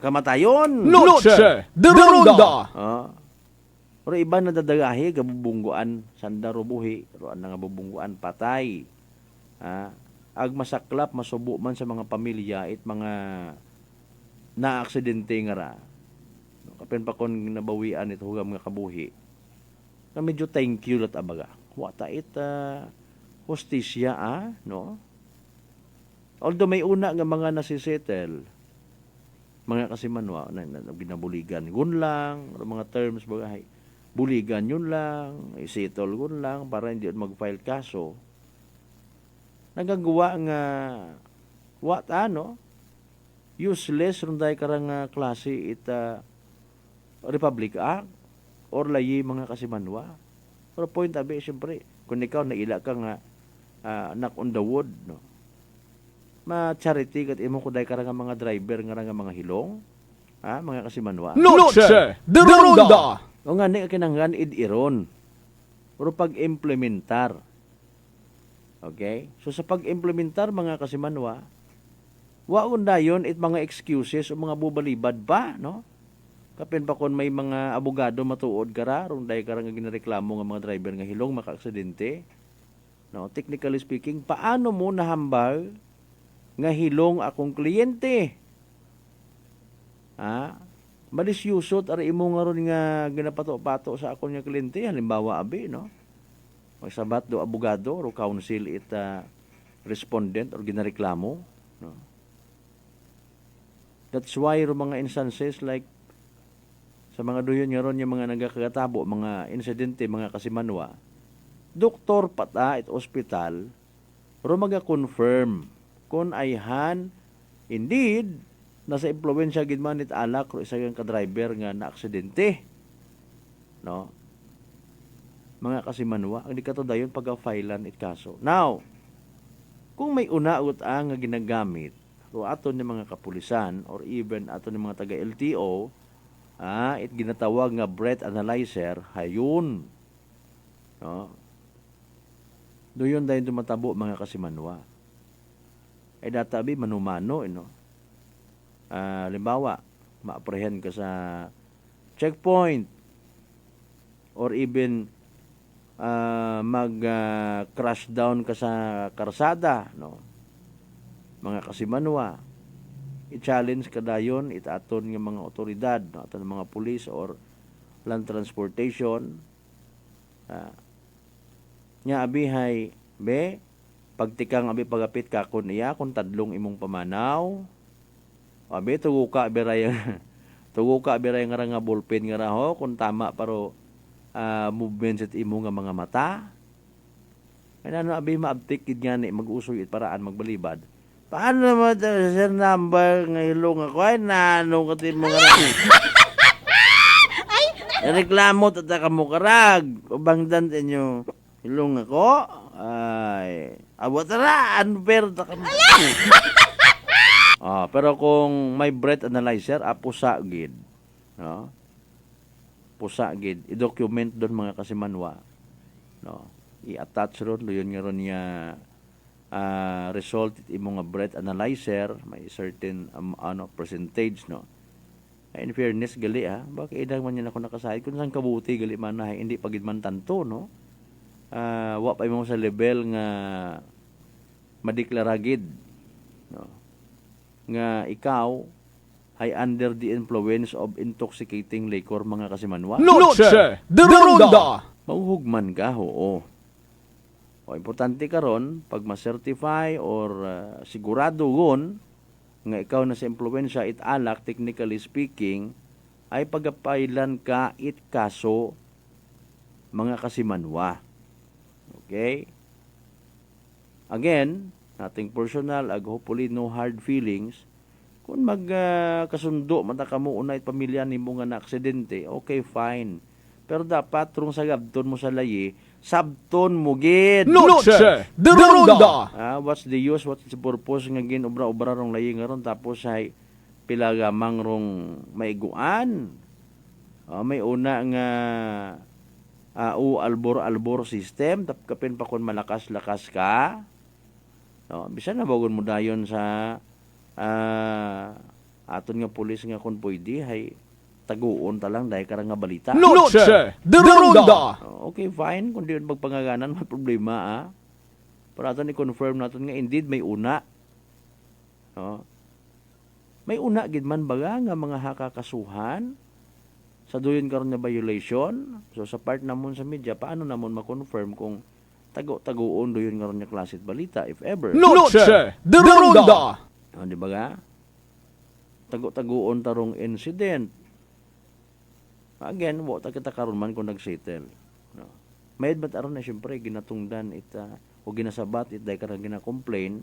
[SPEAKER 5] kamatayon.
[SPEAKER 2] Noche de Ronda.
[SPEAKER 5] Pero iba na dadagahi gabubungguan sanda rubuhi, roan nga bubungguan patay. Ag masaklap masubo man sa mga pamilya it mga na-aksidente nga ra. Kapen pa kon nabawian ito hugam nga kabuhi. Na medyo thank you lat abaga. Wata it hostisya no? Although may una nga mga nasisettle, mga kasimanwa na binabuligan gun lang, mga terms bagay, buligan yun lang, isettle gun lang para hindi mag-file kaso. Nagagawa nga useless runday karang klase it Republic Act or layi mga kasimanwa. Pero point abi siyempre kung ikaw naila ka nga knock on the wood, no, ma-charity kat imo kuday karang mga driver nga mga hilong, mga kasimanwa.
[SPEAKER 2] Noche de Ronda.
[SPEAKER 5] O nga ni kinanglan iron. Pero pag-implementar. Okay? So sa pag-implementar mga kasimanwa, waon dayon it mga excuses o mga bubalibad pa, no? Kapin pa kon may mga abogado matuod kara rong day karang ginareklamo nga mga driver nga hilong maka-aksidente. No, technically speaking, paano mo nahambal nga hilong akong kliyente? Malisyusot ari imo nga ron nga ginapato-pato sa akong nga kliyente, halimbawa abi, no? May sabat do abogado ro counsel it respondent or ginareklamo, no? That's why ro mga instances like sa mga duyon nga ron yung mga nagkakatabo, mga insidente, mga kasimanwa, doktor pata it ospital, ro maga-confirm kung ayhan indeed nasa impluwensya gid man it alak ro isa ka driver nga na-aksidente. No? Mga kasimanwa, ang di kato dayon pag-filean it kaso. Now, kung may unaot nga ginagamit ro aton ni mga kapulisan or even aton ni mga taga-LTO, it ginatawag nga breath analyzer, hayun. No? Doon dayon tumatabo mga kasimanwa. Ay databi manumano, no? Limbawa, ma-apprehend ka sa checkpoint or even mag-crash down ka sa karsada, no? Mga kasimanwa, i-challenge ka dayon itaton ng mga otoridad, no? Aton mga police or land transportation. Nya abihay, be, pagtikang abi pagapit ka kun iya, kung tadlong imong pamanaw, abi, tugo ka biray nga ballpen nga raho, kung tama paro movements at imo nga mga mata. Ano abi maabtik kid nga ni mag-usoy it paraan magbalibad. Paano naman sir number nga hilong ako ay nanong katin mo nga reklamo tataka mo karag ubangdan inyo hilong ako ay abot ra unfair taka mo. Pero kung may breath analyzer pusa gid, no? Pusa gid i-document doon mga kasimanwa, no? I-attach ron yun nga ron niya result imo nga breath analyzer, may certain percentage, no? In fairness gali bakit idang man yan ako nakasahid kung saan kabuti gali man na hindi pagid man tanto no. Wa pa mo sa level nga madeklara gid no. Nga ikaw ay under the influence of intoxicating liquor mga kasimanwa.
[SPEAKER 2] Noche de Ronda.
[SPEAKER 5] Mauhugman ka, oo. O, importante karon pag ma-certify or sigurado gon nga ikaw na sa impluwensya it alak, technically speaking, ay pagapailan ka it kaso mga kasimanwa. Okay? Again, nothing personal, hopefully no hard feelings. Kung magkasundo, mataka mo unay pamilya ni mo nga na aksidente, okay, fine. Pero dapat, rung sa gabton mo sa layi, sabton mo gid.
[SPEAKER 2] Noche de Ronda.
[SPEAKER 5] What's the use, what's the purpose nga gin-ubra-ubra rong layi nga ron, tapos ay pilagamang rong maiguan. May una nga albor-albor system, tapkapin pa kung malakas-lakas ka. Bisan na bagon mo dayon sa aton nga pulis nga kung pwede, hay taguon talang dahil karang nga balita.
[SPEAKER 2] Noche de Ronda.
[SPEAKER 5] Okay, fine. Kung di yun magpangaganan, may problema, Pero aton i-confirm natin nga, indeed, may una. May una, gid man baga, nga mga hakakasuhan sa duyon karon nga violation. So, sa part namon sa media, paano namon ma-confirm kung tago-tagoon duyon karon nga klase balita, if ever?
[SPEAKER 2] Noche de Ronda.
[SPEAKER 5] Di ba ga? Tago-tagoon tarong incident. Again, wa ta kita karon man kung nag-settle. Mayad ba't aron na siyempre ginatungdan o ginasabat it dahil karang gina-complain.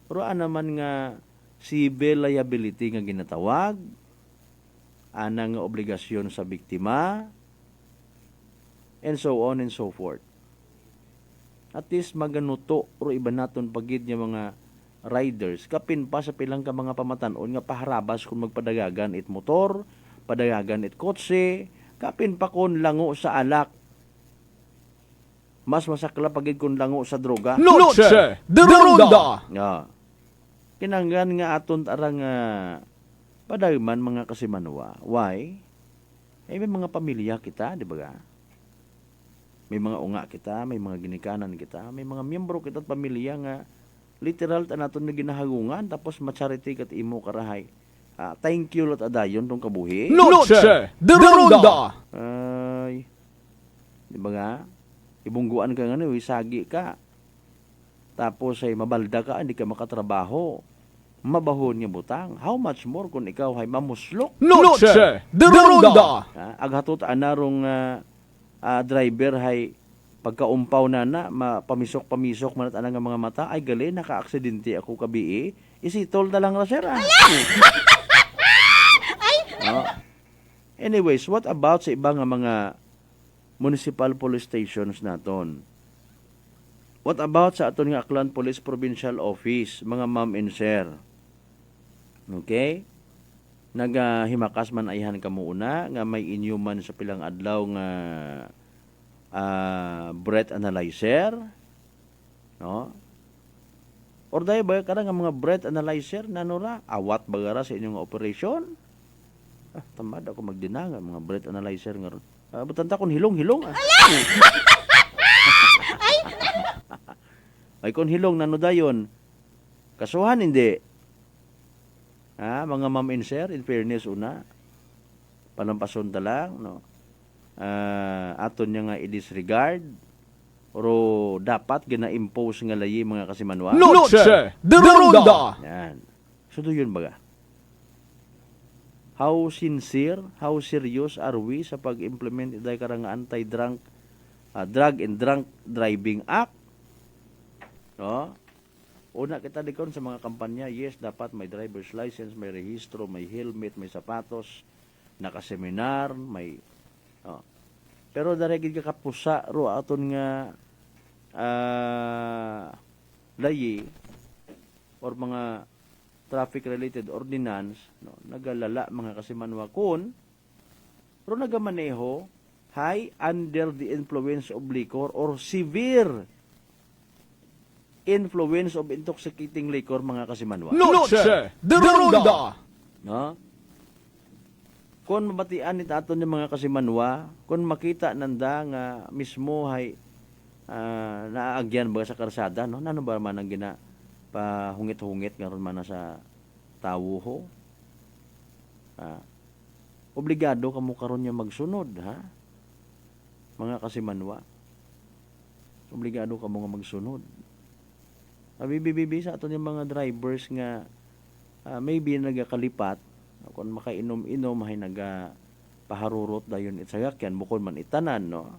[SPEAKER 5] Pero naman nga civil liability nga ginatawag, anang nga obligasyon sa biktima, and so on and so forth. At least maganuto o iba naton pagid nga mga riders, kapin pa sa pilang ka mga pamatanon nga paharabas kung magpadagagan it motor, padagagan it kotse, kapin pa kon lango sa alak. Mas masakla pagid kung lango sa droga.
[SPEAKER 2] Noche de Ronda.
[SPEAKER 5] Kinanggan nga aton arang padagman mga kasimanwa. Why? May mga pamilya kita, di ba? May mga unga kita, may mga ginikanan kita, may mga miyembro kita at pamilya nga literal ta naton na ginahagungan tapos ma-charity kat imo karahay. Thank you lot adayon tong kabuhi.
[SPEAKER 2] Noche de Ronda.
[SPEAKER 5] Ay, di ba nga? Ibungguan ka nga sagi ka. Tapos ay mabalda ka, hindi ka makatrabaho. Mabahon nga butang. How much more kung ikaw ay mamuslok?
[SPEAKER 2] Noche de Ronda.
[SPEAKER 5] Aghatot anarong driver ay pagkaumpaw na pamisok-pamisok manat anang mga mata, ay gali, naka-aksidente ako kabii. Isitol na lang na sir. Anyways, what about sa ibang mga municipal police stations naton? What about sa aton nga Aklan Police Provincial Office, mga ma'am and sir? Okay? Nagahimakas man ayhan ka muna nga may inyuman sa pilang adlaw nga breath analyzer, no? Or dahil ba ka nga mga breath analyzer nanura awat bagara sa inyong operation? Tamad ako magdinanga mga breath analyzer nga ron. Butanta kon hilong-hilong. Ay kon hilong nano dayon. Kasuhan hindi. Mga ma'am and sir, in fairness una, palampason ta lang, no. Aton nya nga i-disregard pero dapat gina-impose nga layi mga kasimanwa.
[SPEAKER 2] Noche de Ronda.
[SPEAKER 5] Yan. So yun baga. How sincere, how serious are we sa pag-implement iday karang anti-drug and drunk driving act? No? Una kita dikon sa mga kampanya, yes, dapat may driver's license, may rehistro, may helmet, may sapatos, nakaseminar, may pero darigid ka kapusa ro aton nga layi or mga traffic-related ordinance, no, nagalala mga kasimanwa kun pero nagamaneho high under the influence of liquor or severe influence of intoxicating liquor mga kasimanwa.
[SPEAKER 2] Noche de Ronda.
[SPEAKER 5] No? kung mabatian ni aton yung mga kasimanwa, kung makita nanda nga mismo hay naaagyan ba sa karsada, no? Nano ba man ang gina pahungit-hungit nga ron man na sa tawo ho? Obligado ka mo karon niya magsunod, ha? Mga kasimanwa. Obligado ka mo nga magsunod. Bibibibi sa aton yung mga drivers nga maybe nagakalipat, kung makainom-inom hay nagapaharurot dayon itsagakyan, bukod man itanan, no?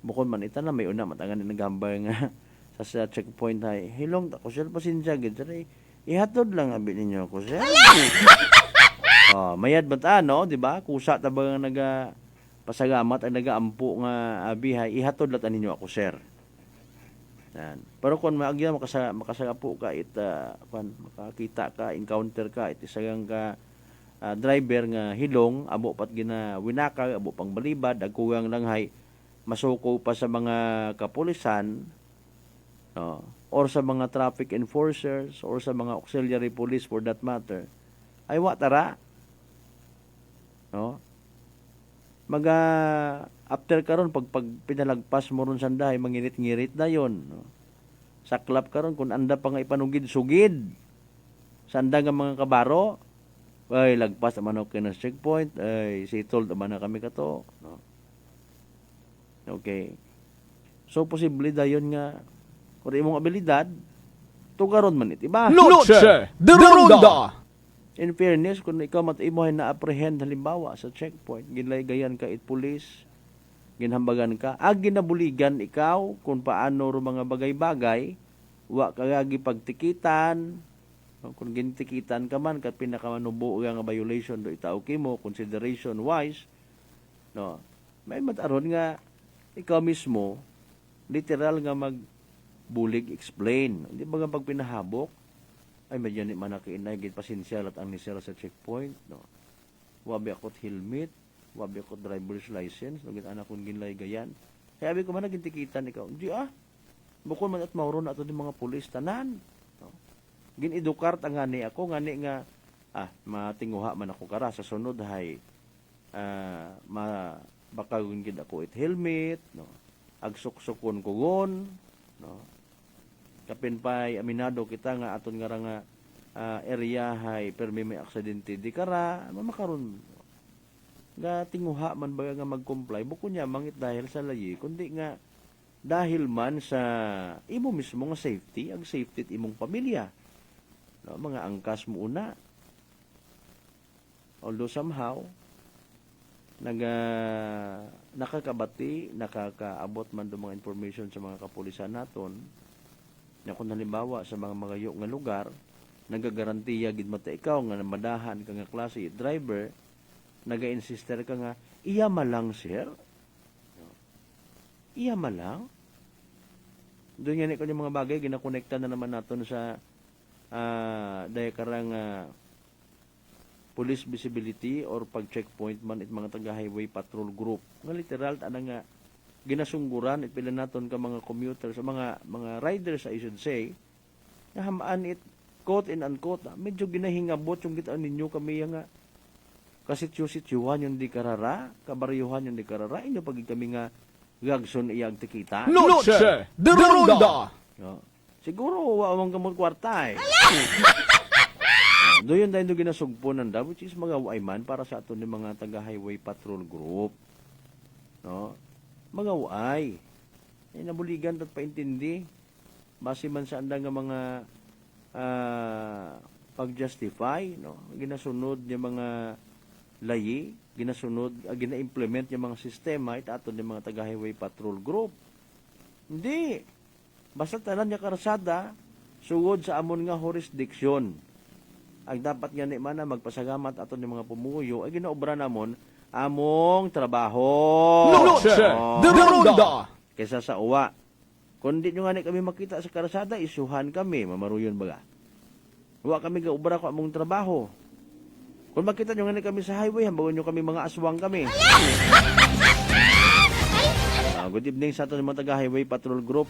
[SPEAKER 5] Bukod man itanan, may una matangan nagambay nga sa checkpoint hay, hilong ako sir pasensya gid sir, ihatod lang abi ninyo ako sir. Mayad bata, no, di ba? Kusa ta ba nga naga pasagamat ang nagaampo nga abi hay, ihatod latan ninyo ako sir. Yan. Pero kung maagya makasagapo ka makakita ka, encounter ka, isagang ka driver nga hilong, abo pat gina winaka, abo pang balibad, agkugang lang hay masuko pa sa mga kapulisan, no, or sa mga traffic enforcers or sa mga auxiliary police for that matter, ay watara, no? After karon pag pinalagpas mo ron sandahay, mangirit-ngirit na yon, no? Saklap karon kung anda pa nga ipanugid-sugid sanda nga mga kabaro, ay lagpas naman ako na checkpoint, ay settled naman na kami kato, no? Okay. So posible dayon nga kung imong abilidad tugaron man itiba.
[SPEAKER 2] Noche de Ronda.
[SPEAKER 5] In fairness, kung ikaw matimo ay na-apprehend halimbawa sa checkpoint, ginlaygayan ka it police, ginhambagan ka, ginabuligan ikaw kung paano ro mga bagay-bagay, wa kagagi pagtikitan, kung gintikitan ka man kat pinakamanubo nga violation do itaw kimo consideration wise, no, may mataron nga ikaw mismo literal nga magbulig explain, hindi ba nga pag pinahabok ay medyan man nakiinay gid pasensya at ang nisira sa checkpoint, no, wabi akot helmet, wabi akot driver's license, no, gid anak kong ginlaygayan, kaya abi ko man nagintikitan ikaw, di bukod man at mauron ato di mga pulis tanan, no, ginedukar ta ngani ako ngani nga matinguha man ako kara sa sunod hay baka gid ako it helmet, no, agsuksukon ko gon, no, kapin pay aminado kita nga aton nga area hay permi may aksidente di kara makaron nga tinguha man ba nga mag-comply bukod niya mangit dahil sa layi kundi nga dahil man sa imo mismo nga safety, ang safety at imong pamilya, no, mga angkas mo una. Although somehow nakakabati, nakakaabot man do mga information sa mga kapulisan naton na kung halimbawa sa mga magayo nga lugar nagagarantiya gid mata ikaw nga madahan ka nga klase driver, naga-insister ka nga iya malang sir, iya malang doon yan ko yung mga bagay ginakonekta na naman naton sa dahil karang police visibility or pag-checkpoint man it mga taga-highway patrol group nga literal ana nga ginasungguran it pila naton ka mga commuters, mga riders I should say, na hamaan it quote and unquote medyo ginahingabot yung gitaan ninyo kami nga kasityo-sityuhan yung di karara, kabaryuhan yung di karara, inyo pag kami nga gagson iyang tikita.
[SPEAKER 2] Noche de Ronda.
[SPEAKER 5] No. Siguro wawang kamot kwarta doon tayo ginasugpunan daw, which is mga waiman para sa ato ni mga taga-highway patrol group. No? Mga waay. Nabuligan at paintindi. Base man sa anda nga mga pag-justify, no? Ginasunod yung mga layi, gina-implement yung mga sistema it ato ni mga taga-highway patrol group. Hindi. Basta tanan niya karsada, sugod sa amon nga jurisdiction. Ang dapat nga ni mana magpasagamat ato ni mga pumuyo ay ginaobra namon among trabaho.
[SPEAKER 2] Noche de Ronda.
[SPEAKER 5] Kaysa sa uwa. Kung di nyo nga ni kami makita sa karsada, isuhan kami, mamaruyon baga. Uwa kami gaobra ko among trabaho. Kung makita nyo nga ni kami sa highway, hambagon nyo kami mga aswang kami. Good evening sa ato ni mga taga-highway patrol group.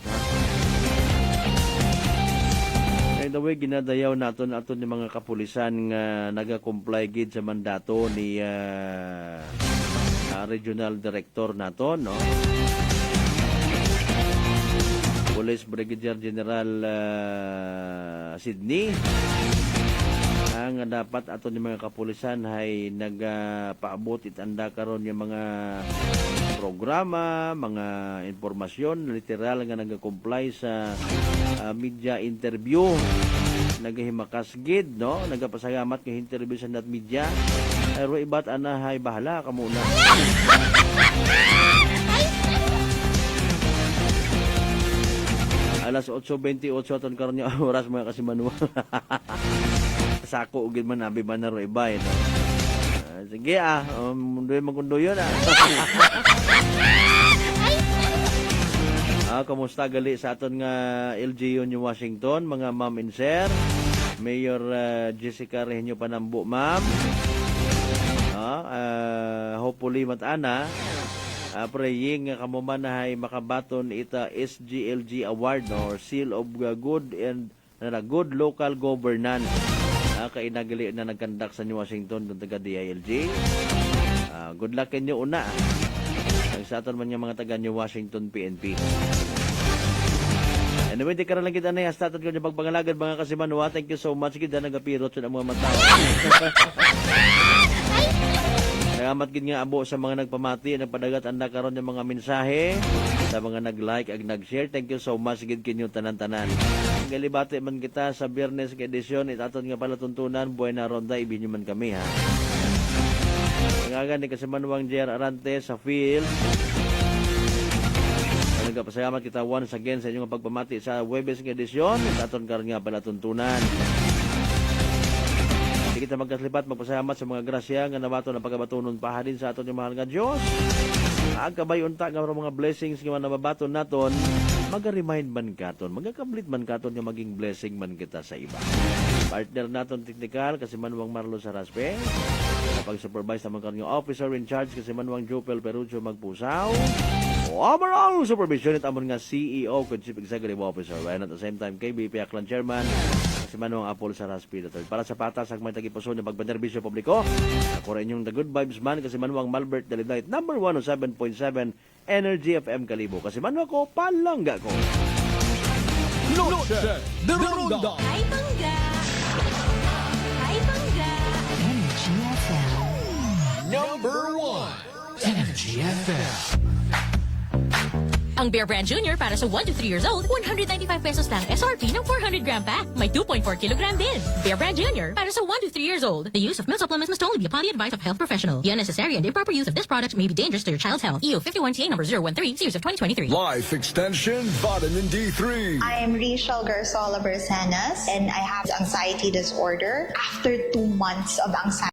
[SPEAKER 5] By the way, ginadayaw naton ni mga kapulisan nga naga-comply gid sa mandato ni regional director naton, no? Police Brigadier General Sydney ang dapat ato ni mga kapulisan ay nagpaabot itanda karon yung mga programa, mga impormasyon literal nga nagakomply sa media interview, nagahimakas gid, no? Nagapasalamat kay interview sa net media. Pero ibat ana hay bahala ka muna. Alas 8:28 aton karon yung oras mga kasimanwa. Sako ugid man abi man na ro ibay, no? Sige mundoy magundo yun kamusta gali sa aton nga LGU New Washington, mga ma'am and sir, Mayor Jessica Reheño Panambo, ma'am. Hopefully matana praying nga kamo man ay makabaton ita SGLG Award, no, or Seal of Good and Good Local Governance. Kainagali na nagkandak sa New Washington kung taga DILG. Good luck inyo una. Ang sa aton man yung mga taga New Washington PNP. Anyway, di ka lang kita na hasta aton ko yung pagpangalagad mga kasimanwa. Thank you so much. Kita nagapirot sa mga mata. Salamat gid nga abo sa mga nagpamati, nagpadagat anda karon yung mga mensahe, sa mga nag-like ag nag-share. Thank you so much gid kinyo tanan-tanan. Galibati man kita sa Biyernes nga edisyon, itaton nga pala tuntunan, buena ronda, ibinyo man kami, ha. Nangagan ni Kasimanwang JR Arante sa field. Nagpasalamat kita once again sa inyong pagpamati sa Webes nga edisyon, itaton karon nga pala tuntunan. Kita magkaslipat, magpasalamat sa mga grasya nga nabato ng pagkabatunon pahalin sa aton yung mahal nga Diyos. Ang kabayunta nga mga blessings nga nababaton naton, mag-remind man katon, magkakablit man katon nga maging blessing man kita sa iba. Partner naton technical, Kasimanwang Marlo Saraspe. Pag-supervise naman karon yung officer in charge, Kasimanwang Jupel Perucho Magpusaw. Overall supervision it amon nga CEO and Chief Executive Officer. While at the same time, KBP Aklan Chairman, Kasimanwang Apol Saraspe III. Para sa patas, ang may tagipuso ng pagbanerbisyo publiko, ako rin yung The Good Vibes Man, Kasimanwang Malbert Delight, number 107.7 Energy FM Kalibo. Kasimanwang ko, palangga ko.
[SPEAKER 2] Noche de Ronda.
[SPEAKER 12] Hi, Bangga! Hi, Bangga!
[SPEAKER 14] Energy FM.
[SPEAKER 24] Number 1 Energy FM.
[SPEAKER 13] Ang Bear Brand Junior para sa 1 to 3 years old, 195 pesos lang SRP ng 400 gram pack. May 2.4 kilogram din. Bear Brand Junior para sa 1 to 3 years old. The use of milk supplements must only be upon the advice of health professional. The unnecessary and improper use of this product may be dangerous to your child's health. EU 51TA number 013, series of 2023.
[SPEAKER 24] Life Extension Vitamin D3.
[SPEAKER 8] I am Rachel Garzola Bersanas and I have anxiety disorder. After 2 months of anxiety